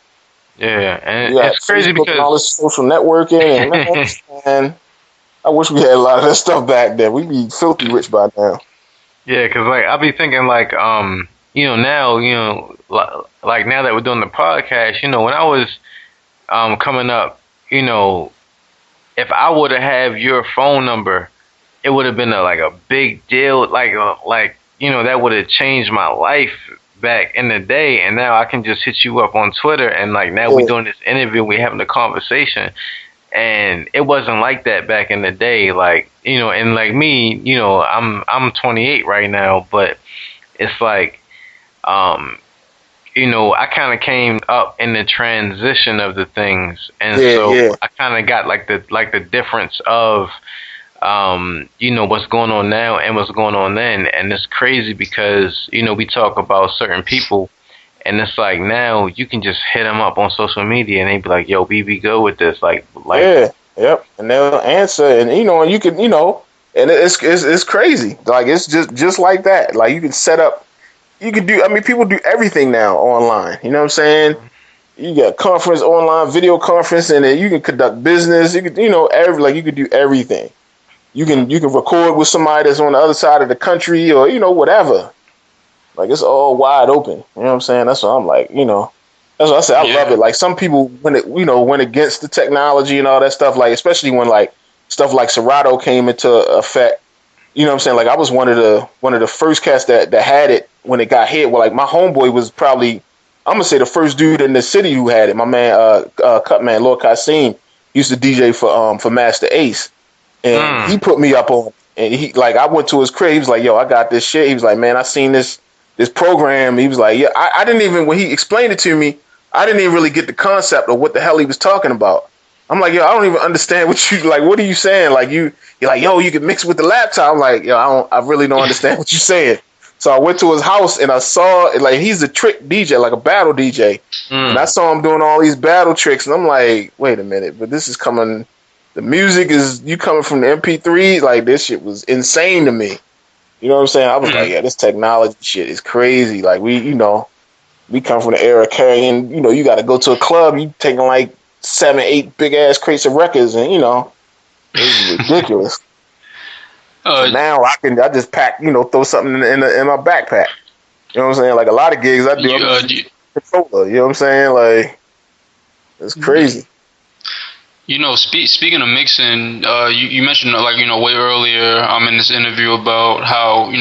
Yeah, and it's crazy Facebook because and all this social networking, and I wish we had a lot of that stuff back then. We'd be filthy rich by now. Yeah, because like I be thinking like now like now that we're doing the podcast, when I was coming up, if I would have your phone number, it would have been a big deal, that would have changed my life back in the day. And now I can just hit you up on Twitter, and like now we're doing this interview, we're having a conversation. And it wasn't like that back in the day, like, and like me, I'm 28 right now, but it's like, I kind of came up in the transition of the things, and I kind of got like the difference of, what's going on now and what's going on then, and it's crazy because we talk about certain people. And it's like now you can just hit them up on social media and they be like, "Yo, BB, go with this." Like, yep, and they'll answer, and and you can, and it's crazy. Like, it's just like that. Like, you can set up, you can do. I mean, people do everything now online. You know what I'm saying? You got conference online, video conference, and then you can conduct business. You could, you could do everything. You can record with somebody that's on the other side of the country, or whatever. Like, it's all wide open. You know what I'm saying? That's what I'm like, that's what I say. I love it. Like, some people, when it, went against the technology and all that stuff, like, especially when, like, stuff like Serato came into effect, you know what I'm saying? Like, I was one of the first cats that had it when it got hit. Well, like, my homeboy was probably, I'm going to say the first dude in the city who had it. My man, Cutman, Lord Kasim, used to DJ for Master Ace. And he put me up on, and he, like, I went to his crib. He was like, yo, I got this shit. He was like, man, I seen this program. He was like, yeah, I didn't even, when he explained it to me, I didn't even really get the concept of what the hell he was talking about. I'm like, yo, I don't even understand what are you saying? Like, you're like, yo, you can mix with the laptop. I'm like, yo, I really don't understand what you're saying. So I went to his house and I saw, like, he's a trick DJ, like a battle DJ. And I saw him doing all these battle tricks, and I'm like, wait a minute, but this is coming, the music is, you coming from the MP3, like, this shit was insane to me. You know what I'm saying? I was like, yeah, this technology shit is crazy. Like, we come from the era carrying, you got to go to a club, you taking like 7-8 big ass crates of records, and it's ridiculous. Now I just pack, throw something in my backpack. You know what I'm saying? Like, a lot of gigs I do, controller. You know what I'm saying? Like, it's crazy. Speaking of mixing, you mentioned, like, way earlier in this interview about how,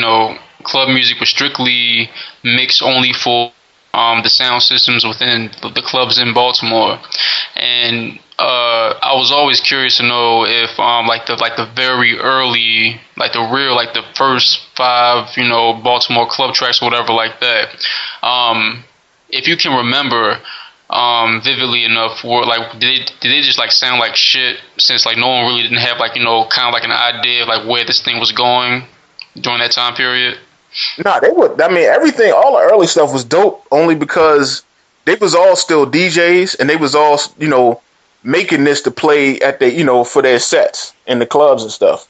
club music was strictly mixed only for the sound systems within the clubs in Baltimore. And I was always curious to know if the very early, like the first 5, Baltimore club tracks or whatever like that, if you can remember vividly enough, or like did they just like sound like shit, since like no one really didn't have like kind of like an idea of like where this thing was going during that time period? Nah, they would. I mean, everything, all the early stuff was dope, only because they was all still DJs, and they was all making this to play at the for their sets in the clubs and stuff.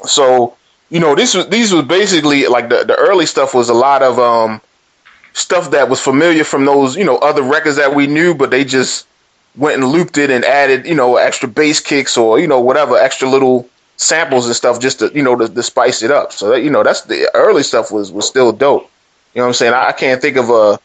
So these was basically like the early stuff was a lot of stuff that was familiar from those, other records that we knew, but they just went and looped it and added, extra bass kicks or, whatever, extra little samples and stuff just to, to spice it up. So that, that's the early stuff was still dope. You know what I'm saying? I can't think of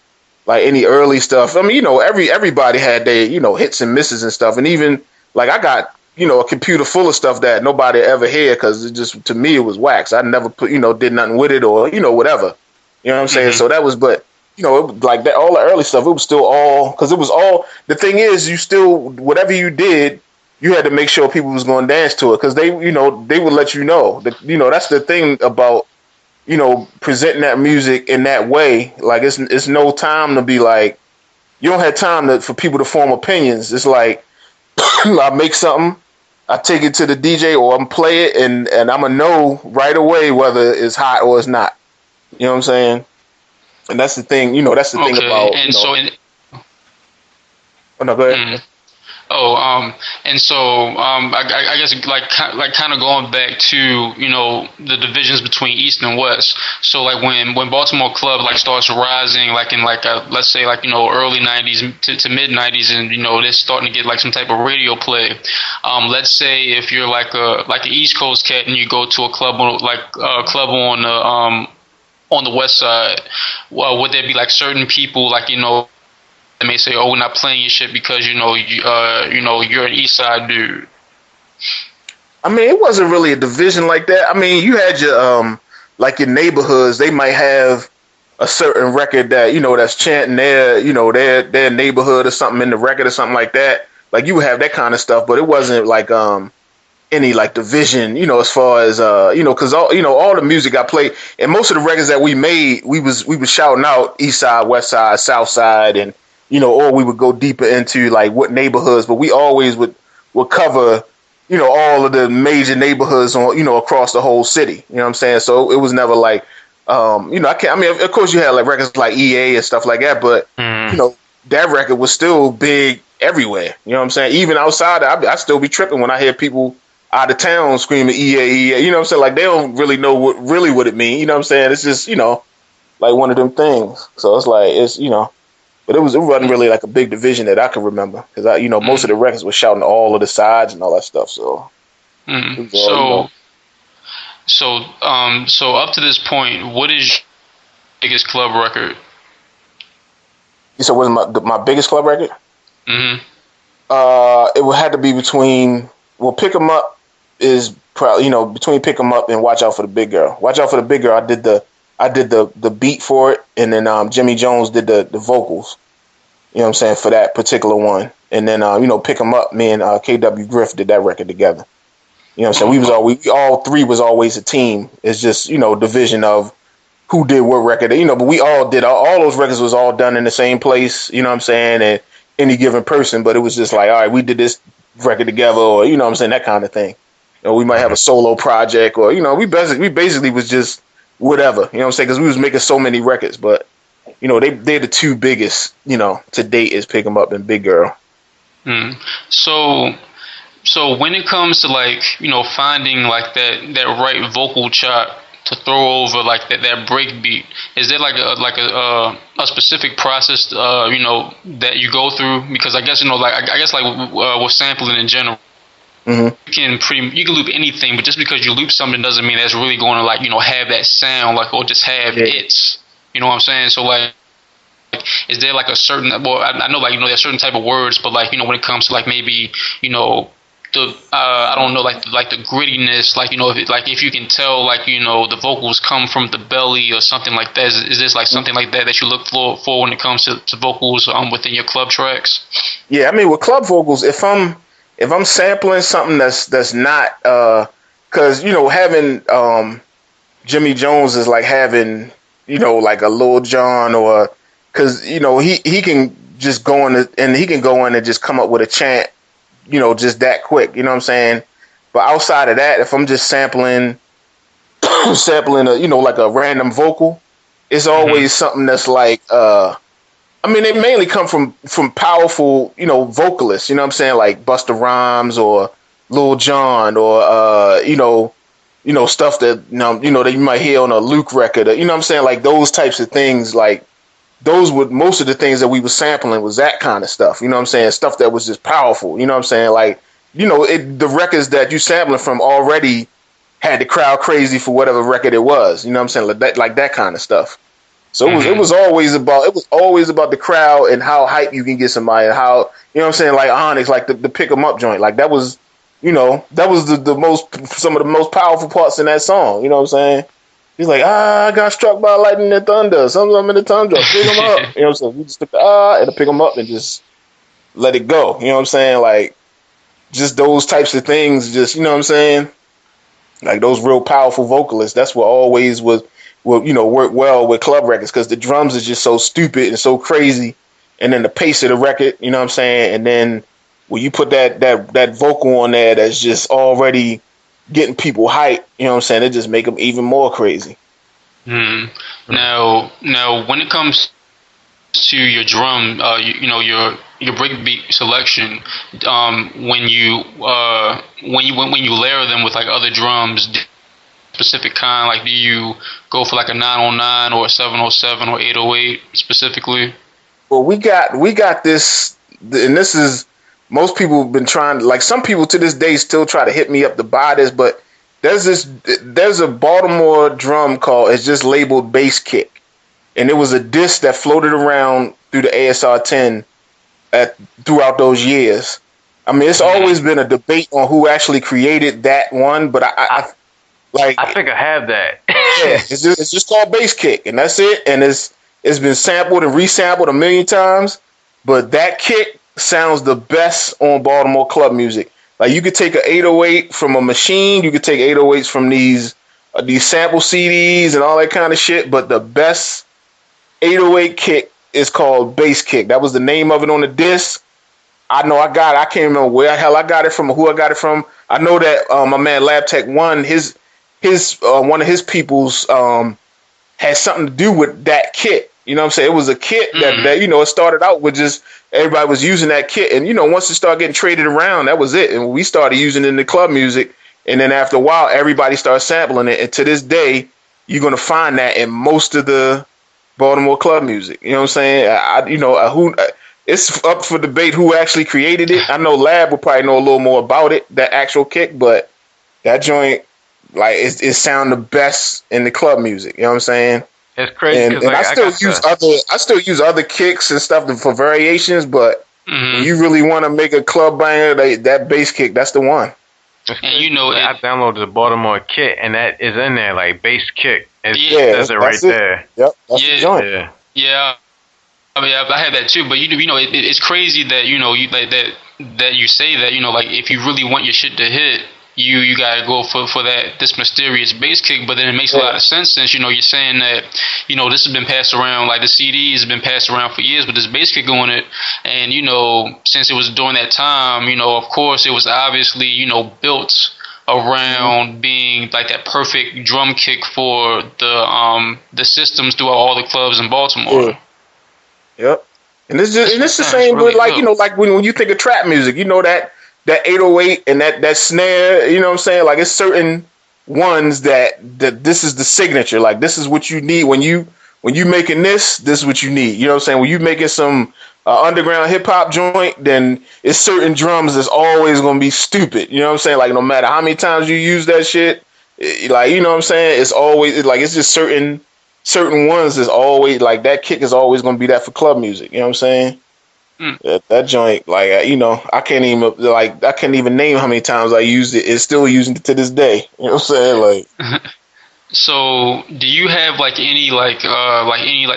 like any early stuff. I mean, everybody had their, hits and misses and stuff. And even like I got, a computer full of stuff that nobody ever heard because it just, to me, it was wax. I never put, did nothing with it or, whatever. You know what I'm saying? So that was, but, it was like that, all the early stuff, it was still all, because it was all, the thing is, you still, whatever you did, you had to make sure people was going to dance to it because they, they would let you know. That, that's the thing about, presenting that music in that way. Like, it's no time to be like, you don't have time for people to form opinions. It's like, I make something, I take it to the DJ or I'm play it, and I'm going to know right away whether it's hot or it's not. You know what I'm saying? And that's the thing, that's the thing about. And so, oh no, go ahead. And so I guess like kind of going back to the divisions between East and West. So like when Baltimore Club like starts rising like in like let's say like early 90s to mid 90s, and they're starting to get like some type of radio play. Let's say if you're like an East Coast cat and you go to a club on the West Side, well, would there be like certain people like that may say, "Oh, we're not playing your shit because you're an East Side dude"? I mean, it wasn't really a division like that. I mean, you had your like your neighborhoods. They might have a certain record that that's chanting their neighborhood or something in the record or something like that. Like you would have that kind of stuff, but it wasn't like any like division, as far as because all the music I played and most of the records that we made, we was shouting out East Side, West Side, South Side, and or we would go deeper into like what neighborhoods, but we always would cover all of the major neighborhoods on across the whole city. You know what I'm saying? So it was never like I mean, of course you had like records like EA and stuff like that, but that record was still big everywhere. You know what I'm saying? Even outside, I still be tripping when I hear people out of town screaming EA. You know what I'm saying? Like they don't really know what it means. You know what I'm saying? It's just like one of them things. So it's like but it wasn't really like a big division that I can remember because most of the records were shouting all of the sides and all that stuff. So so up to this point, what is your biggest club record? You said what is my biggest club record? Mm-hmm. It would have to be between Pick 'Em Up is probably between Pick 'Em Up and Watch Out for the Big Girl. Watch Out for the Big Girl. I did the beat for it, and then Jimmy Jones did the vocals. You know what I'm saying, for that particular one. And then Pick 'Em Up, me and KW Griff did that record together. You know what I'm saying? We all three was always a team. It's just division of who did what record. But we all did all those records was all done in the same place. You know what I'm saying? And any given person, but it was just like, all right, we did this record together, or what I'm saying, that kind of thing. We might have a solo project, or we basically was just whatever. You know what I'm saying? Because we was making so many records, but they're the two biggest to date is Pick 'Em Up and Big Girl. So when it comes to like finding like that right vocal chop to throw over like that break beat, is there like a specific process that you go through? Because I guess with sampling in general, you can loop anything, but just because you loop something doesn't mean that's really going to like have that sound like or just have hits. You know what I'm saying? So like, is there like a certain I know like there's certain type of words, but like when it comes to like maybe the I don't know like the grittiness, like if you can tell like the vocals come from the belly or something like that. Is this like something like that you look for when it comes to vocals within your club tracks? Yeah, I mean with club vocals, if I'm sampling something that's not because having Jimmy Jones is like having like a Lil Jon, or because he can just go in and he can go in and just come up with a chant just that quick, you know what I'm saying? But outside of that, if I'm just sampling like a random vocal, it's always something that's like I mean, they mainly come from powerful, vocalists, you know what I'm saying? Like Busta Rhymes or Lil Jon or stuff that that you might hear on a Luke record, you know what I'm saying, like those types of things, like those were most of the things that we were sampling was that kind of stuff, you know what I'm saying, stuff that was just powerful, you know what I'm saying, like the records that you sampling from already had the crowd crazy for whatever record it was, you know what I'm saying, like that kind of stuff. So it was always about the crowd and how hype you can get somebody, and how, you know what I'm saying, like Onyx, like the pick 'em up joint, like that was, that was some of the most powerful parts in that song, you know what I'm saying? He's like, I got struck by lightning and thunder, something in the tundra, pick 'em up, you know what I'm saying? We just took the and pick 'em up and just let it go, you know what I'm saying? Like just those types of things, just, you know what I'm saying? Like those real powerful vocalists, that's what always work well with club records, because the drums is just so stupid and so crazy, and then the pace of the record, you know what I'm saying, and then when you put that vocal on there that's just already getting people hyped, you know what I'm saying, it just make them even more crazy. Now when it comes to your drum, your breakbeat selection, when you layer them with like other drums, specific kind, like do you go for like a 909 or a 707 or 808 specifically? Well, we got this, and this is, most people have been trying, like some people to this day still try to hit me up to buy this, but there's a Baltimore drum called, it's just labeled Bass Kick, and it was a disc that floated around through the ASR 10 throughout those years. I mean, it's always been a debate on who actually created that one, but I think I have that. Yeah, it's just called Bass Kick, and that's it. And it's been sampled and resampled a million times, but that kick sounds the best on Baltimore club music. Like you could take an 808 from a machine, you could take 808s from these sample CDs and all that kind of shit, but the best 808 kick is called Bass Kick. That was the name of it on the disc. I know I can't remember where the hell I got it from or who I got it from. I know that my man Lab Tech 1, his one of his people's had something to do with that kit. You know what I'm saying? It was a kit that it started out with just everybody was using that kit, and once it started getting traded around, that was it. And we started using it in the club music, and then after a while, everybody started sampling it. And to this day, you're gonna find that in most of the Baltimore club music. You know what I'm saying? It's up for debate who actually created it. I know Lab would probably know a little more about it, that actual kick, but that joint, like it sound the best in the club music. You know what I'm saying? It's crazy. And I still use other kicks and stuff for variations, but when you really want to make a club banger, that bass kick, that's the one. And I downloaded the Baltimore kit, and that is in there, like Bass Kick. It says it right there. Yep, that's the joint. Yeah. I mean, I had that too, but it's crazy that that you say that, like if you really want your shit to hit, you gotta go for this mysterious bass kick. But then it makes a lot of sense, since you're saying that this has been passed around, like the CD has been passed around for years with this bass kick on it, and since it was during that time, of course it was obviously built around being like that perfect drum kick for the systems throughout all the clubs in Baltimore. Yeah. Yep, and it's the same with like when you think of trap music, that 808 and that snare, you know what I'm saying? Like it's certain ones that this is the signature. Like this is what you need when you making this is what you need. You know what I'm saying? When you making some underground hip hop joint, then it's certain drums that's always gonna be stupid. You know what I'm saying? Like no matter how many times you use that shit, like you know what I'm saying? It's always like it's just certain ones is always like that kick is always going to be that for club music. You know what I'm saying? That joint, like I can't even name how many times I used it. It's still using it to this day. You know what I'm saying? Like, so do you have like any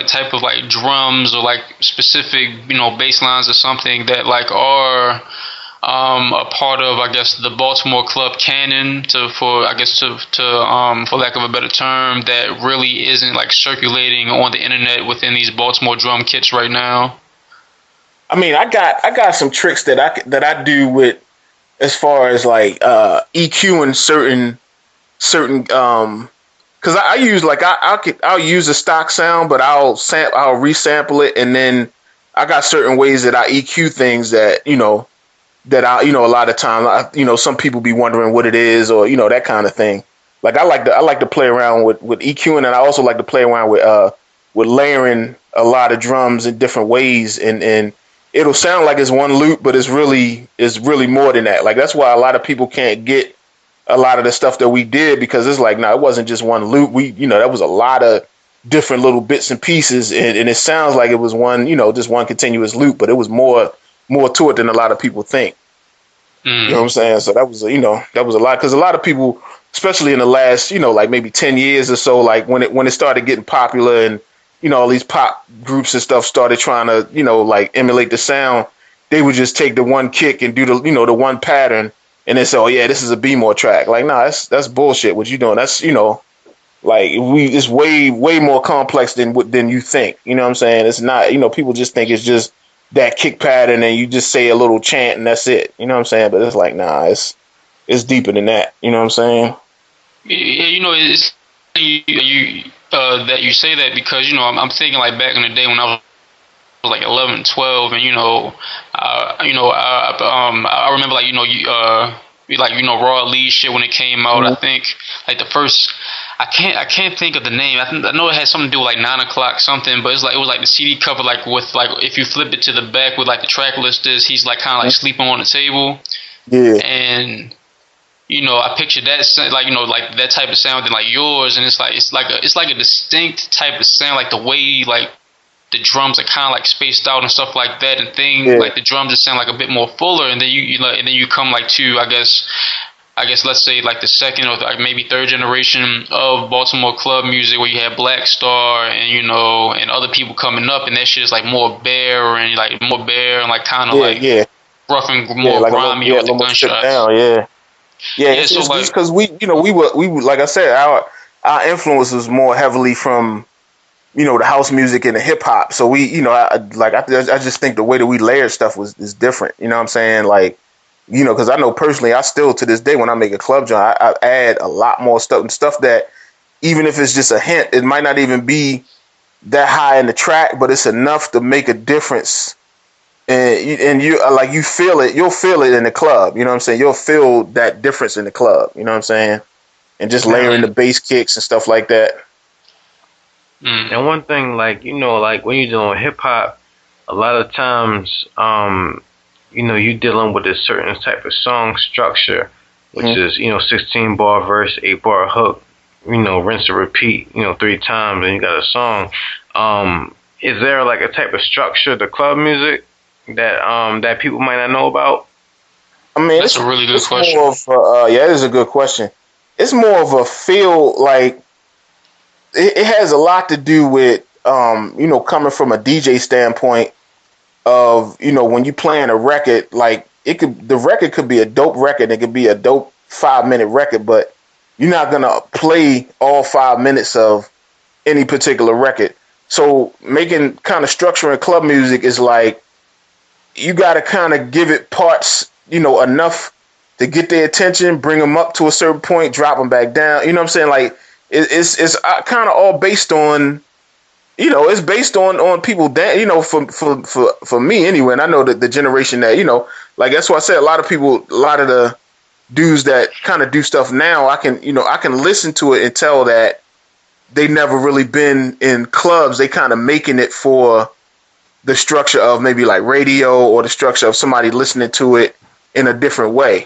type of like drums or like specific bass lines or something that like are a part of, I guess, the Baltimore club canon, for lack of a better term, that really isn't like circulating on the internet within these Baltimore drum kits right now? I mean, I got some tricks that I do with, as far as like EQ and certain because I use like I'll use a stock sound, but I'll resample it, and then I got certain ways that I EQ things that that a lot of times, some people be wondering what it is, or, that kind of thing. like I like to play around with EQing, and I also like to play around with layering a lot of drums in different ways, and it'll sound like it's one loop, but it's really more than that. Like that's why a lot of people can't get a lot of the stuff that we did, because it's like, no, it wasn't just one loop. That was a lot of different little bits and pieces, and it sounds like it was one, just one continuous loop, but it was more to it than a lot of people think. You know what I'm saying? So that was a lot, because a lot of people, especially in the last, like maybe 10 years or so, like when it started getting popular, and all these pop groups and stuff started trying to, like emulate the sound, they would just take the one kick and do the, the one pattern, and then say, oh yeah, this is a Bmore track. Like, nah, that's bullshit. What you doing? That's, like it's way more complex than you think. You know what I'm saying? It's not, people just think it's just that kick pattern and you just say a little chant and that's it. You know what I'm saying? But it's like, nah, it's deeper than that. You know what I'm saying? Yeah, it's that you say that because I'm thinking like back in the day when I was like 11, 12, and I remember Raw Lee shit when it came out. I think like the first, I can't think of the name. I know it had something to do with like 9 o'clock something, but it was like the CD cover, like with like if you flip it to the back with like the track listers, he's like kind of like sleeping on the table. Yeah. And I pictured that like like that type of sound than like yours, and it's like a distinct type of sound, like the way like the drums are kind of like spaced out and stuff like that, and things like the drums just sound like a bit more fuller, and then you come like to I guess let's say like the second or like maybe third generation of Baltimore club music, where you have Black Star and and other people coming up, and that shit is like more bare and like kind of rough and more like grimy with the gunshots. It's so just because we were like I said, our influence was more heavily from the house music and the hip hop. So we I just think the way that we layered stuff is different. You know what I'm saying? Like because I know personally, I still to this day when I make a club joint, I add a lot more stuff that even if it's just a hint, it might not even be that high in the track, but it's enough to make a difference. And you feel it. You'll feel it in the club. You know what I'm saying? You'll feel that difference in the club. You know what I'm saying? And just layering the bass kicks and stuff like that. And one thing, like like when you're doing hip hop, a lot of times, you're dealing with a certain type of song structure, which is 16 bar verse, 8 bar hook, rinse and repeat, 3 times, and you got a song. Is there like a type of structure to club music that people might not know about? I mean, that's a really good question. It is a good question. It's more of a feel, like it has a lot to do with coming from a DJ standpoint of when you playing a record, like the record could be a dope record, it could be a dope 5-minute record, but you're not gonna play all 5 minutes of any particular record. So making kind of structuring club music is like you got to kind of give it parts, enough to get their attention, bring them up to a certain point, drop them back down. You know what I'm saying? Like it's kind of all based on, it's based on people that, for me anyway. And I know that the generation that, like that's why I said a lot of the dudes that kind of do stuff now, I can listen to it and tell that they never really been in clubs. They kind of making it for the structure of maybe like radio or the structure of somebody listening to it in a different way.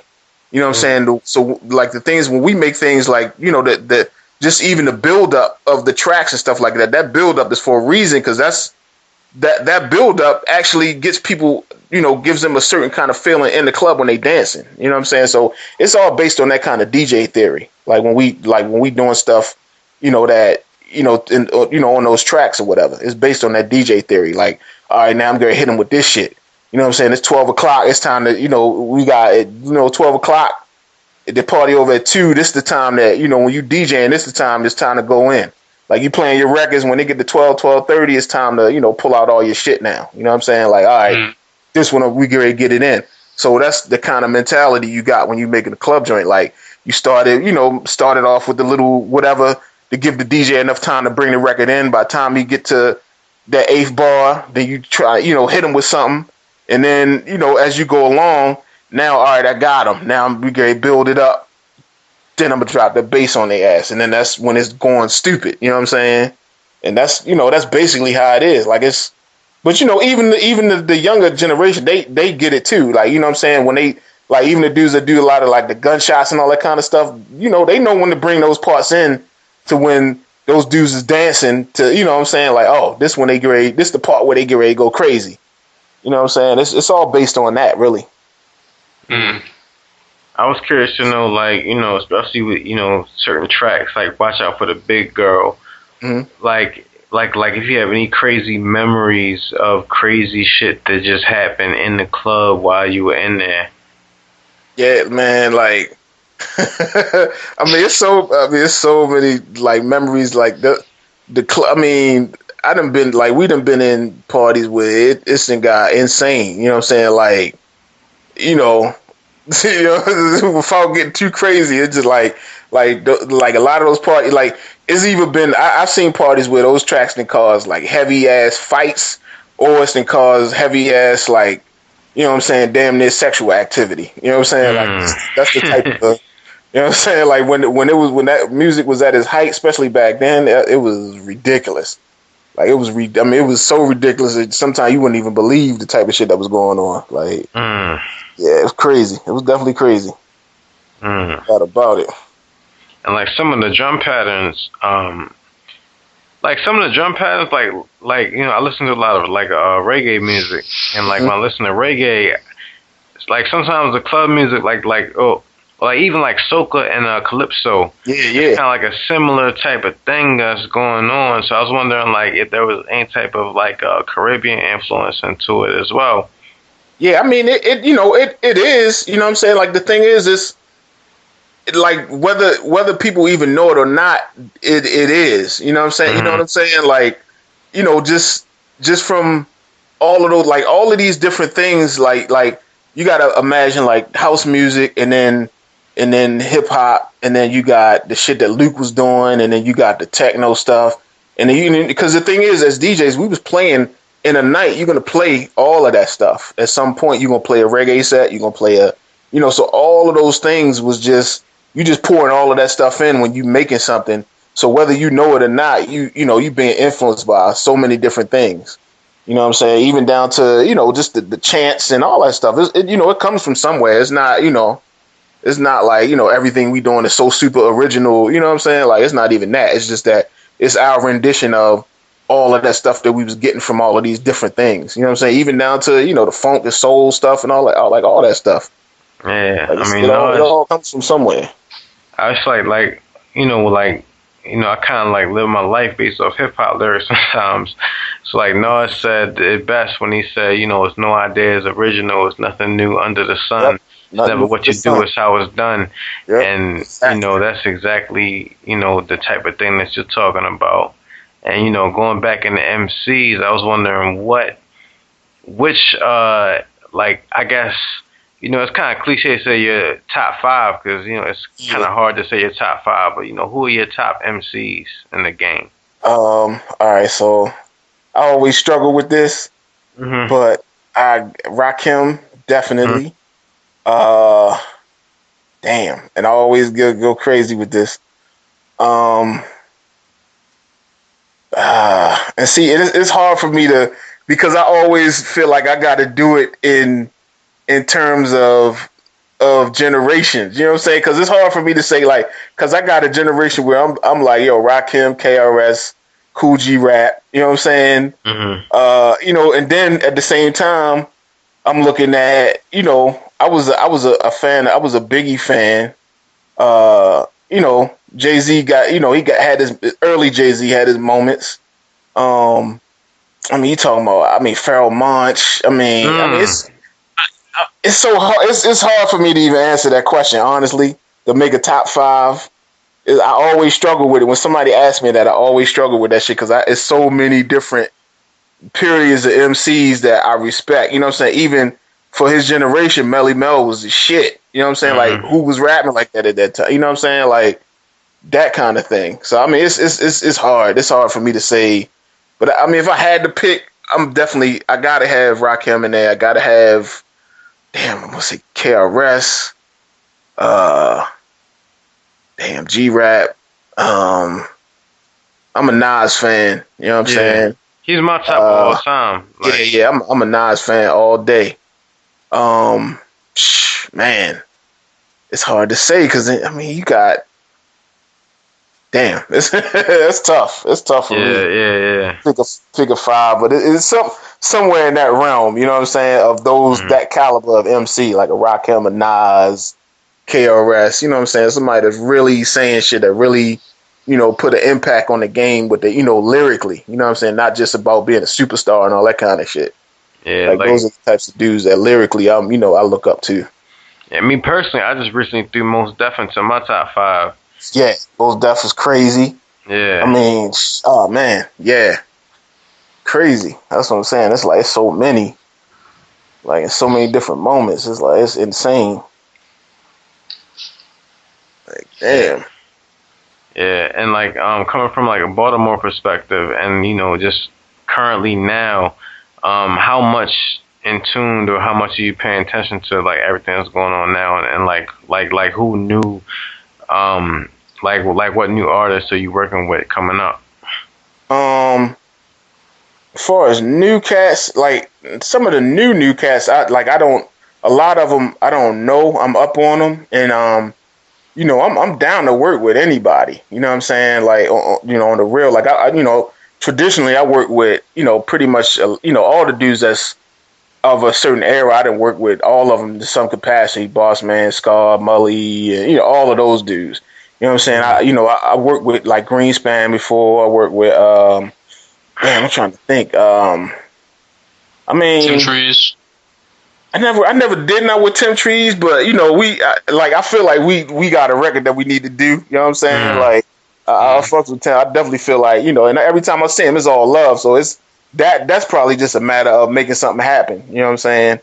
You know what I'm saying? So like the things when we make things like, the just even the build up of the tracks and stuff like that, that build up is for a reason, because that build up actually gets people, gives them a certain kind of feeling in the club when they dancing. You know what I'm saying? So it's all based on that kind of DJ theory. Like when we doing stuff, that, on those tracks or whatever, it's based on that DJ theory. Like, all right, now I'm going to hit them with this shit. You know what I'm saying? It's 12 o'clock. It's time to, we got, 12 o'clock. The party over at 2. This is the time that, when you DJing, this is the time it's time to go in. Like you playing your records, when they get to 12:30, it's time to, pull out all your shit now. You know what I'm saying? Like, all right, this one, we get ready to get it in. So that's the kind of mentality you got when you making a club joint. Like you started off with the little whatever to give the DJ enough time to bring the record in. By the time you get to that 8th bar, then you try, hit them with something. And then, as you go along, now, all right, I got them. Now we get build it up then I'm gonna drop the bass on their ass, and then that's when it's going stupid. You know what I'm saying? And that's that's basically how it is. Like it's, but even the younger generation, they get it too. Like what I'm saying, when they like even the dudes that do a lot of like the gunshots and all that kind of stuff, they know when to bring those parts in to when those dudes is dancing to what I'm saying, like, oh, this when they get ready, this the part where they get ready to go crazy. You know what I'm saying? It's all based on that, really. Mm. I was curious to know, like, especially with, certain tracks, like Watch Out for the Big Girl. Mm-hmm. Like if you have any crazy memories of crazy shit that just happened in the club while you were in there. Yeah, man, like, it's so many, like, memories, like, the club, we done been in parties where it's got insane, you know what I'm saying, like, without getting too crazy, it's just like a lot of those parties, like it's even been I've seen parties where those tracks can cause like heavy ass fights, or it's can cause heavy ass like what I'm saying, damn near sexual activity. You know what I'm saying? Like that's the type of you know what I'm saying? Like when that music was at its height, especially back then, it was ridiculous. Like it was it was so ridiculous that sometimes you wouldn't even believe the type of shit that was going on. Like yeah, it was crazy. It was definitely crazy. Thought about it. And like some of the drum patterns, like I listen to a lot of like reggae music, and like when I listen to reggae, it's like sometimes the club music, like even like soca and calypso, it's kind of like a similar type of thing that's going on. So I was wondering like if there was any type of like Caribbean influence into it as well. Yeah, I mean it is, you know what I'm saying? Like the thing is like whether people even know it or not, it is. You know what I'm saying? Mm-hmm. You know what I'm saying? Like, just from all of those, like all of these different things, like you gotta imagine like house music and then hip hop, and then you got the shit that Luke was doing, and then you got the techno stuff, and then because the thing is, as DJs, we was playing in a night. You're gonna play all of that stuff at some point. You're gonna play a reggae set. You're gonna play so all of those things was just you just pouring all of that stuff in when you making something. So whether you know it or not, you being influenced by so many different things. You know what I'm saying? Even down to just the chants and all that stuff. It comes from somewhere. It's not it's not like, everything we doing is so super original. You know what I'm saying? Like, it's not even that. It's just that it's our rendition of all of that stuff that we was getting from all of these different things. You know what I'm saying? Even down to, the funk, the soul stuff and all that stuff. Yeah. Like, it all comes from somewhere. I was like, I kind of like live my life based off hip hop lyrics sometimes. So like Nas said it best when he said, it's no idea is original. It's nothing new under the sun. Yep. It's never what you do, it's how it's done. Yep. And, exactly. That's exactly, the type of thing that you're talking about. And, going back into MCs, I was wondering which, I guess, it's kind of cliche to say your top five because, it's kind of hard to say your top five, but, who are your top MCs in the game? All right, so I always struggle with this, but Rakim, definitely. Mm-hmm. Damn, and I always go crazy with this. And see, it's hard for me to, because I always feel like I got to do it in terms of generations. You know what I'm saying? Because it's hard for me to say like, because I got a generation where I'm like, yo, Rakim, KRS, Kool G Rap. You know what I'm saying? Mm-hmm. And then at the same time, I'm looking at, I was a fan. I was a Biggie fan. Jay-Z got, had his early Jay-Z had his moments. You talking about, Pharrell Monch. It's so hard. It's hard for me to even answer that question, honestly, to make a top five. I always struggle with it. When somebody asks me that, I always struggle with that shit because it's so many different periods of MCs that I respect. You know what I'm saying? Even for his generation, Melly Mel was the shit. You know what I'm saying? Mm-hmm. Like, who was rapping like that at that time? You know what I'm saying? Like, that kind of thing. So, it's hard. It's hard for me to say. But, if I had to pick, I got to have Rakim in there. I got to have, I'm going to say KRS. damn, G-Rap. I'm a Nas fan. You know what I'm saying? He's my top of all time. Like, yeah. I'm a Nas fan all day. Man, it's hard to say because I mean you got. Damn, it's tough. It's tough for me. Yeah. Pick a five, but it's somewhere in that realm. You know what I'm saying? Of those that caliber of MC, like a Rakim, a Nas, KRS. You know what I'm saying? Somebody that's really saying shit that really, put an impact on the game with the, lyrically. You know what I'm saying? Not just about being a superstar and all that kind of shit. Yeah, like those are the types of dudes that lyrically, I look up to. Yeah, me personally, I just recently threw Mos Def into my top 5. Yeah, Mos Def was crazy. Yeah. I mean, oh man, yeah. Crazy. That's what I'm saying. It's like it's so many. Like in so many different moments. It's like it's insane. Like, damn. Yeah, and like coming from like a Baltimore perspective and just currently now, how much in tuned or how much are you paying attention to like everything that's going on now and like who knew like what new artists are you working with coming up? As far as new cats, like some of the new cats, a lot of them I don't know. I'm up on them, and I'm down to work with anybody. You know what I'm saying? Like on the real, like I traditionally I work with pretty much all the dudes that's of a certain era. I didn't work with all of them to some capacity. Boss Man, Scar, Mully, and all of those dudes. You know what I'm saying? I worked with like Greenspan before. I worked with I'm trying to think. Tim Trees. I never did that with Tim Trees, but I feel like we got a record that we need to do. You know what I'm saying? Like I fuck with Tim. I definitely feel like and every time I see him, it's all love. So it's that's probably just a matter of making something happen. You know what I'm saying?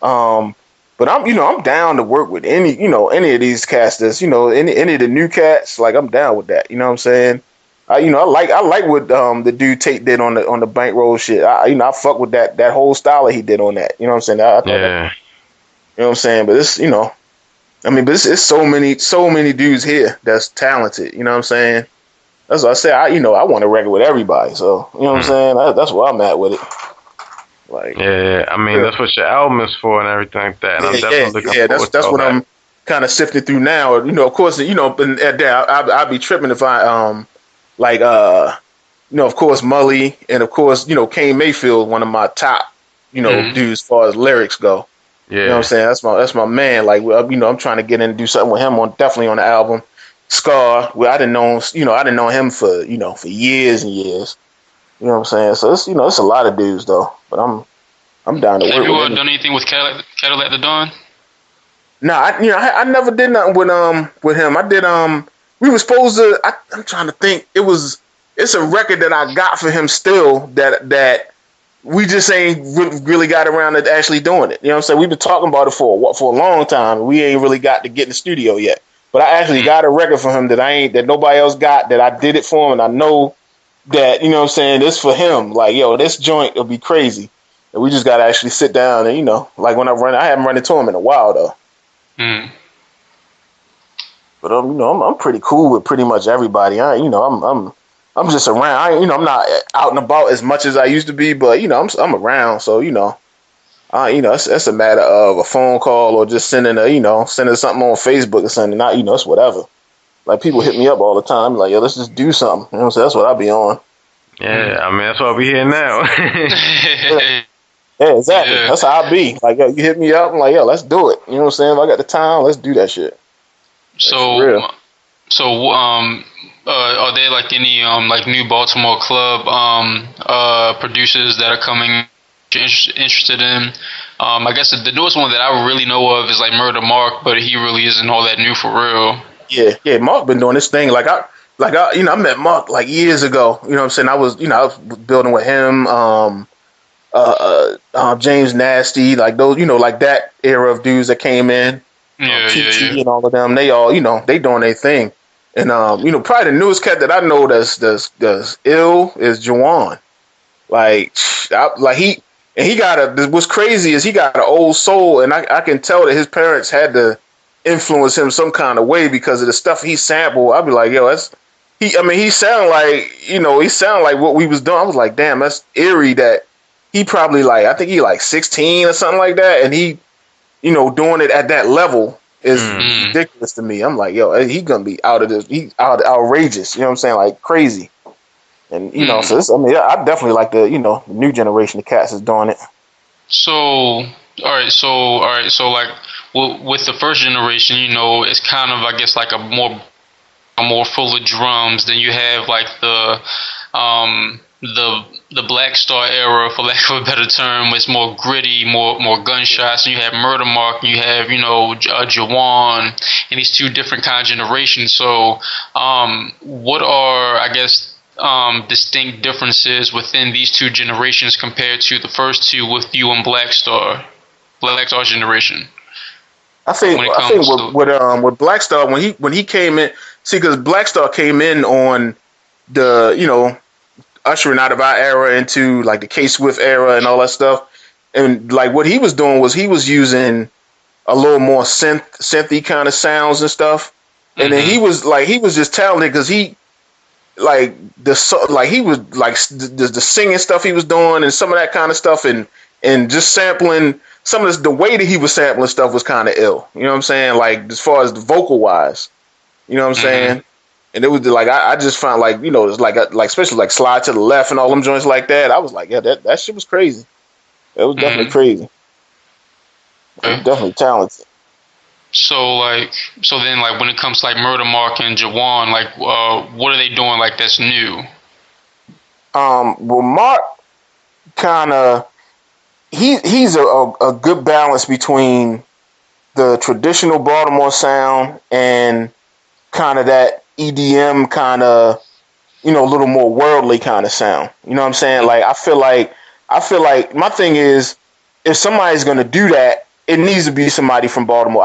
But I'm down to work with any of these cats that's any of the new cats. Like I'm down with that. You know what I'm saying? I like what the dude Tate did on the bankroll shit. I fuck with that whole style that he did on that. You know what I'm saying? You know what I'm saying? But it's it's so many dudes here that's talented. You know what I'm saying? That's what I say. I want a record with everybody. So you know what I'm saying? That's where I'm at with it. Like that's what your album is for and everything like that. And I'm definitely looking forward that's to what that. I'm kind of sifting through now. Of course, I'd be tripping if I of course, Mully, and of course, Kane Mayfield, one of my top, dudes as far as lyrics go. Yeah. You know what I'm saying? That's my man. Like, I'm trying to get in and do something with him definitely on the album. Scar, I didn't know him for years and years. You know what I'm saying? So it's it's a lot of dudes though. But I'm down to work. Have you with done anything with Cadillac the Don? Nah, I never did nothing with him. I did we were supposed to. I'm trying to think. It's a record that I got for him still that we just ain't really got around to actually doing it. You know what I'm saying? We've been talking about it for a long time. And we ain't really got to get in the studio yet. But I actually got a record for him that nobody else got. That I did it for him, and I know that what I'm saying. This for him. Like this joint will be crazy. And we just got to actually sit down and like when I haven't run into him in a while though. But I'm pretty cool with pretty much everybody. I'm just around. I'm not out and about as much as I used to be, but I'm around. So it's a matter of a phone call or just sending something on Facebook or something. Not it's whatever. Like people hit me up all the time, like let's just do something. You know what I'm saying? That's what I be on. Yeah, that's why we here now. Yeah, exactly. Yeah. That's how I be. Like you hit me up, I'm like let's do it. You know what I'm saying? If I got the time, let's do that shit. So are there like any like new Baltimore Club producers that are coming interested in? I guess the newest one that I really know of is like Murder Mark, but he really isn't all that new for real. Yeah. Mark been doing this thing. I met Mark like years ago. You know what I'm saying? I was building with him, James Nasty, like those, like that era of dudes that came in. PT and all of them. They all, they doing their thing. And probably the newest cat that I know that's ill is Juwan. He got what's crazy is he got an old soul, and I can tell that his parents had to influence him some kind of way because of the stuff he sampled. I'd be like, yo, he sound like, he sound like what we was doing. I was like, damn, that's eerie that he probably like, I think he like 16 or something like that, and he, doing it at that level is ridiculous to me. I'm like, yo, he gonna be out of this. He outrageous. You know what I'm saying? Like crazy. And so this, I definitely like the new generation of cats is doing it. So all right, so like with the first generation, it's kind of, I guess, like a more full of drums. Then you have like the Black Star era, for lack of a better term. It's more gritty, more gunshots. And you have Murder Mark, and you have Jawan, and these two different kind of generations. So what are, I guess, distinct differences within these two generations compared to the first two with you and Black Star's generation? I think with Black Star, when he came in, because Black Star came in on the ushering out of our era into like the K Swift era and all that stuff, and like what he was doing was he was using a little more synthy kind of sounds and stuff, and then he was just talented because he like the singing stuff he was doing and some of that kind of stuff, and just sampling some of this, the way that he was sampling stuff was kind of ill. You know what I'm saying? Like as far as the vocal wise, you know what I'm saying? And it was like I just found like it's like especially like Slide to the Left and all them joints like that. I was like, yeah, that shit was crazy. It was definitely crazy. It was definitely talented. So then when it comes to like Murder Mark and Jawan, like what are they doing like that's new? Well, Mark kind of he's a good balance between the traditional Baltimore sound and kind of that EDM kind of a little more worldly kind of sound. You know what I'm saying? Like I feel like my thing is, if somebody's gonna do that, it needs to be somebody from Baltimore.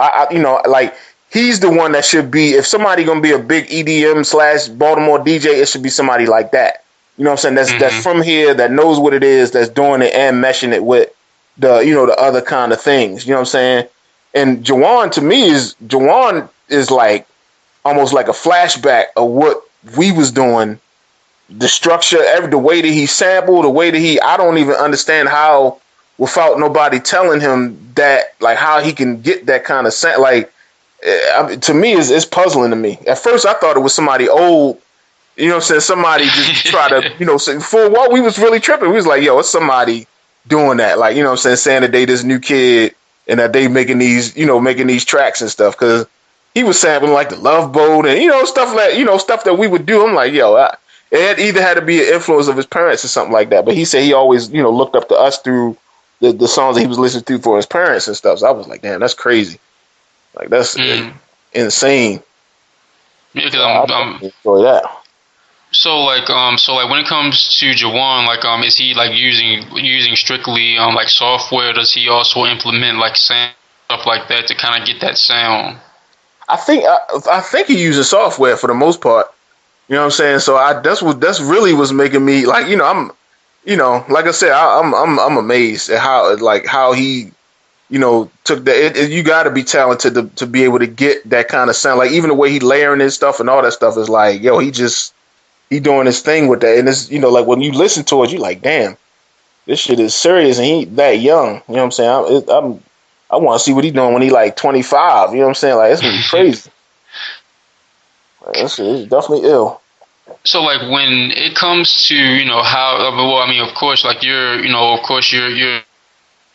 Like he's the one that should be. If somebody gonna be a big EDM / Baltimore DJ, it should be somebody like that. You know what I'm saying? That's from here, that knows what it is, that's doing it and meshing it with the the other kind of things. You know what I'm saying? And Jawan to me is like almost like a flashback of what we was doing. The structure, the way that he sampled, the way that I don't even understand how, without nobody telling him that, like how he can get that kind of sound. Like to me, it's puzzling to me. At first, I thought it was somebody old. You know what I'm saying? Somebody just try to, for a while we was really tripping. We was like, yo, it's somebody doing that. Like, you know what I'm saying that they this new kid and that they making these tracks and stuff. Because he was sampling like the Love Boat and, stuff stuff that we would do. I'm like, yo, it either had to be an influence of his parents or something like that. But he said he always, looked up to us through the songs that he was listening to for his parents and stuff. So I was like, damn, that's crazy. Like, that's insane. Yeah, because I enjoy that. So when it comes to Jawan, is he like using strictly like software? Does he also implement like sound stuff like that to kind of get that sound? I think he uses software for the most part. You know what I'm saying? So that's really what's making me like, I'm, like I said, I'm amazed at how he, took that. You got to be talented to be able to get that kind of sound. Like even the way he layering his stuff and all that stuff is like, yo, he doing his thing with that. And it's, like when you listen to it, you like, damn, this shit is serious. And he that young. You know what I'm saying? I want to see what he doing when he like 25. You know what I'm saying? Like it's gonna be crazy. It's definitely ill. So like when it comes to how, well, I mean, of course, like you're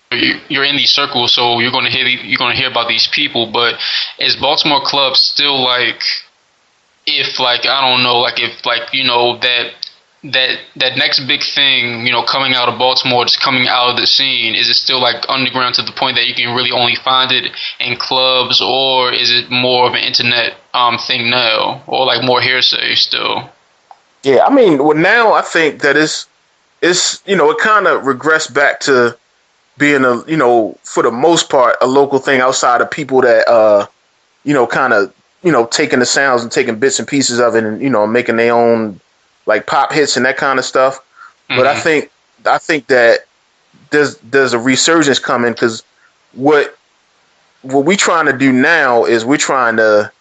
in these circles, so you're gonna hear about these people. But is Baltimore Club still like, if like I don't know, like if like that next big thing coming out of Baltimore, just coming out of the scene, is it still like underground to the point that you can really only find it in clubs, or is it more of an internet thing now, or like more hearsay still? Yeah, I mean, well, now I think that it's it kind of regressed back to being a for the most part a local thing outside of people that kind of taking the sounds and taking bits and pieces of it and making their own like pop hits and that kind of stuff. But I think that there's a resurgence coming, because what what we trying to do now is we're trying to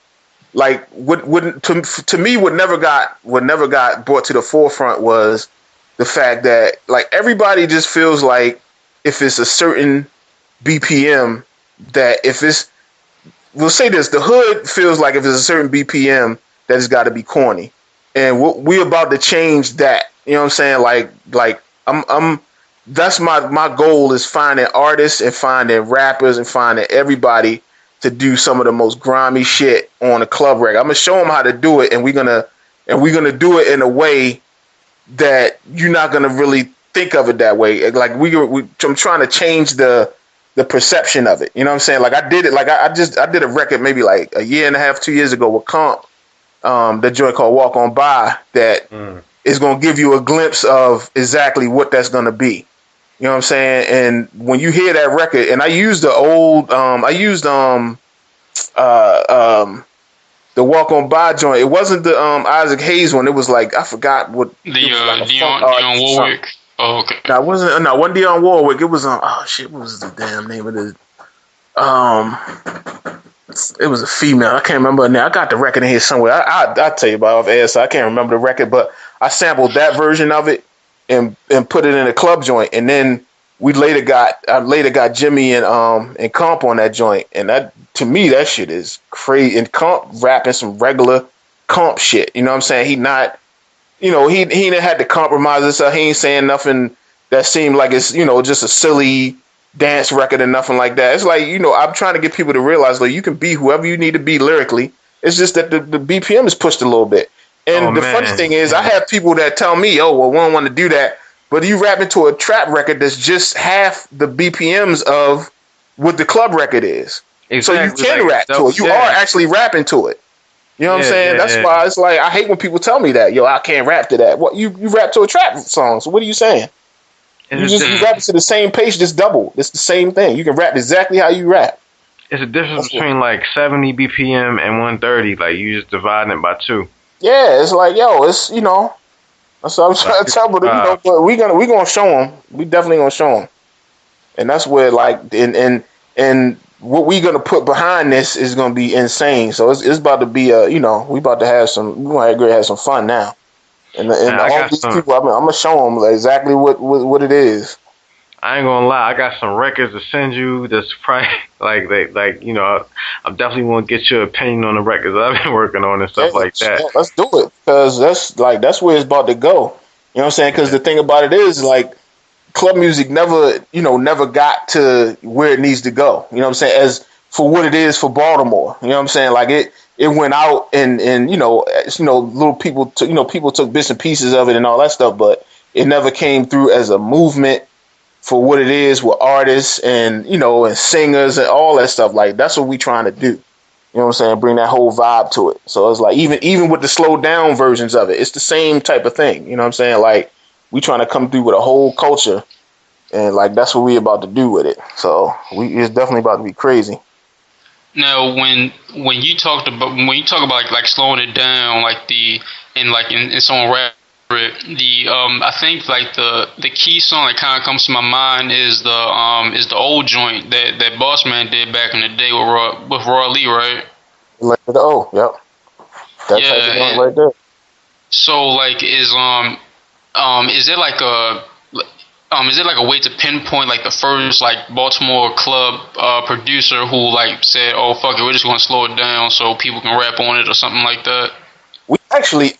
like what to me what never got brought to the forefront was the fact that like everybody just feels like if it's a certain BPM that if it's we'll say this the hood feels like if it's a certain BPM that it's got to be corny, and we're about to change that. You know what I'm saying? Like I'm that's my goal is finding artists and finding rappers and finding everybody to do some of the most grimy shit on a club record. I'm gonna show them how to do it, and we're gonna do it in a way that you're not gonna really think of it that way. Like I'm trying to change the perception of it. You know what I'm saying? Like I did it. Like I did a record maybe like a year and a half, 2 years ago with Comp, the joint called Walk On By that is gonna give you a glimpse of exactly what that's gonna be. You know what I'm saying? And when you hear that record, and I used the old, the Walk On By joint. It wasn't the Isaac Hayes one. It was like I forgot what the Dionne Warwick. Oh, okay. No, it wasn't. No, one Dionne Warwick. It was oh shit. What was the damn name of the? It was a female. I can't remember now. I got the record in here somewhere. I'll tell you about it off air, so I can't remember the record, but I sampled that version of it and put it in a club joint, and then I later got Jimmy and Comp on that joint, and that to me that shit is crazy. And Comp rapping some regular Comp shit, you know what I'm saying? He not, you know, he didn't have to compromise himself. He ain't saying nothing that seemed like it's, you know, just a silly dance record and nothing like that. It's like, you know, I'm trying to get people to realize like you can be whoever you need to be lyrically. It's just that the BPM is pushed a little bit. And funny thing is, I have people that tell me, "Oh, well, we don't want to do that." But you rap into a trap record that's just half the BPMs of what the club record is. Exactly. So you can rap to it. You are actually rapping to it. You know what I'm saying? That's why it's like I hate when people tell me that. Yo, I can't rap to that. What you rap to a trap song? So what are you saying? You rap to the same pace, just double. It's the same thing. You can rap exactly how you rap. It's a difference between like 70 BPM and 130. Like you just dividing it by 2. Yeah, it's like, yo, it's, you know, that's what I'm trying to tell them, you know, but we gonna show them. We definitely gonna show them. And that's where like, and what we gonna put behind this is gonna be insane. So it's about to be you know, we about to have some fun now. And all these people, I'm gonna show them exactly what it is. I ain't gonna lie, I got some records to send you. That's probably like you know, I definitely want to get your opinion on the records I've been working on and stuff like that. Yeah, let's do it because that's where it's about to go. You know what I'm saying? Because the thing about it is like club music never got to where it needs to go. You know what I'm saying? As for what it is for Baltimore, you know what I'm saying? Like it went out and you know little people took bits and pieces of it and all that stuff, but it never came through as a movement for what it is with artists and, you know, and singers and all that stuff. Like, that's what we trying to do. You know what I'm saying? Bring that whole vibe to it. So it's like, even with the slowed down versions of it, it's the same type of thing. You know what I'm saying? Like, we trying to come through with a whole culture. And, like, that's what we about to do with it. So it's definitely about to be crazy. Now, when you talk about like slowing it down, like in some rap, I think like the key song that kind of comes to my mind is the old joint that Boss Man did back in the day with Roy Lee, right? Like the yep. That's the joint right there. So like is it like a way to pinpoint like the first like Baltimore Club producer who like said, "Oh fuck it, we're just gonna slow it down so people can rap on it" or something like that? We actually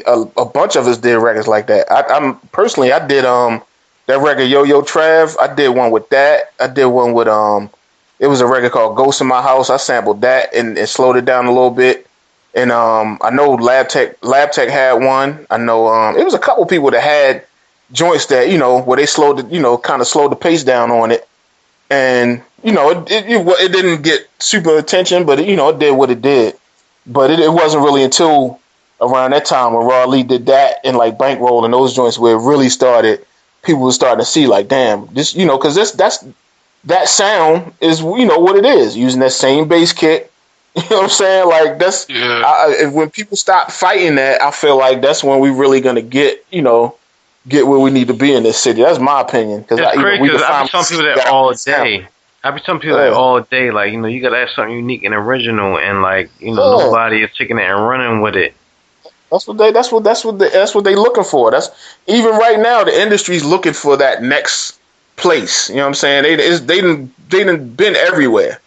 a bunch of us did records like that. I personally did that record Yo Yo Trav. I did one with that. I did one with it was a record called Ghost in My House. I sampled that and slowed it down a little bit. And I know Lab Tech had one. I know it was a couple people that had joints that, you know, where they kind of slowed the pace down on it. And, you know, it didn't get super attention, but you know, it did what it did. But it wasn't really until around that time when Raw Lee did that and like Bankroll and those joints where it really started, people were starting to see like, damn, this, you know, because that sound is, you know, what it is, using that same bass kick. You know what I'm saying? Like that's when people stop fighting that, I feel like that's when we really gonna get where we need to be in this city. That's my opinion. Because I tell people that all day. I be telling people like all day, like, you know, you gotta have something unique and original, and like, you know, nobody is taking it and running with it. That's what they looking for. That's even right now the industry's looking for that next place. You know what I'm saying? They done been everywhere.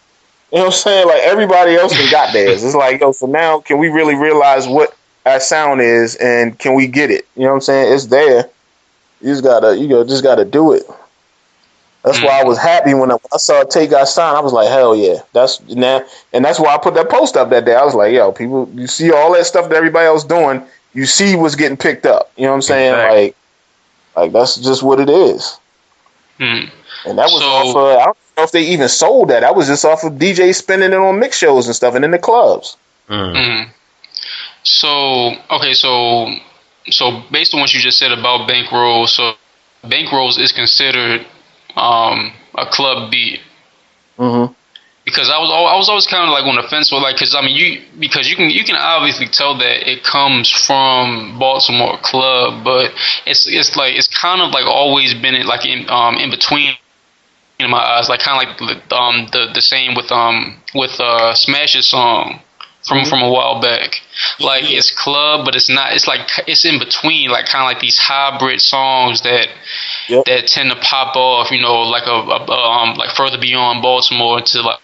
You know what I'm saying? Like everybody else done got theirs. It's like, yo, so now can we really realize what our sound is and can we get it? You know what I'm saying? It's there. You just gotta do it. That's why I was happy when I saw Take got signed. I was like, hell yeah. That's why I put that post up that day. I was like, yo, people, you see all that stuff that everybody else doing, you see what's getting picked up. You know what I'm saying? Exactly. Like that's just what it is. And that was off of, I don't know if they even sold that. That was just off of DJ spinning it on mix shows and stuff and in the clubs. So based on what you just said about bankrolls, so bankrolls is considered a club beat. Because I was always kind of like on the fence with like, because I mean you can obviously tell that it comes from Baltimore Club, but it's kind of like always been like in between in my eyes, like kind of like the same with Smash's song from a while back. Like it's club, but it's not. It's like it's in between, like kind of like these hybrid songs that tend to pop off, you know, like like further beyond Baltimore to like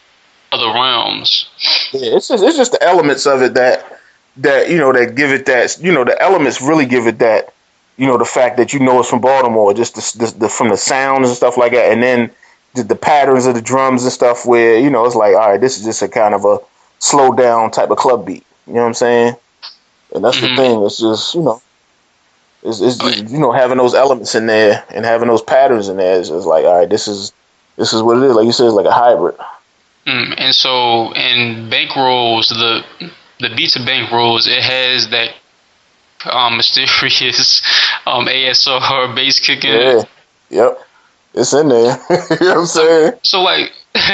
other realms. Yeah, it's just the elements of it that you know that give it that, you know, the elements really give it that, you know, the fact that you know it's from Baltimore, just the from the sounds and stuff like that, and then the patterns of the drums and stuff where, you know, it's like, all right, this is just a kind of a slow down type of club beat. You know what I'm saying? And that's the thing. It's just, you know, it's you know, having those elements in there and having those patterns in there is just like, all right, this is what it is. Like you said, it's like a hybrid. And so in bankrolls, the beats of bankrolls, it has that mysterious ASR bass kick in it. Yep. It's in there. You know what I'm saying? So like, when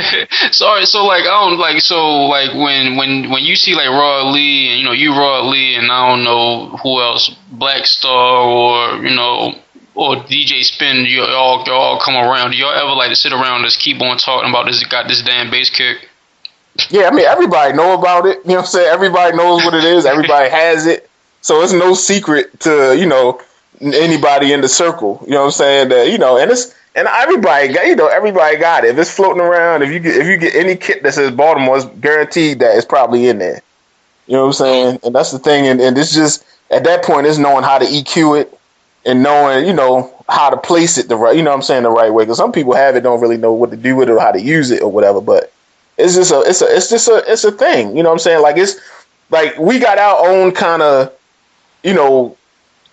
you see like Raw Lee and, you know, you Raw Lee and I don't know who else, Black Star or, you know, or DJ Spin, you all come around. Do y'all ever like to sit around and just keep on talking about this? Got this damn bass kick. Yeah, I mean everybody know about it. You know what I'm saying? Everybody knows what it is. Everybody has it. So it's no secret to, you know, anybody in the circle. You know what I'm saying? That, you know, and everybody got, you know, everybody got it. If it's floating around, if you get any kit that says Baltimore, it's guaranteed that it's probably in there. You know what I'm saying? And that's the thing. And it's just at that point, it's knowing how to EQ it and knowing, you know, how to place it the right, you know what I'm saying, the right way. Because some people have it, don't really know what to do with it or how to use it or whatever. But it's just a thing. You know what I'm saying? Like it's like we got our own kind of, you know,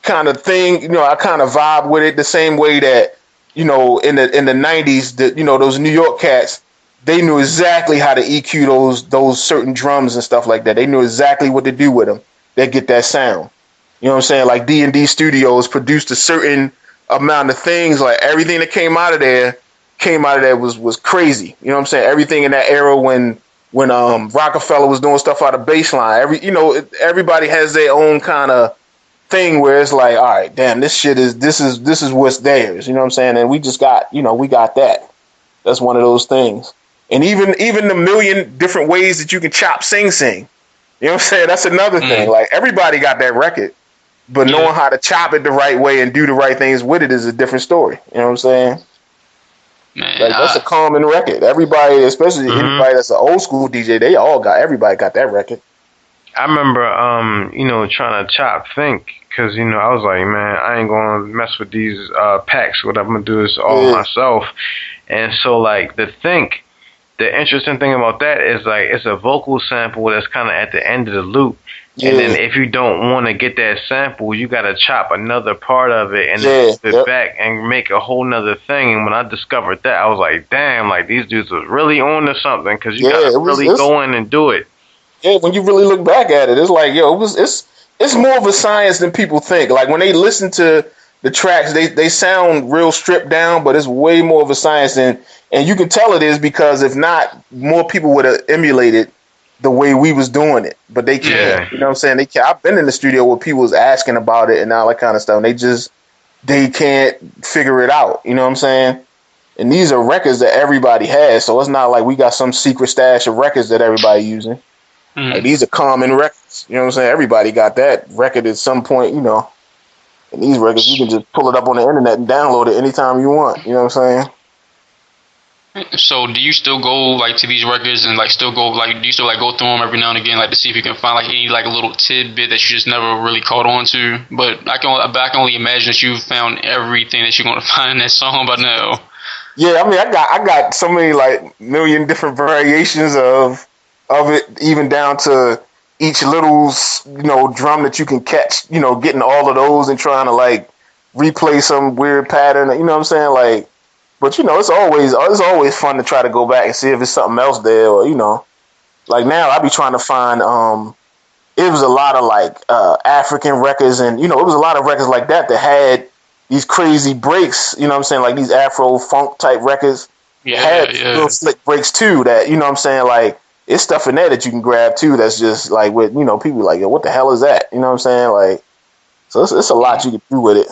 kind of thing. You know, I kind of vibe with it the same way that, you know, in the 90s, that, you know, those New York cats, they knew exactly how to EQ those certain drums and stuff like that. They knew exactly what to do with them. They get that sound. You know what I'm saying? Like D&D Studios produced a certain amount of things. Like everything that came out of there was crazy. You know what I'm saying? Everything in that era when Rockefeller was doing stuff out of baseline. Everybody has their own kind of thing where it's like, all right, damn, this is what's theirs. You know what I'm saying? And we just got, you know, we got that. That's one of those things. And even the million different ways that you can chop sing. You know what I'm saying? That's another thing. Like everybody got that record, but knowing how to chop it the right way and do the right things with it is a different story. You know what I'm saying? Man, like that's a common record. Everybody, especially anybody that's an old school DJ, everybody got that record. I remember, you know, trying to chop Think, because, you know, I was like, man, I ain't going to mess with these packs. What I'm going to do is all myself. And so, like, the interesting thing about that is, like, it's a vocal sample that's kind of at the end of the loop. Yeah. And then if you don't want to get that sample, you got to chop another part of it and then sit back and make a whole nother thing. And when I discovered that, I was like, damn, like, these dudes was really on to something, because you got to really go in and do it. Yeah, when you really look back at it, it's like, yo, it's more of a science than people think. Like when they listen to the tracks, they sound real stripped down, but it's way more of a science and you can tell it is, because if not, more people would have emulated the way we was doing it. But they can't. Yeah. You know what I'm saying? They can't. I've been in the studio where people was asking about it and all that kind of stuff, and they can't figure it out. You know what I'm saying? And these are records that everybody has, so it's not like we got some secret stash of records that everybody using. Like, these are common records. You know what I'm saying? Everybody got that record at some point, you know. And these records, you can just pull it up on the internet and download it anytime you want. You know what I'm saying? So do you still go like to these records and like still go like do you still like go through them every now and again like to see if you can find like any like a little tidbit that you just never really caught on to? But I can only imagine that you've found everything that you're gonna find in that song by now. Yeah, I mean, I got so many like million different variations of it, even down to each little drum that you can catch. You know, getting all of those and trying to like replay some weird pattern. You know what I'm saying? Like, but you know, it's always fun to try to go back and see if there's something else there, or you know, like now I be trying to find. It was a lot of like African records, and you know, it was a lot of records like that had these crazy breaks, you know what I'm saying, like these Afro funk type records. Had little slick breaks too that, you know what I'm saying, like it's stuff in there that you can grab too that's just like with, you know, people like, yo, what the hell is that? You know what I'm saying? Like, so it's a lot you can do with it.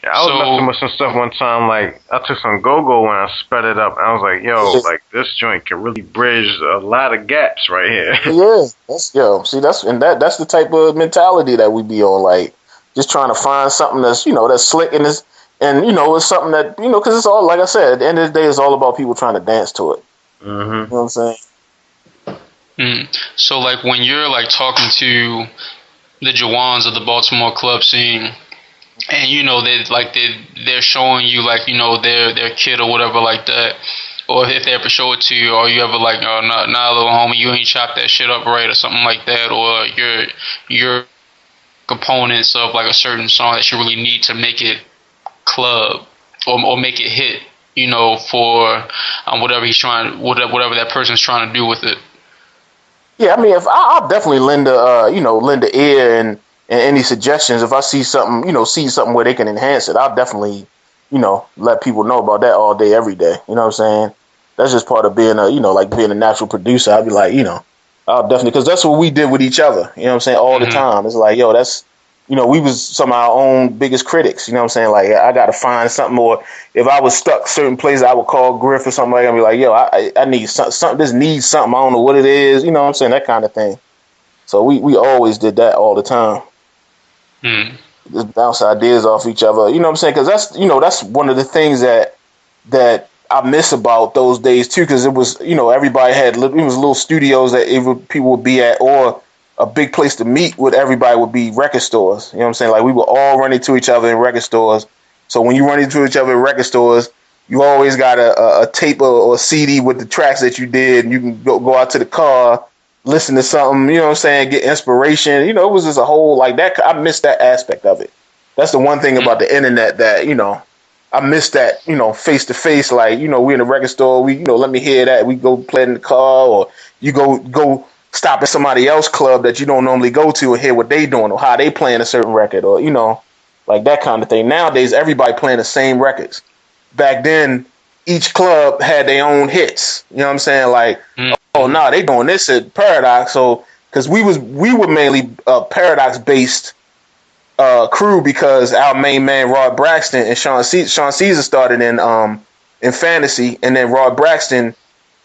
Yeah, I was messing with some stuff one time, like I took some go-go and I sped it up and I was like, yo, like this joint can really bridge a lot of gaps right here. Yeah, that's the type of mentality that we be on, like just trying to find something that's, you know, that's slick and you know, it's something that, you know, because it's all, like I said, at the end of the day, it's all about people trying to dance to it. You know what I'm saying? So, like, when you're, like, talking to the Jawans of the Baltimore club scene, and, you know, they're showing you, like, you know, their kid or whatever like that, or if they ever show it to you, or you ever, like, nah, little homie, you ain't chopped that shit up right, or something like that, or you're components of like a certain song that you really need to make it club or make it hit, you know, for whatever that person's trying to do with it. Yeah, I mean, if I'll definitely lend a ear and any suggestions. If I see something where they can enhance it, I'll definitely, you know, let people know about that all day, every day. You know what I'm saying? That's just part of being being a natural producer. I'd be like, you know, I'll definitely, because that's what we did with each other. You know what I'm saying? All the time. It's like, yo, that's, you know, we was some of our own biggest critics. You know what I'm saying? Like, I got to find something, or if I was stuck certain places, I would call Griff or something like that and be like, yo, I need something. This needs something. I don't know what it is. You know what I'm saying? That kind of thing. So we always did that all the time. Just bounce ideas off each other. You know what I'm saying? Because that's one of the things that I miss about those days too. Because it was, you know, everybody had, it was little studios that people would be at, or a big place to meet with everybody would be record stores. You know what I'm saying? Like, we would all run into each other in record stores. So when you run into each other in record stores, you always got a tape or a CD with the tracks that you did, and you can go out to the car, listen to something, you know what I'm saying, get inspiration. You know, it was just a whole, like, that. I miss that aspect of it. That's the one thing about the internet that, you know, I miss that, you know, face to face. Like, you know, we in the record store, we, you know, let me hear that. We go play in the car, or you go stop at somebody else's club that you don't normally go to and hear what they doing or how they playing a certain record, or, you know, like that kind of thing. Nowadays, everybody playing the same records. Back then, each club had their own hits. You know what I'm saying? Like, oh, no, they doing this at Paradox. So, because we were mainly a Paradox-based crew, because our main man, Rod Braxton, and Sean Caesar started in Fantasy, and then Rod Braxton,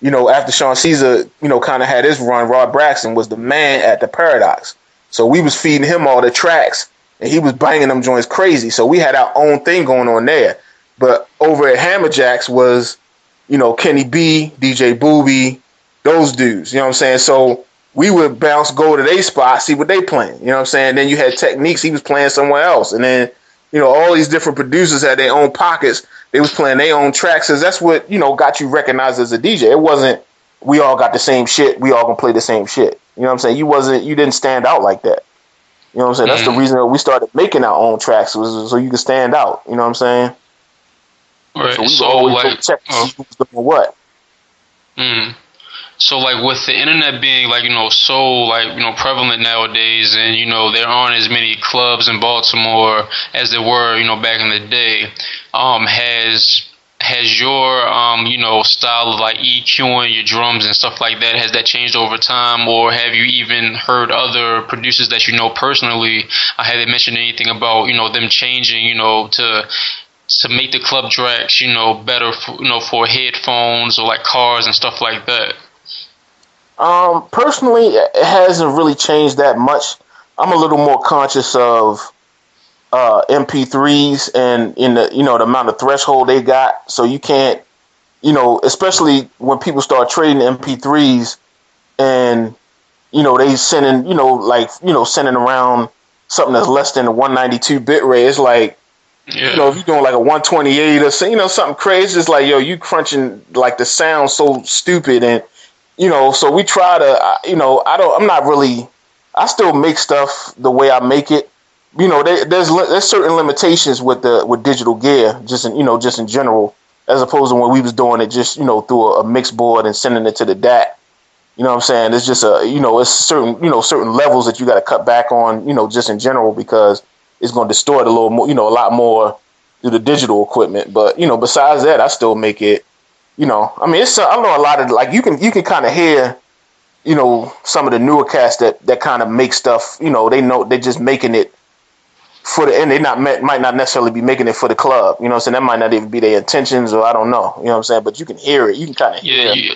you know, after Sean Caesar, you know, kind of had his run, Rod Braxton was the man at the Paradox. So we was feeding him all the tracks, and he was banging them joints crazy. So we had our own thing going on there. But over at Hammerjacks was, you know, Kenny B, DJ Booby, those dudes, you know what I'm saying? So we would go to their spot, see what they playing, you know what I'm saying? Then you had Techniques, he was playing somewhere else. And then, you know, all these different producers had their own pockets. They was playing their own tracks. Cause that's what, you know, got you recognized as a DJ. It wasn't, we all got the same shit, we all gonna play the same shit. You know what I'm saying? You didn't stand out like that. You know what I'm saying? That's the reason that we started making our own tracks, was so you could stand out. You know what I'm saying? Right. So we would always go check to see who's doing what. So, like, with the internet being, like, you know, so, like, you know, prevalent nowadays, and, you know, there aren't as many clubs in Baltimore as there were, you know, back in the day, has your, you know, style of, like, EQing your drums and stuff like that, has that changed over time? Or have you even heard other producers that you know personally, have they mentioned anything about, you know, them changing, you know, to to make the club tracks, better for headphones or like cars and stuff like that? Personally, it hasn't really changed that much. I'm a little more conscious of MP3s and in the the amount of threshold they got. So you can't, especially when people start trading MP3s and they sending sending around something that's less than the 192 bit rate. It's like, if you're doing like a 128 or something crazy, it's like, yo, you crunching like the sound so stupid. And so we try to, I still make stuff the way I make it. There's certain limitations with digital gear, just in general, as opposed to when we was doing it just through a mix board and sending it to the DAC. You know what I'm saying? It's just it's certain levels that you got to cut back on, just in general, because it's going to distort a little more, a lot more through the digital equipment. But besides that, I still make it. I mean, I know a lot of, like, you can kind of hear, some of the newer cats that kind of make stuff. They're just making it for the, and might not necessarily be making it for the club. You know what I'm saying? That might not even be their intentions, or I don't know. You know what I'm saying? But you can hear it. You can kind of hear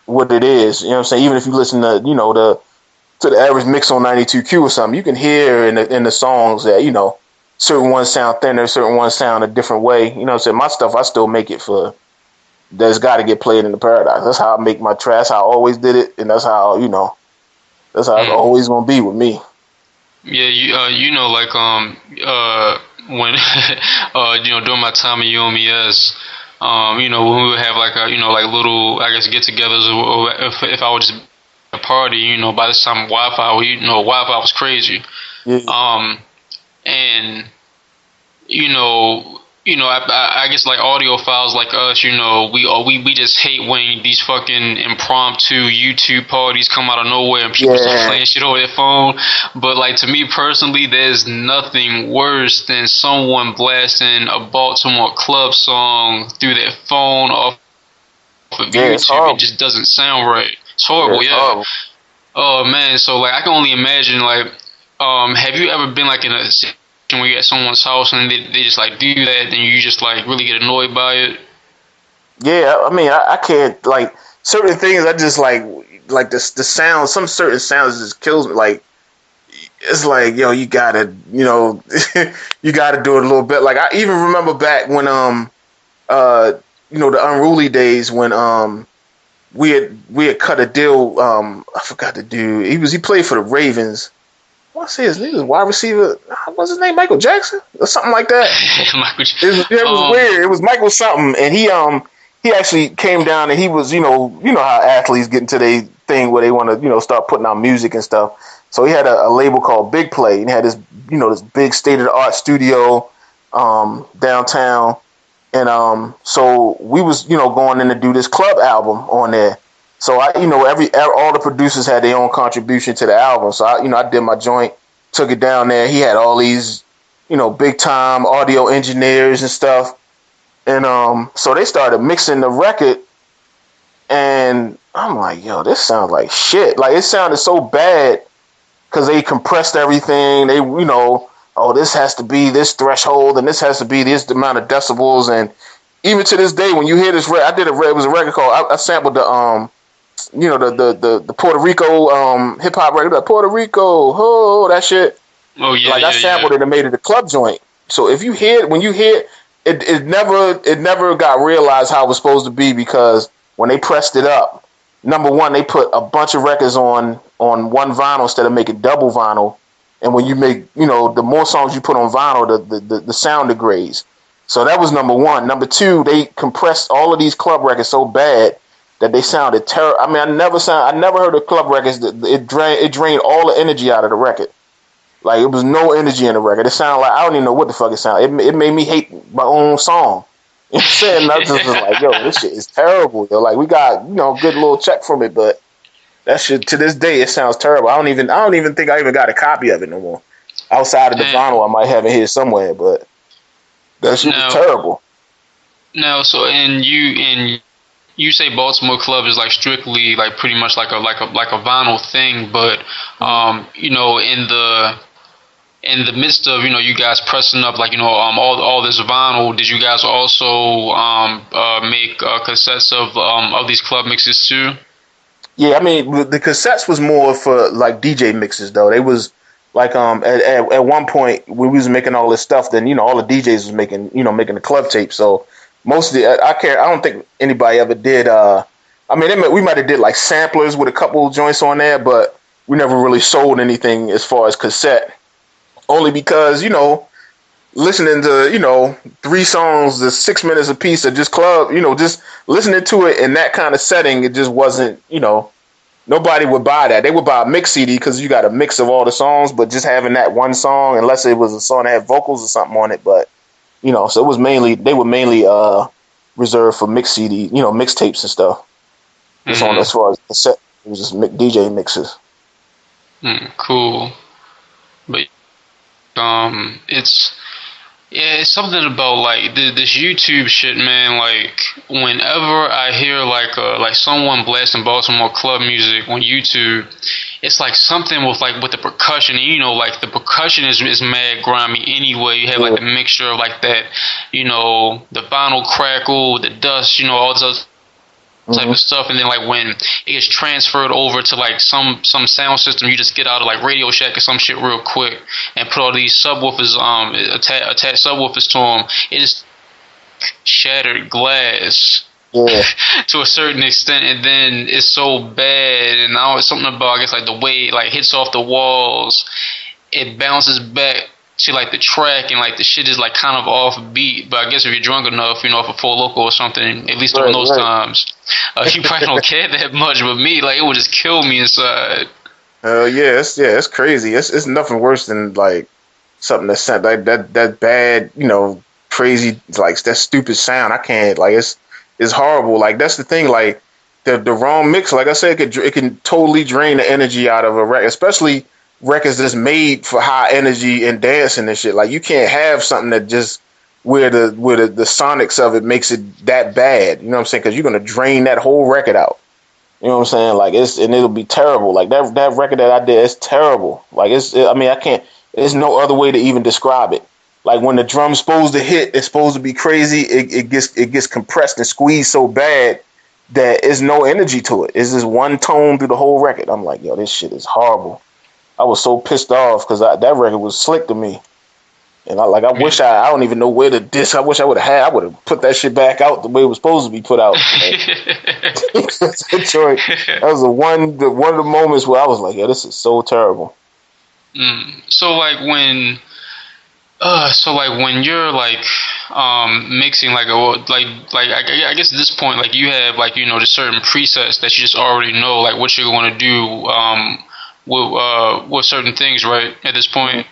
what it is. You know what I'm saying? Even if you listen to to the average mix on 92Q or something, you can hear in the songs that certain ones sound thinner, certain ones sound a different way. You know what I'm saying? My stuff, I still make it for. That's got to get played in the Paradise. That's how I make my tracks. That's how I always did it, and that's how that's how it's always gonna be with me. Yeah, like when during my time at UMES, when we would have like like little, I guess, get-togethers, or if I would just a party, by this time Wi-Fi was crazy. Yeah. And I guess like audiophiles like us, we just hate when these fucking impromptu YouTube parties come out of nowhere and people start playing shit over their phone. But like, to me personally, there's nothing worse than someone blasting a Baltimore Club song through their phone off of YouTube. It just doesn't sound right. It's horrible. Horrible. Oh man, so like, I can only imagine, like, have you ever been like in a when you at someone's house and they just like do that, and you just like really get annoyed by it? Yeah, I mean, I can't, like, certain things I just like the sound, some certain sounds just kills me. Like, it's like, yo, you gotta you gotta do it a little bit. Like, I even remember back when the Unruly days, when we had cut a deal. I forgot the dude. He played for the Ravens. I want to say his name was wide receiver. What's his name? Michael Jackson or something like that. It was weird. It was Michael something, and he actually came down, and he was how athletes get into their thing where they want to start putting out music and stuff. So he had a label called Big Play, and he had this this big state of the art studio downtown, and so we was going in to do this club album on there. So all the producers had their own contribution to the album. So I did my joint, took it down there. He had all these, big time audio engineers and stuff. And so they started mixing the record, and I'm like, yo, this sounds like shit. Like, it sounded so bad because they compressed everything. They, this has to be this threshold, and this has to be this amount of decibels. And even to this day, when you hear this record, it was a record called, I sampled the the Puerto Rico hip hop record, Puerto Rico, that shit. Oh yeah, like I sampled it and made it a club joint. So if you hear it, when you hear it, it never got realized how it was supposed to be, because when they pressed it up, number one, they put a bunch of records on one vinyl instead of making double vinyl. And when you make the more songs you put on vinyl, the sound degrades. So that was number one. Number two, they compressed all of these club records so bad that they sounded terrible. I mean, I never heard of club records that it drained all the energy out of the record. Like, it was no energy in the record. It sounded like, I don't even know what the fuck it sounded. It made me hate my own song. You know what I'm saying? I just was like, yo, this shit is terrible. Yo. Like, we got good little check from it, but that shit, to this day, it sounds terrible. I don't even think I even got a copy of it no more. Outside of the vinyl, I might have it here somewhere, but that shit was terrible. No, so you say Baltimore Club is like strictly like pretty much like a vinyl thing, but in in the midst of you guys pressing up like all this vinyl, did you guys also make cassettes of these club mixes too? Yeah, I mean the cassettes was more for like DJ mixes though. They was like at one point when we was making all this stuff, then all the DJs was making making the club tape. So most of the I don't think anybody ever did. I mean, we might have did like samplers with a couple joints on there, but we never really sold anything as far as cassette. Only because listening to 3 songs, the 6 minutes a piece of just club, just listening to it in that kind of setting, it just wasn't, nobody would buy that. They would buy a mix CD because you got a mix of all the songs, but just having that one song, unless it was a song that had vocals or something on it, but so it was they were mainly reserved for mix CD, mixtapes and stuff. Just on as far as cassette, it was just DJ mixes. Cool, but it's something about like this YouTube shit, man. Like whenever I hear like someone blasting Baltimore club music on YouTube, it's like something with the percussion. Like the percussion is mad grimy anyway. You have like the mixture of like that, the vinyl crackle, the dust, all this other type of stuff, and then like when it gets transferred over to like some sound system, you just get out of like Radio Shack or some shit real quick and put all these subwoofers attach subwoofers to them. It is shattered glass to a certain extent, and then it's so bad, and now it's something about I guess like the way it like hits off the walls, it bounces back to like the track, and like the shit is like kind of off beat. But I guess if you're drunk enough, if a Four Loko or something, at least during those times, you probably don't care that much. But me, like it would just kill me inside. It's crazy. It's nothing worse than like something that's like that bad, crazy, like that stupid sound. I can't, like it's horrible. Like that's the thing. Like the wrong mix, like I said, it can totally drain the energy out of a record, especially records that's made for high energy and dancing and shit. Like you can't have something that just where the sonics of it makes it that bad. You know what I'm saying? Because you're gonna drain that whole record out. You know what I'm saying? Like and it'll be terrible. Like that record that I did, it's terrible. Like I can't. There's no other way to even describe it. Like when the drum's supposed to hit, it's supposed to be crazy. It gets compressed and squeezed so bad that there's no energy to it. It's just one tone through the whole record. I'm like, yo, this shit is horrible. I was so pissed off because that record was slick to me, and I wish I don't even know where the disc. I wish I would have put that shit back out the way it was supposed to be put out. Detroit, that was one of the moments where I was like, yeah, this is so terrible. So like when you're like mixing I guess at this point like you have like just certain presets that you just already know like what you're going to do with certain things, right, at this point?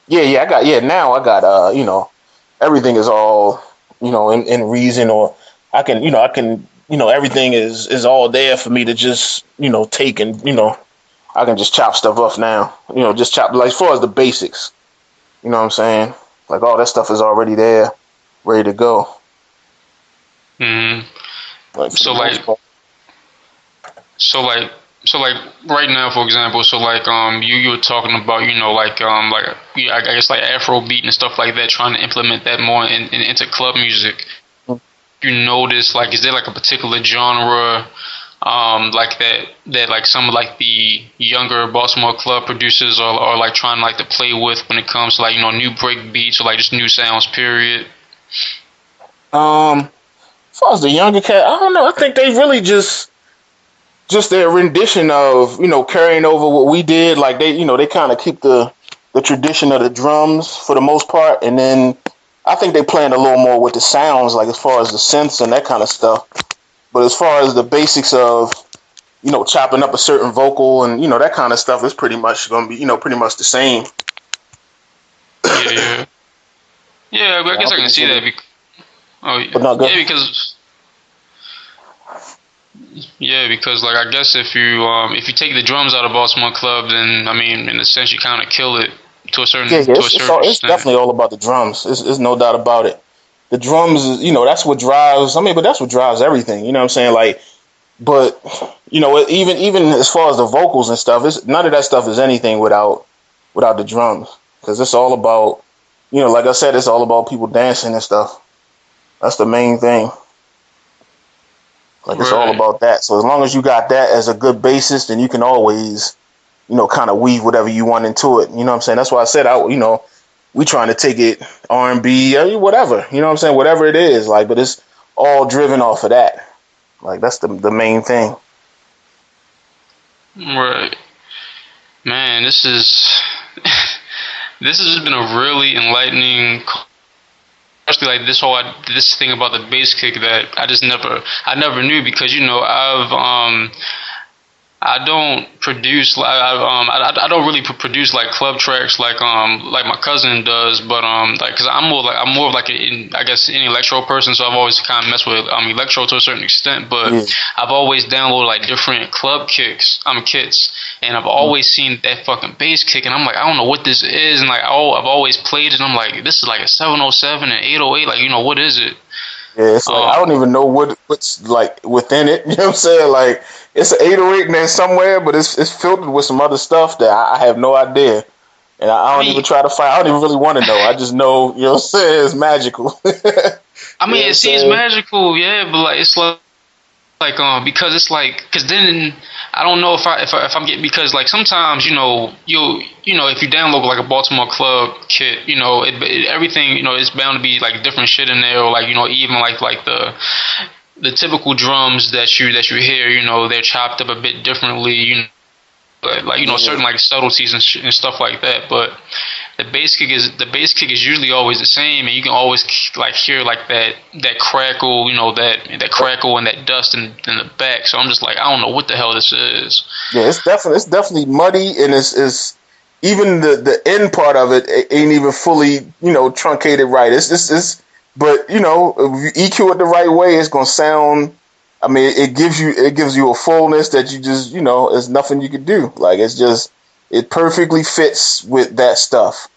Now I got everything is all in Reason, or I can everything is all there for me to just take, and I can just chop stuff up now, just chop, like as far as the basics, you know what I'm saying, like all that stuff is already there, ready to go. So right now, for example, you were talking about I guess like Afrobeat and stuff like that, trying to implement that more into club music. You notice like, is there like a particular genre like that like some of like the younger Baltimore club producers are like trying like to play with when it comes to like new break beats or like just new sounds, period? As far as the younger cat, I don't know. I think they really just their rendition of carrying over what we did. Like they kind of keep the tradition of the drums for the most part, and then I think they playing a little more with the sounds, like as far as the synths and that kind of stuff. But as far as the basics of chopping up a certain vocal and that kind of stuff, is pretty much going to be pretty much the same. Yeah, but I guess I can see that. Because like I guess if you take the drums out of Baltimore Club, then I mean in a sense you kind of kill it to a certain extent. It's definitely all about the drums. There's no doubt about it. The drums, that's what drives. But that's what drives everything. You know what I'm saying? Like, but even as far as the vocals and stuff, none of that stuff is anything without without the drums, because it's all about, like I said, it's all about people dancing and stuff. That's the main thing. Like, it's all about that. So as long as you got that as a good basis, then you can always, kind of weave whatever you want into it. You know what I'm saying? That's why I said, we trying to take it R&B, whatever. You know what I'm saying? Whatever it is, like, but it's all driven off of that. Like, that's the main thing. Right. Man, this has been a really enlightening, especially like this thing about the bass kick that I never knew, because I don't produce I don't really produce like club tracks like my cousin does, but like, cause I'm more of like an electro person, so I've always kind of messed with electro to a certain extent, but I've always downloaded like different club kits, and I've always seen that fucking bass kick, and I'm like, I don't know what this is, and like, I've always played it, and I'm like, this is like a 707 and 808, like, what is it? Yeah, it's like, I don't even know what's like within it. You know what I'm saying? Like, it's an 808 in there somewhere, but it's filtered with some other stuff that I have no idea. And I don't even try to find. I don't even really want to know. I just know, you know what I'm saying, it's magical. I mean, it seems magical, yeah, but like, it's like because it's like, because then I don't know if I'm getting, because like sometimes you if you download like a Baltimore Club kit, everything, it's bound to be like different shit in there, or like, even like the typical drums that you hear, they're chopped up a bit differently, like certain like subtleties and stuff like that, but the bass kick is usually always the same, and you can always like hear like that crackle, that crackle and that dust in the back. So I'm just like, I don't know what the hell this is. Yeah, it's definitely muddy, and it's even the end part of it ain't even fully truncated right. It's but if you EQ it the right way, it's gonna sound. I mean, it gives you a fullness that you just there's nothing you can do. Like, it perfectly fits with that stuff.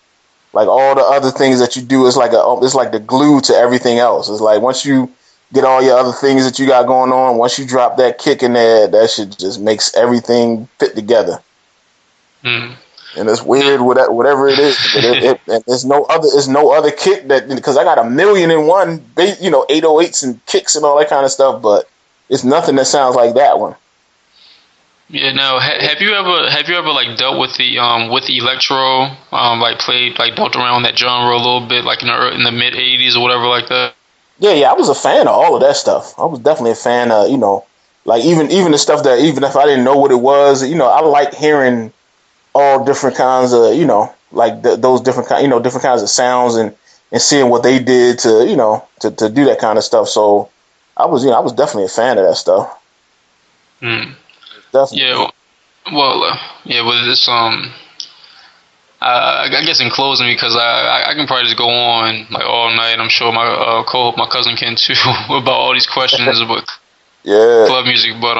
Like, all the other things that you do is like the glue to everything else. It's like, once you get all your other things that you got going on, once you drop that kick in there, that shit just makes everything fit together. Mm. And it's weird, whatever it is. But and there's no other kick that, because I got 1,000,001 808s and kicks and all that kind of stuff, but it's nothing that sounds like that one. Yeah. Now, have you ever like dealt with the electro, like played, like dealt around that genre a little bit, like in the mid '80s or whatever like that? Yeah. I was a fan of all of that stuff. I was definitely a fan of like even the stuff that, even if I didn't know what it was, I like hearing all different kinds of like those different kinds of sounds, and seeing what they did to to do that kind of stuff. So I was definitely a fan of that stuff. Mm. Definitely. Yeah. Well, with this, I guess in closing, because I can probably just go on like all night. I'm sure my cousin can too about all these questions about club music. But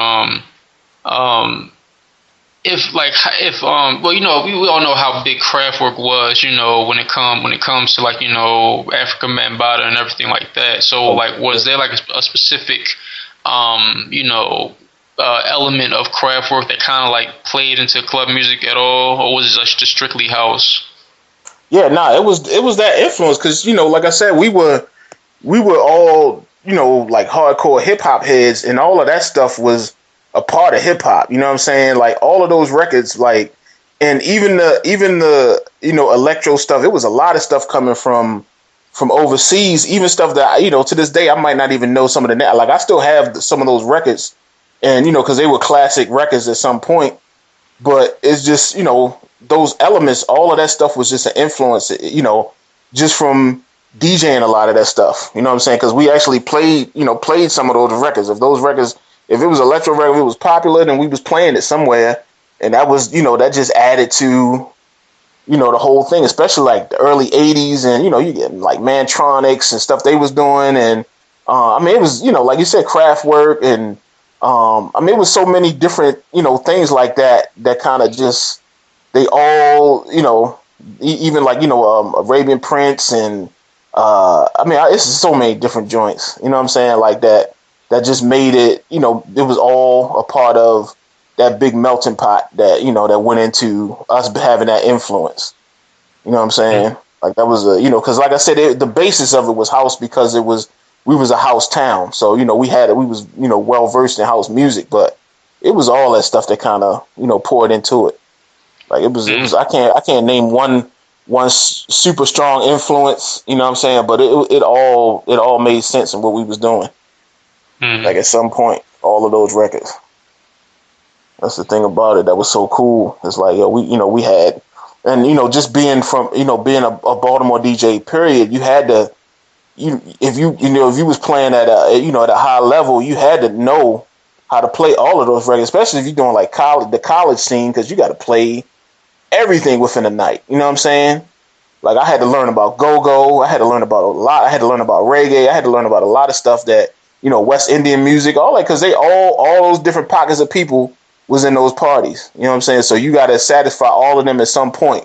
we all know how big Kraftwerk was, when it comes to like Africa Bambaataa and everything like that. So like, was there like a specific element of Kraftwerk that kind of like played into club music at all, or was it just strictly house? Yeah, it was that influence, because like I said, we were all like hardcore hip hop heads, and all of that stuff was a part of hip hop. You know what I'm saying? Like, all of those records, like, and even the electro stuff. It was a lot of stuff coming from overseas, even stuff that to this day I might not even know some of the like. I still have some of those records. And, because they were classic records at some point. But it's just, those elements, all of that stuff was just an influence, just from DJing a lot of that stuff. You know what I'm saying? Because we actually played some of those records. If it was electro record, it was popular, then we was playing it somewhere. And that was, that just added to, the whole thing, especially like the early 80s. And, you get like Mantronics and stuff they was doing. And, it was, like you said, Kraftwerk, and, it was so many different, things like that kind of just, they all, even like, Arabian Prince, and, it's so many different joints, you know what I'm saying? Like that just made it, it was all a part of, that big melting pot that, you know, that went into us having that influence. You know what I'm saying? Like that was you know, because like I said, the basis of it was house because we was a house town. So, you know, we was, you know, well versed in house music, but it was all that stuff that kind of, you know, poured into it. Like it was I can't name one super strong influence, you know what I'm saying? But it all made sense in what we was doing. Like at some point, all of those records. That's the thing about it that was so cool. It's like, yo, we had, and, you know, just being being a Baltimore DJ, period, you had to, if you was playing at at a high level, you had to know how to play all of those records, especially if you're doing like the college scene, because you got to play everything within a night. You know what I'm saying? Like I had to learn about go-go. I had to learn about a lot. I had to learn about reggae. I had to learn about a lot of stuff that, you know, West Indian music, all that, because they all those different pockets of people was in those parties. You know what I'm saying? So you got to satisfy all of them at some point.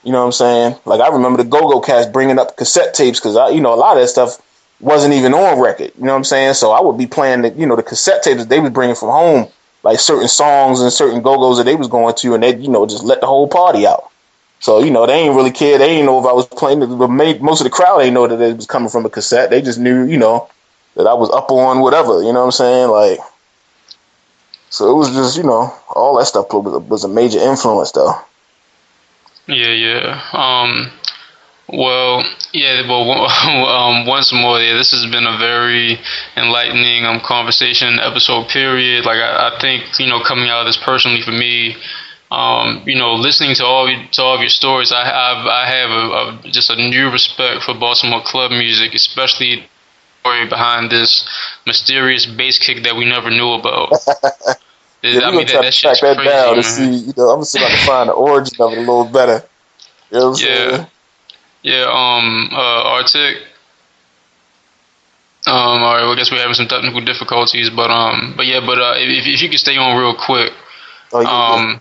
You know what I'm saying? Like I remember the Go-Go Cats bringing up cassette tapes because a lot of that stuff wasn't even on record. You know what I'm saying? So I would be playing the cassette tapes that they was bringing from home, like certain songs and certain Go-Go's that they was going to, and they just let the whole party out. So they ain't really care. They ain't know if I was playing. Most of the crowd ain't know that it was coming from a cassette. They just knew that I was up on whatever. You know what I'm saying? Like, so it was just all that stuff was a major influence though. Yeah. Once more, this has been a very enlightening conversation episode, period. Like I think, coming out of this personally for me, listening to all of your stories, I have just a new respect for Baltimore club music, especially the story behind this mysterious bass kick that we never knew about. Yeah, we're gonna try to track that crazy, down to see. I'm gonna see if I can find the origin of it a little better. You know what I'm saying? Yeah. Arctic. All right. Well, I guess we're having some technical difficulties, but if you could stay on real quick. Oh, yeah.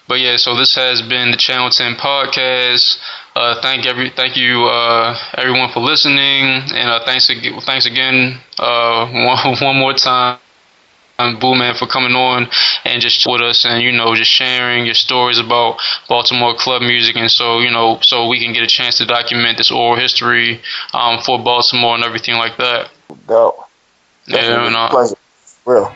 But yeah, so this has been the Channel 10 podcast. Thank you everyone for listening, and thanks again one more time, Booman, for coming on and just with us and just sharing your stories about Baltimore club music, and so we can get a chance to document this oral history for Baltimore and everything like that. Dope. Yeah, pleasure. Real.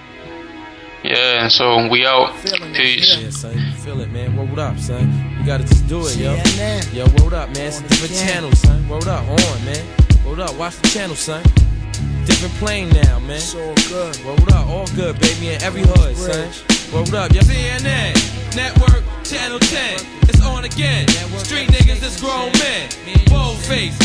Yeah, and so we out. Peace. Yeah, son, you feel it, man. Word up, son. You gotta just do it, yo. Yo, word up, man. It's a different channel, son. Word up, on, man. Word up, watch the channel, son. Different plane now, man. It's all good. Word up, all good, baby, in every hood, son. Word up, yo. CNN, Network, Channel 10. It's on again. Street niggas, it's grown men. Bold face.